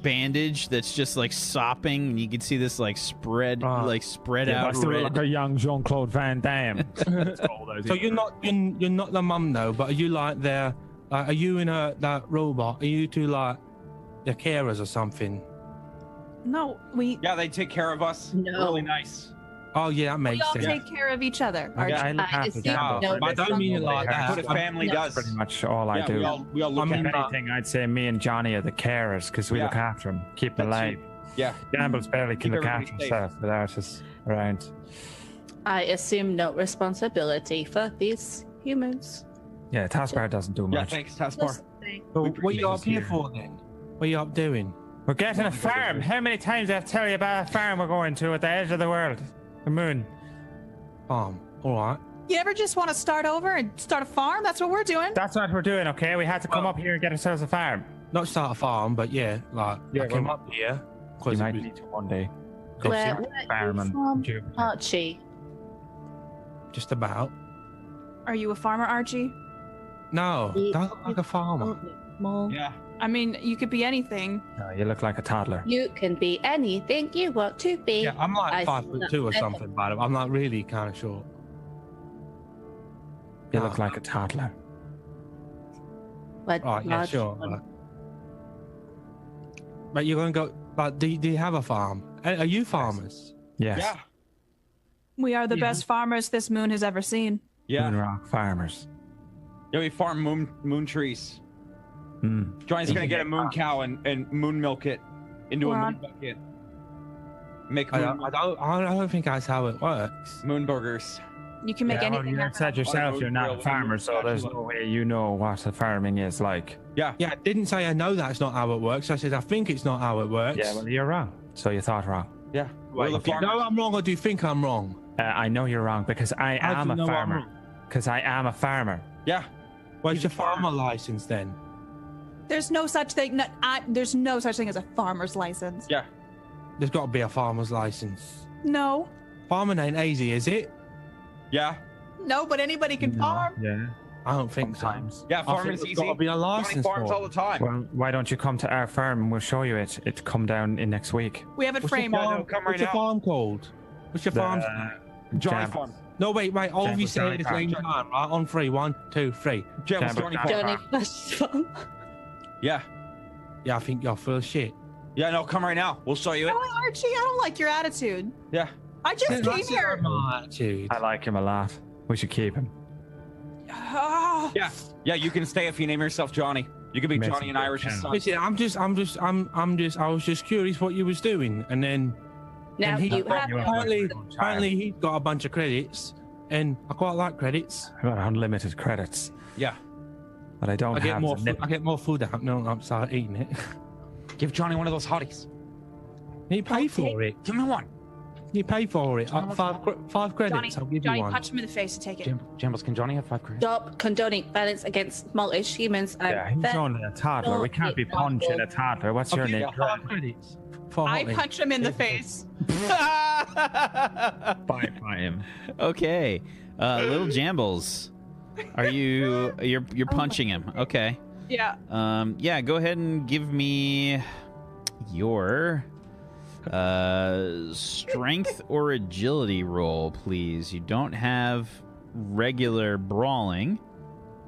bandage that's just like sopping, and you can see this like spread out red. a young Jean-Claude Van Damme. So you're not the mum though, but are you like their? Like, are you in that robot? Are you two like their carers or something? No, we Yeah, they take care of us. No. Really nice. Oh yeah, that we makes all sense. take care of each other. Okay, I Archie. look after assume them. no I don't mean it like That's that. what a family does. Pretty much all I Yeah, do. we all look I mean, at If anything, I'd say me and Johnny are the carers because we Yeah. look after him, keep him That's alive. Yeah. Gambles barely can Keep look everybody after safe. himself without us around. I assume no responsibility for these humans. Yeah, Taskbar doesn't do Yeah, much. thanks, Taskbar. So We what are you appreciate up here this for then? What are you up doing? We're getting a farm. How many times do I have to tell you about a farm we're going to at the edge of the world? The moon. All right. You ever just want to start over and start a farm? That's what we're doing. That's what we're doing, okay? We had to come up here and get ourselves a farm. Not start a farm, but yeah, like Yeah, I came well, up here You because might need to one day. Go Where see were a you farm and from, Jupiter. Archie? just about. Are you a farmer, Archie? No, don't look like a farmer. More. Yeah. I mean, you could be anything. No, you look like a toddler. You can be anything you want to be. Yeah, I'm like I 5'2" or see that. something, but I'm like really kind of short. You look like a toddler. But Oh yeah, large sure. one. But you're gonna go. But do you have a farm? Are you farmers? Yes. Yeah. We are the best farmers this moon has ever seen. Yeah. Moonrock farmers. Yeah, we farm moon trees. Hmm. Johnny's gonna get a moon cow and moon milk it into We're a on- moon bucket. Make I moon, don't think that's how it works. moon burgers. You can make Yeah, well, anything you happen. said yourself you're not a Grill, farmer, so there's no way you know what a farming is like. Yeah. Yeah, I didn't say I know that's not how it works. I said I think it's not how it works. Yeah, well, you're wrong. So you thought wrong. Yeah. We're the do you know farmers. I'm wrong or do you think I'm wrong? I know you're wrong because I How do am you a know I'm farmer. wrong? Because I am a farmer. Yeah. Where's your farmer license then? There's no such thing. There's no such thing as a farmer's license. Yeah. There's got to be a farmer's license. No, Farming ain't easy, is it? Yeah. no, but anybody can farm. Yeah. I don't think Sometimes. so. Yeah, I farming's think easy. there's got to be a Johnny license farms for all it. the time. Well, why don't you come to our farm and we'll show you it? It's come down in next week. We have it What's your framed. farm, come right what's your now. farm called? What's your farm? Johnny Jam- farm. No, wait. All of you Jambo's say it at the Johnny same farm. time, right? On 3. 1, 2, 3. Jambo's Jambo's Johnny Johnny farm. Johnny Flash's farm. Yeah. Yeah, I think you're full of shit. Yeah, no, come right now. We'll show you it. No, Archie, I don't like your attitude. Yeah. I just came That's here. my attitude. I like him a lot. We should keep him. Ah. Yeah. Yeah, you can stay if you name yourself Johnny. You can be Messy Johnny and Irish's town. son. Listen, I was just curious what you was doing, and then Now and he, you have apparently he's got a bunch of credits, and I quite like credits. I've got unlimited credits, Yeah. but I don't I get have more. the nip- I get more food out. No, I'm start eating it. Give Johnny one of those hotties. You pay for it. Give me one. You pay for it. Five credits. Johnny, I'll give Johnny, you one. punch him in the face and take it. Jambles, can Johnny have 5 credits? stop condoning violence against smallish humans. Yeah, he's only a toddler. We can't be punching a toddler. What's I'll your give name? you 5 credits. For I hotties. punch him in the face. Bite him. Okay, little Jambles, are you're punching him? Okay. Yeah. Yeah. Go ahead and give me your strength or agility roll, please. You don't have regular brawling.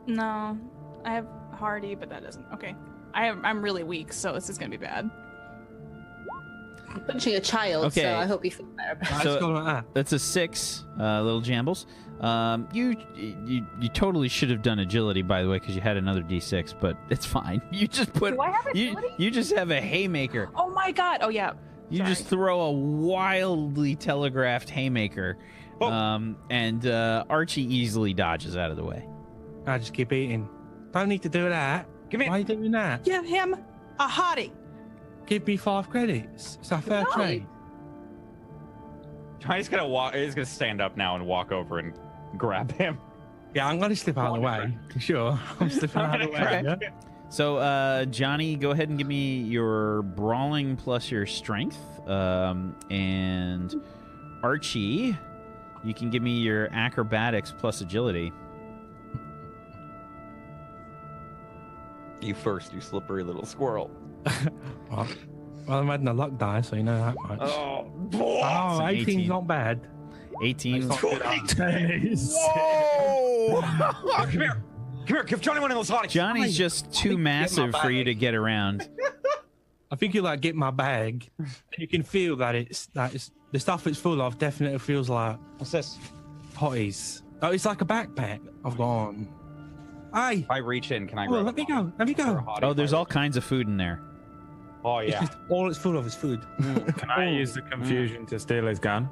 No, I have hardy, but that doesn't. Okay. I'm really weak, so this is gonna be bad. I'm punching a child, Okay. so I hope you feel better. Let's So- go like that. That's a 6, little Jambles. You totally should have done agility, by the way, because you had another D6, but it's fine. You just put Do I have you agility? you just have a haymaker. Oh my god. Oh yeah. You Sorry. just throw a wildly telegraphed haymaker, Oh. and Archie easily dodges out of the way. I just keep eating. Don't need to do that. Give me. Why are you doing that? Give him a hottie. Give me 5 credits. It's a fair No. trade. Johnny's gonna walk. He's gonna stand up now and walk over and grab him. Yeah, I'm gonna slip out of the way. Sure, I'm slipping out of the way. Okay. Yeah? So, Johnny, go ahead and give me your brawling plus your strength, and Archie, you can give me your acrobatics plus agility. You first, you slippery little squirrel. Well, I'm adding a luck die, so you know that much. Oh, Oh, 18's 18. not bad. 18. It's not good. Whoa! Come here. Come here. Give Johnny one of those hotties. Johnny's just too get my massive for you bag. to get around. I think you like get my bag. You can feel that it's the stuff it's full of. Definitely feels like What's this? hotties. Oh, it's like a backpack I've got on. Hey, If I reach in, can I oh, grab let me a go. Let me for a go. hottie Oh, if there's I all reach- kinds of food in there. Oh It's yeah. just all it's full of is food. Can I use the confusion to steal his gun?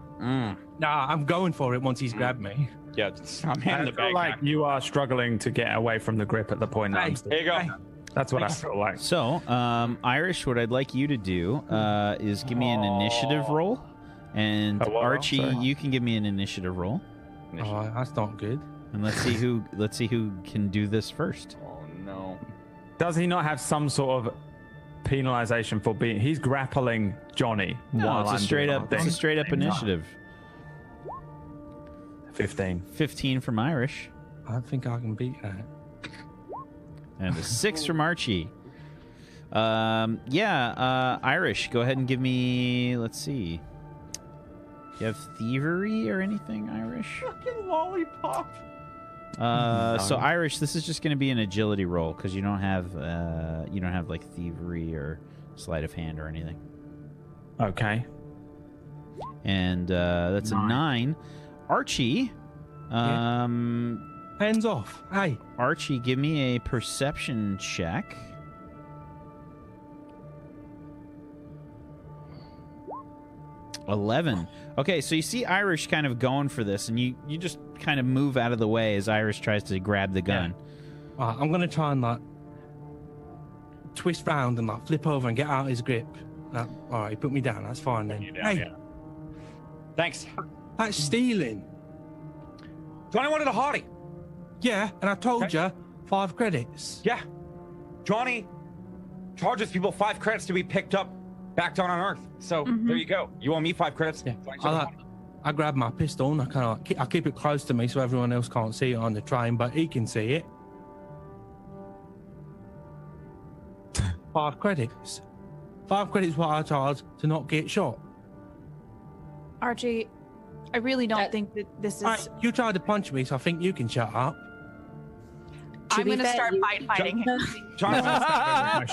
Nah, I'm going for it once he's grabbed me. Yeah. Just, I'm I handing the feel bag like back. you are struggling to get away from the grip at the point that I'm Here you go. Hey. That's what I feel like. So, Irish, what I'd like you to do is give me an initiative roll, and A what roll? Archie, Sorry. you can give me an initiative roll, Oh, that's not good. and let's see who can do this first. Oh no. Does he not have some sort of penalization for being? He's grappling Johnny. No, while it's a I'm straight doing up. my It's a thing. straight up initiative. 15. 15 from Irish, I don't think I can beat that. and a 6 from Archie. Irish, go ahead and give me. Let's see. You have thievery or anything, Irish? Fucking lollipop. So Irish, this is just going to be an agility roll because you don't have like thievery or sleight of hand or anything. Okay. And that's a 9. Archie, Hands off. Hey, Archie, give me a perception check. $11. Okay, so you see Irish kind of going for this, and you just kind of move out of the way as Irish tries to grab the gun. I'm gonna try and like twist round and like flip over and get out his grip. All right, he put me down. That's fine then. Hey, Thanks. that's stealing. Johnny wanted a hottie. Yeah, and I told you 5 credits. Yeah. Johnny charges people 5 credits to be picked up back down on Earth. So there you go. You owe me 5 credits. Yeah, Johnny charges I, like, I grab my pistol and I kind of I keep it close to me so everyone else can't see it on the train, but he can see it. 5 credits. 5 credits what I charge to not get shot. Archie, I really don't think that this is. You tried to punch me, so I think you can shut up. I'm going to start fighting him. I'm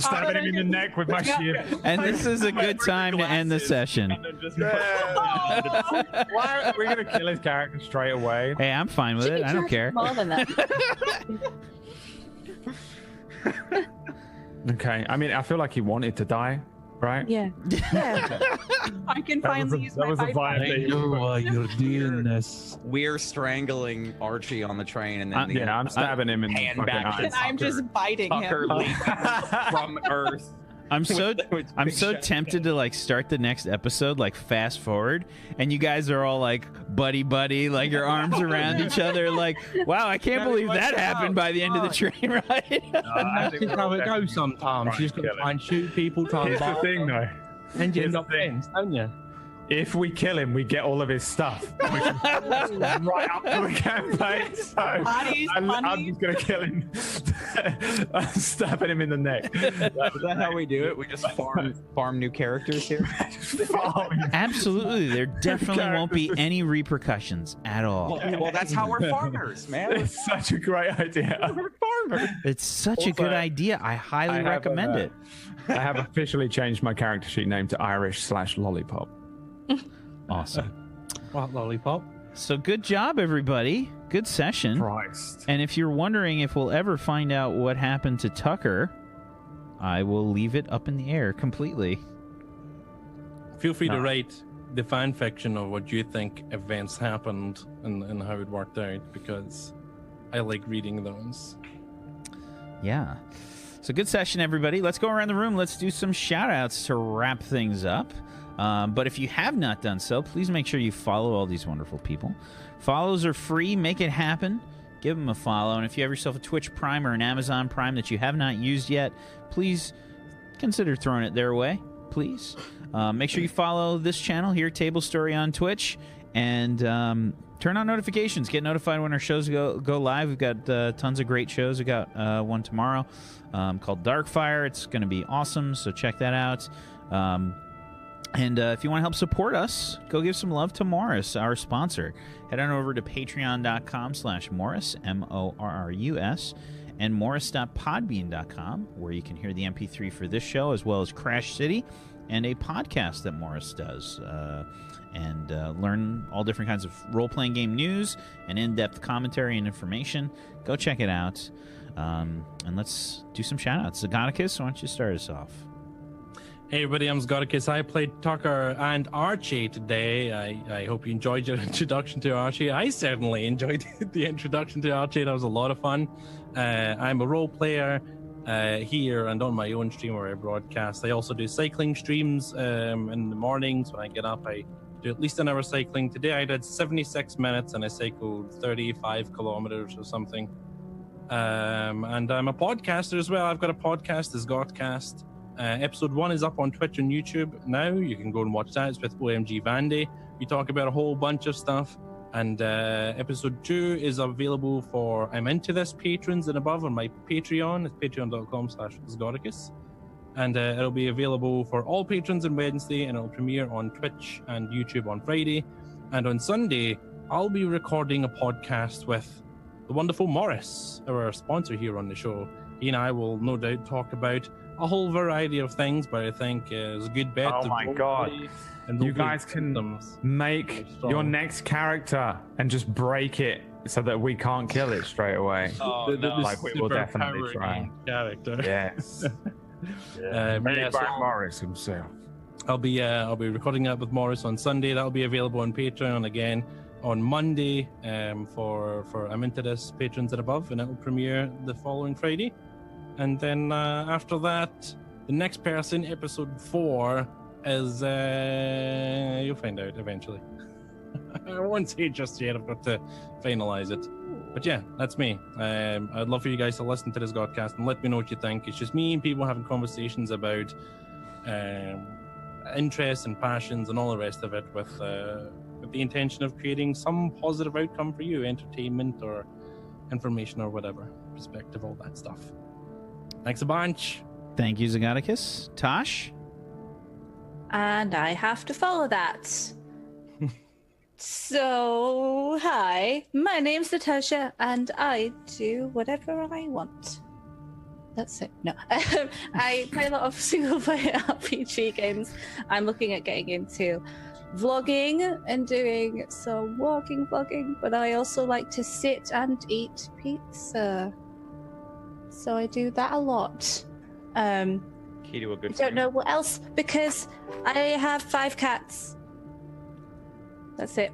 stabbing him in the neck with my shield. And this is a good time to end the session. Why are we going to kill his character straight away? Hey, I'm fine with it. I don't care. More than that. Okay. I mean, I feel like he wanted to die, right? Yeah. I can finally use my vibe. I know why you're doing this. We're strangling Archie on the train, and then Yeah, I'm stabbing him in the hand fucking back to eyes. And I'm just biting Tucker him. leaps from Earth. I'm so with I'm big so shadow. tempted to like start the next episode like fast forward, and you guys are all like buddy, like your arms around each other, like wow, I can't believe that happened by the end of the train ride. That's just how it goes sometimes. You just got to try and shoot people, try and Here's the buy thing, though. and you Here's end the up thing. friends, don't you? If we kill him, we get all of his stuff. Which is right up to the campaign. So I'm just going to kill him. I'm stabbing him in the neck. Is that how we do it? We just farm new characters here? Absolutely, there definitely won't be any repercussions at all. Well, that's how we're farmers, man. It's such a great idea. We're farmers. It's such a good idea. I highly recommend it. I have officially changed my character sheet name to Irish/Lollipop. Awesome. What lollipop? So good job, everybody. Good session. Christ. And if you're wondering if we'll ever find out what happened to Tucker, I will leave it up in the air completely. Feel free to write the fan fiction of what you think events happened and how it worked out, because I like reading those. Yeah. So good session, everybody. Let's go around the room. Let's do some shout-outs to wrap things up. But if you have not done so, please make sure you follow all these wonderful people. Follows are free. Make it happen. Give them a follow. And if you have yourself a Twitch Prime or an Amazon Prime that you have not used yet, please consider throwing it their way, please. Make sure you follow this channel here, Table Story on Twitch, and turn on notifications. Get notified when our shows go live. We've got tons of great shows. We got one tomorrow called Darkfire. It's going to be awesome, so check that out. And if you want to help support us, go give some love to Morris, our sponsor. Head on over to patreon.com/Morris, Morrus, and morris.podbean.com, where you can hear the MP3 for this show, as well as Crash City and a podcast that Morris does, and learn all different kinds of role-playing game news and in-depth commentary and information. Go check it out. And let's do some shout-outs. Zagonicus, why don't you start us off? Hey everybody, I'm Zgodicus. I played Tucker and Archie today. I hope you enjoyed your introduction to Archie. I certainly enjoyed the introduction to Archie. That was a lot of fun. I'm a role player here and on my own stream where I broadcast. I also do cycling streams in the mornings when I get up. I do at least an hour cycling. Today I did 76 minutes and I cycled 35 kilometers or something. And I'm a podcaster as well. I've got a podcast, the Zgodcast. Episode 1 is up on Twitch and YouTube now. You can go and watch that. It's with OMG Vandy. We talk about a whole bunch of stuff. And episode 2 is available for I'm Into This patrons and above on my Patreon. It's patreon.com/Zgodicus. And it'll be available for all patrons on Wednesday, and it'll premiere on Twitch and YouTube on Friday. And on Sunday, I'll be recording a podcast with the wonderful Morris, our sponsor here on the show. He and I will no doubt talk about a whole variety of things, but I think it's a good bet. Oh my god. You guys can make your next character and just break it so that we can't kill it straight away. Oh, no. Like we will definitely try. Character. Yes. Made by Morris himself. I'll be recording that with Morris on Sunday. That'll be available on Patreon again on Monday for I'm Into This patrons and above, and it will premiere the following Friday. And then after that, the next person, episode 4, is you'll find out eventually. I won't say it just yet. I've got to finalize it. But yeah, that's me. I'd love for you guys to listen to this Godcast and let me know what you think. It's just me and people having conversations about interests and passions and all the rest of it, with the intention of creating some positive outcome for you, entertainment or information or whatever, perspective, all that stuff. Thanks a bunch. Thank you, Zagaticus. Tosh? And I have to follow that. So, hi, my name's Natasha, and I do whatever I want. That's it. No. I play a lot of single-player RPG games. I'm looking at getting into vlogging and doing some walking vlogging, but I also like to sit and eat pizza. So I do that a lot. Key to a good I don't know what else, because I have 5 cats. That's it.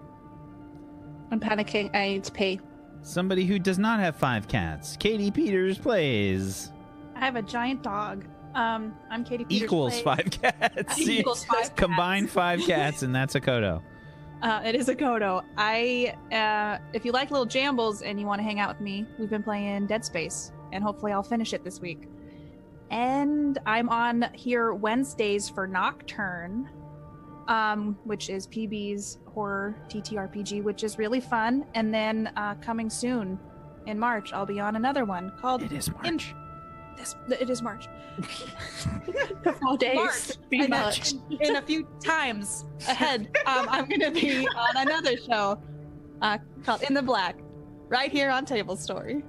I'm panicking. I need to pee. Somebody who does not have 5 cats. Katie Peters plays. I have a giant dog. I'm Katie Peters. Equals plays. 5 cats. Equals 5 cats. Combine 5 cats, and that's a Kodo. It is a Kodo. If you like little jambles and you want to hang out with me, we've been playing Dead Space, and hopefully I'll finish it this week. And I'm on here Wednesdays for Nocturne, which is PB's horror TTRPG, which is really fun. And then coming soon in March, I'll be on another one called It is March. It is March. 4 days. March. Be I know, March. in a few times ahead, I'm going to be on another show called In the Black, right here on Table Story.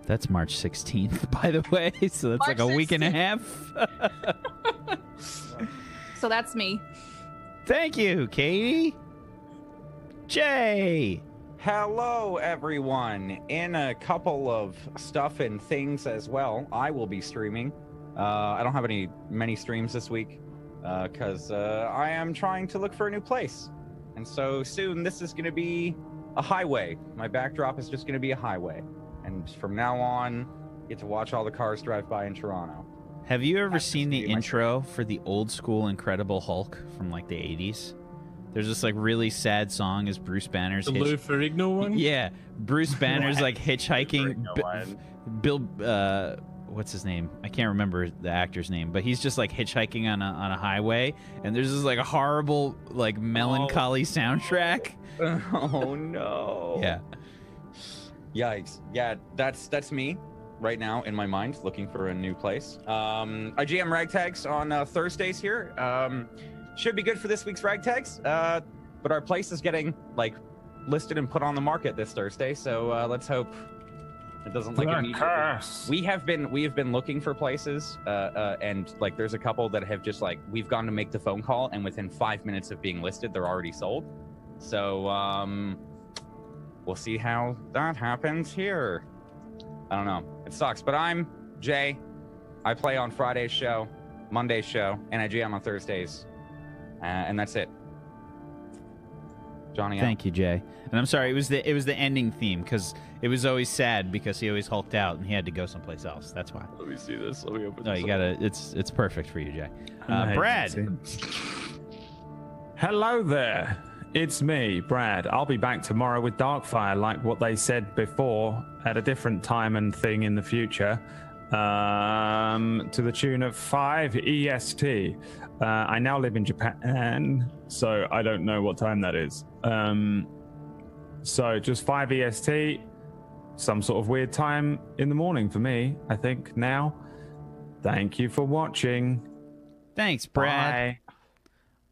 That's March 16th, by the way. So that's March like a week and a 16th. half. So that's me. Thank you, Katie. Jay. Hello, everyone. In a couple of stuff and things as well, I will be streaming. I don't have many streams this week because I am trying to look for a new place. And so soon this is going to be a highway. My backdrop is just going to be a highway. And from now on, you get to watch all the cars drive by in Toronto. Have you ever That's seen the gonna be my intro for the old school Incredible Hulk from like the 80s? There's this like really sad song as Bruce Banner's The Lou Ferrigno one? Yeah, Bruce Banner's like hitchhiking. Ferrigno Bill, what's his name? I can't remember the actor's name, but he's just like hitchhiking on a highway, and there's this like a horrible like melancholy soundtrack. Oh no. Yeah. Yikes. Yeah, that's me right now in my mind, looking for a new place. I GM Ragtags on Thursdays here. Should be good for this week's Ragtags. But our place is getting like listed and put on the market this Thursday, so let's hope it doesn't like immediately. We have been looking for places, and like there's a couple that have just like we've gone to make the phone call, and within 5 minutes of being listed, they're already sold. So we'll see how that happens here. I don't know. It sucks, but I'm Jay. I play on Friday's show, Monday's show, and I GM on Thursdays, and that's it. Johnny. Thank you, Jay. And I'm sorry, it was the ending theme because it was always sad because he always hulked out and he had to go someplace else. That's why. Let me see this. Let me open No, this. you gotta. It's perfect for you, Jay. Amazing. Brad. Hello there. It's me, Brad. I'll be back tomorrow with Darkfire, like what they said before, at a different time and thing in the future, to the tune of 5 EST. I now live in Japan, so I don't know what time that is. So just 5 EST, some sort of weird time in the morning for me, I think, now. Thank you for watching. Thanks, Brad. Bye.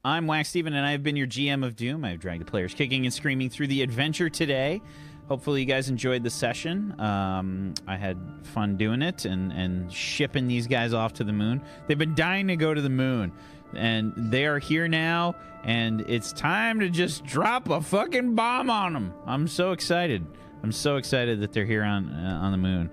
I'm Wax Steven, and I've been your GM of Doom. I've dragged the players kicking and screaming through the adventure today. Hopefully you guys enjoyed the session. I had fun doing it and shipping these guys off to the moon. They've been dying to go to the moon, and they are here now, and it's time to just drop a fucking bomb on them. I'm so excited. I'm so excited that they're here on the moon.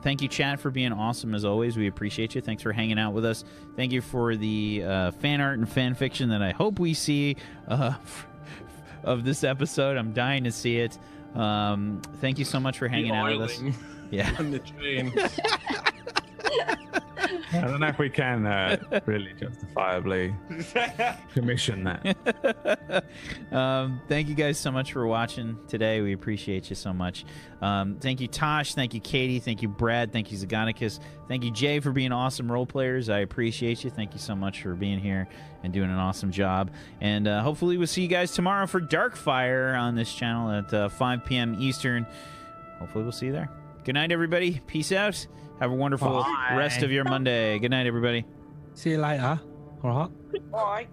Thank you, chat, for being awesome as always. We appreciate you. Thanks for hanging out with us. Thank you for the fan art and fan fiction that I hope we see of this episode. I'm dying to see it. Thank you so much for hanging out with us. Yeah. On the train. I don't know if we can really justifiably commission that. Thank you guys so much for watching today. We appreciate you so much. Thank you, Tosh. Thank you, Katie. Thank you, Brad. Thank you, Zaganicus. Thank you, Jay, for being awesome role players. I appreciate you. Thank you so much for being here and doing an awesome job. And hopefully we'll see you guys tomorrow for Darkfire on this channel at 5 p.m. Eastern. Hopefully we'll see you there. Good night, everybody. Peace out. Have a wonderful Bye. rest of your Monday. Good night, everybody. See you later. All right. Bye.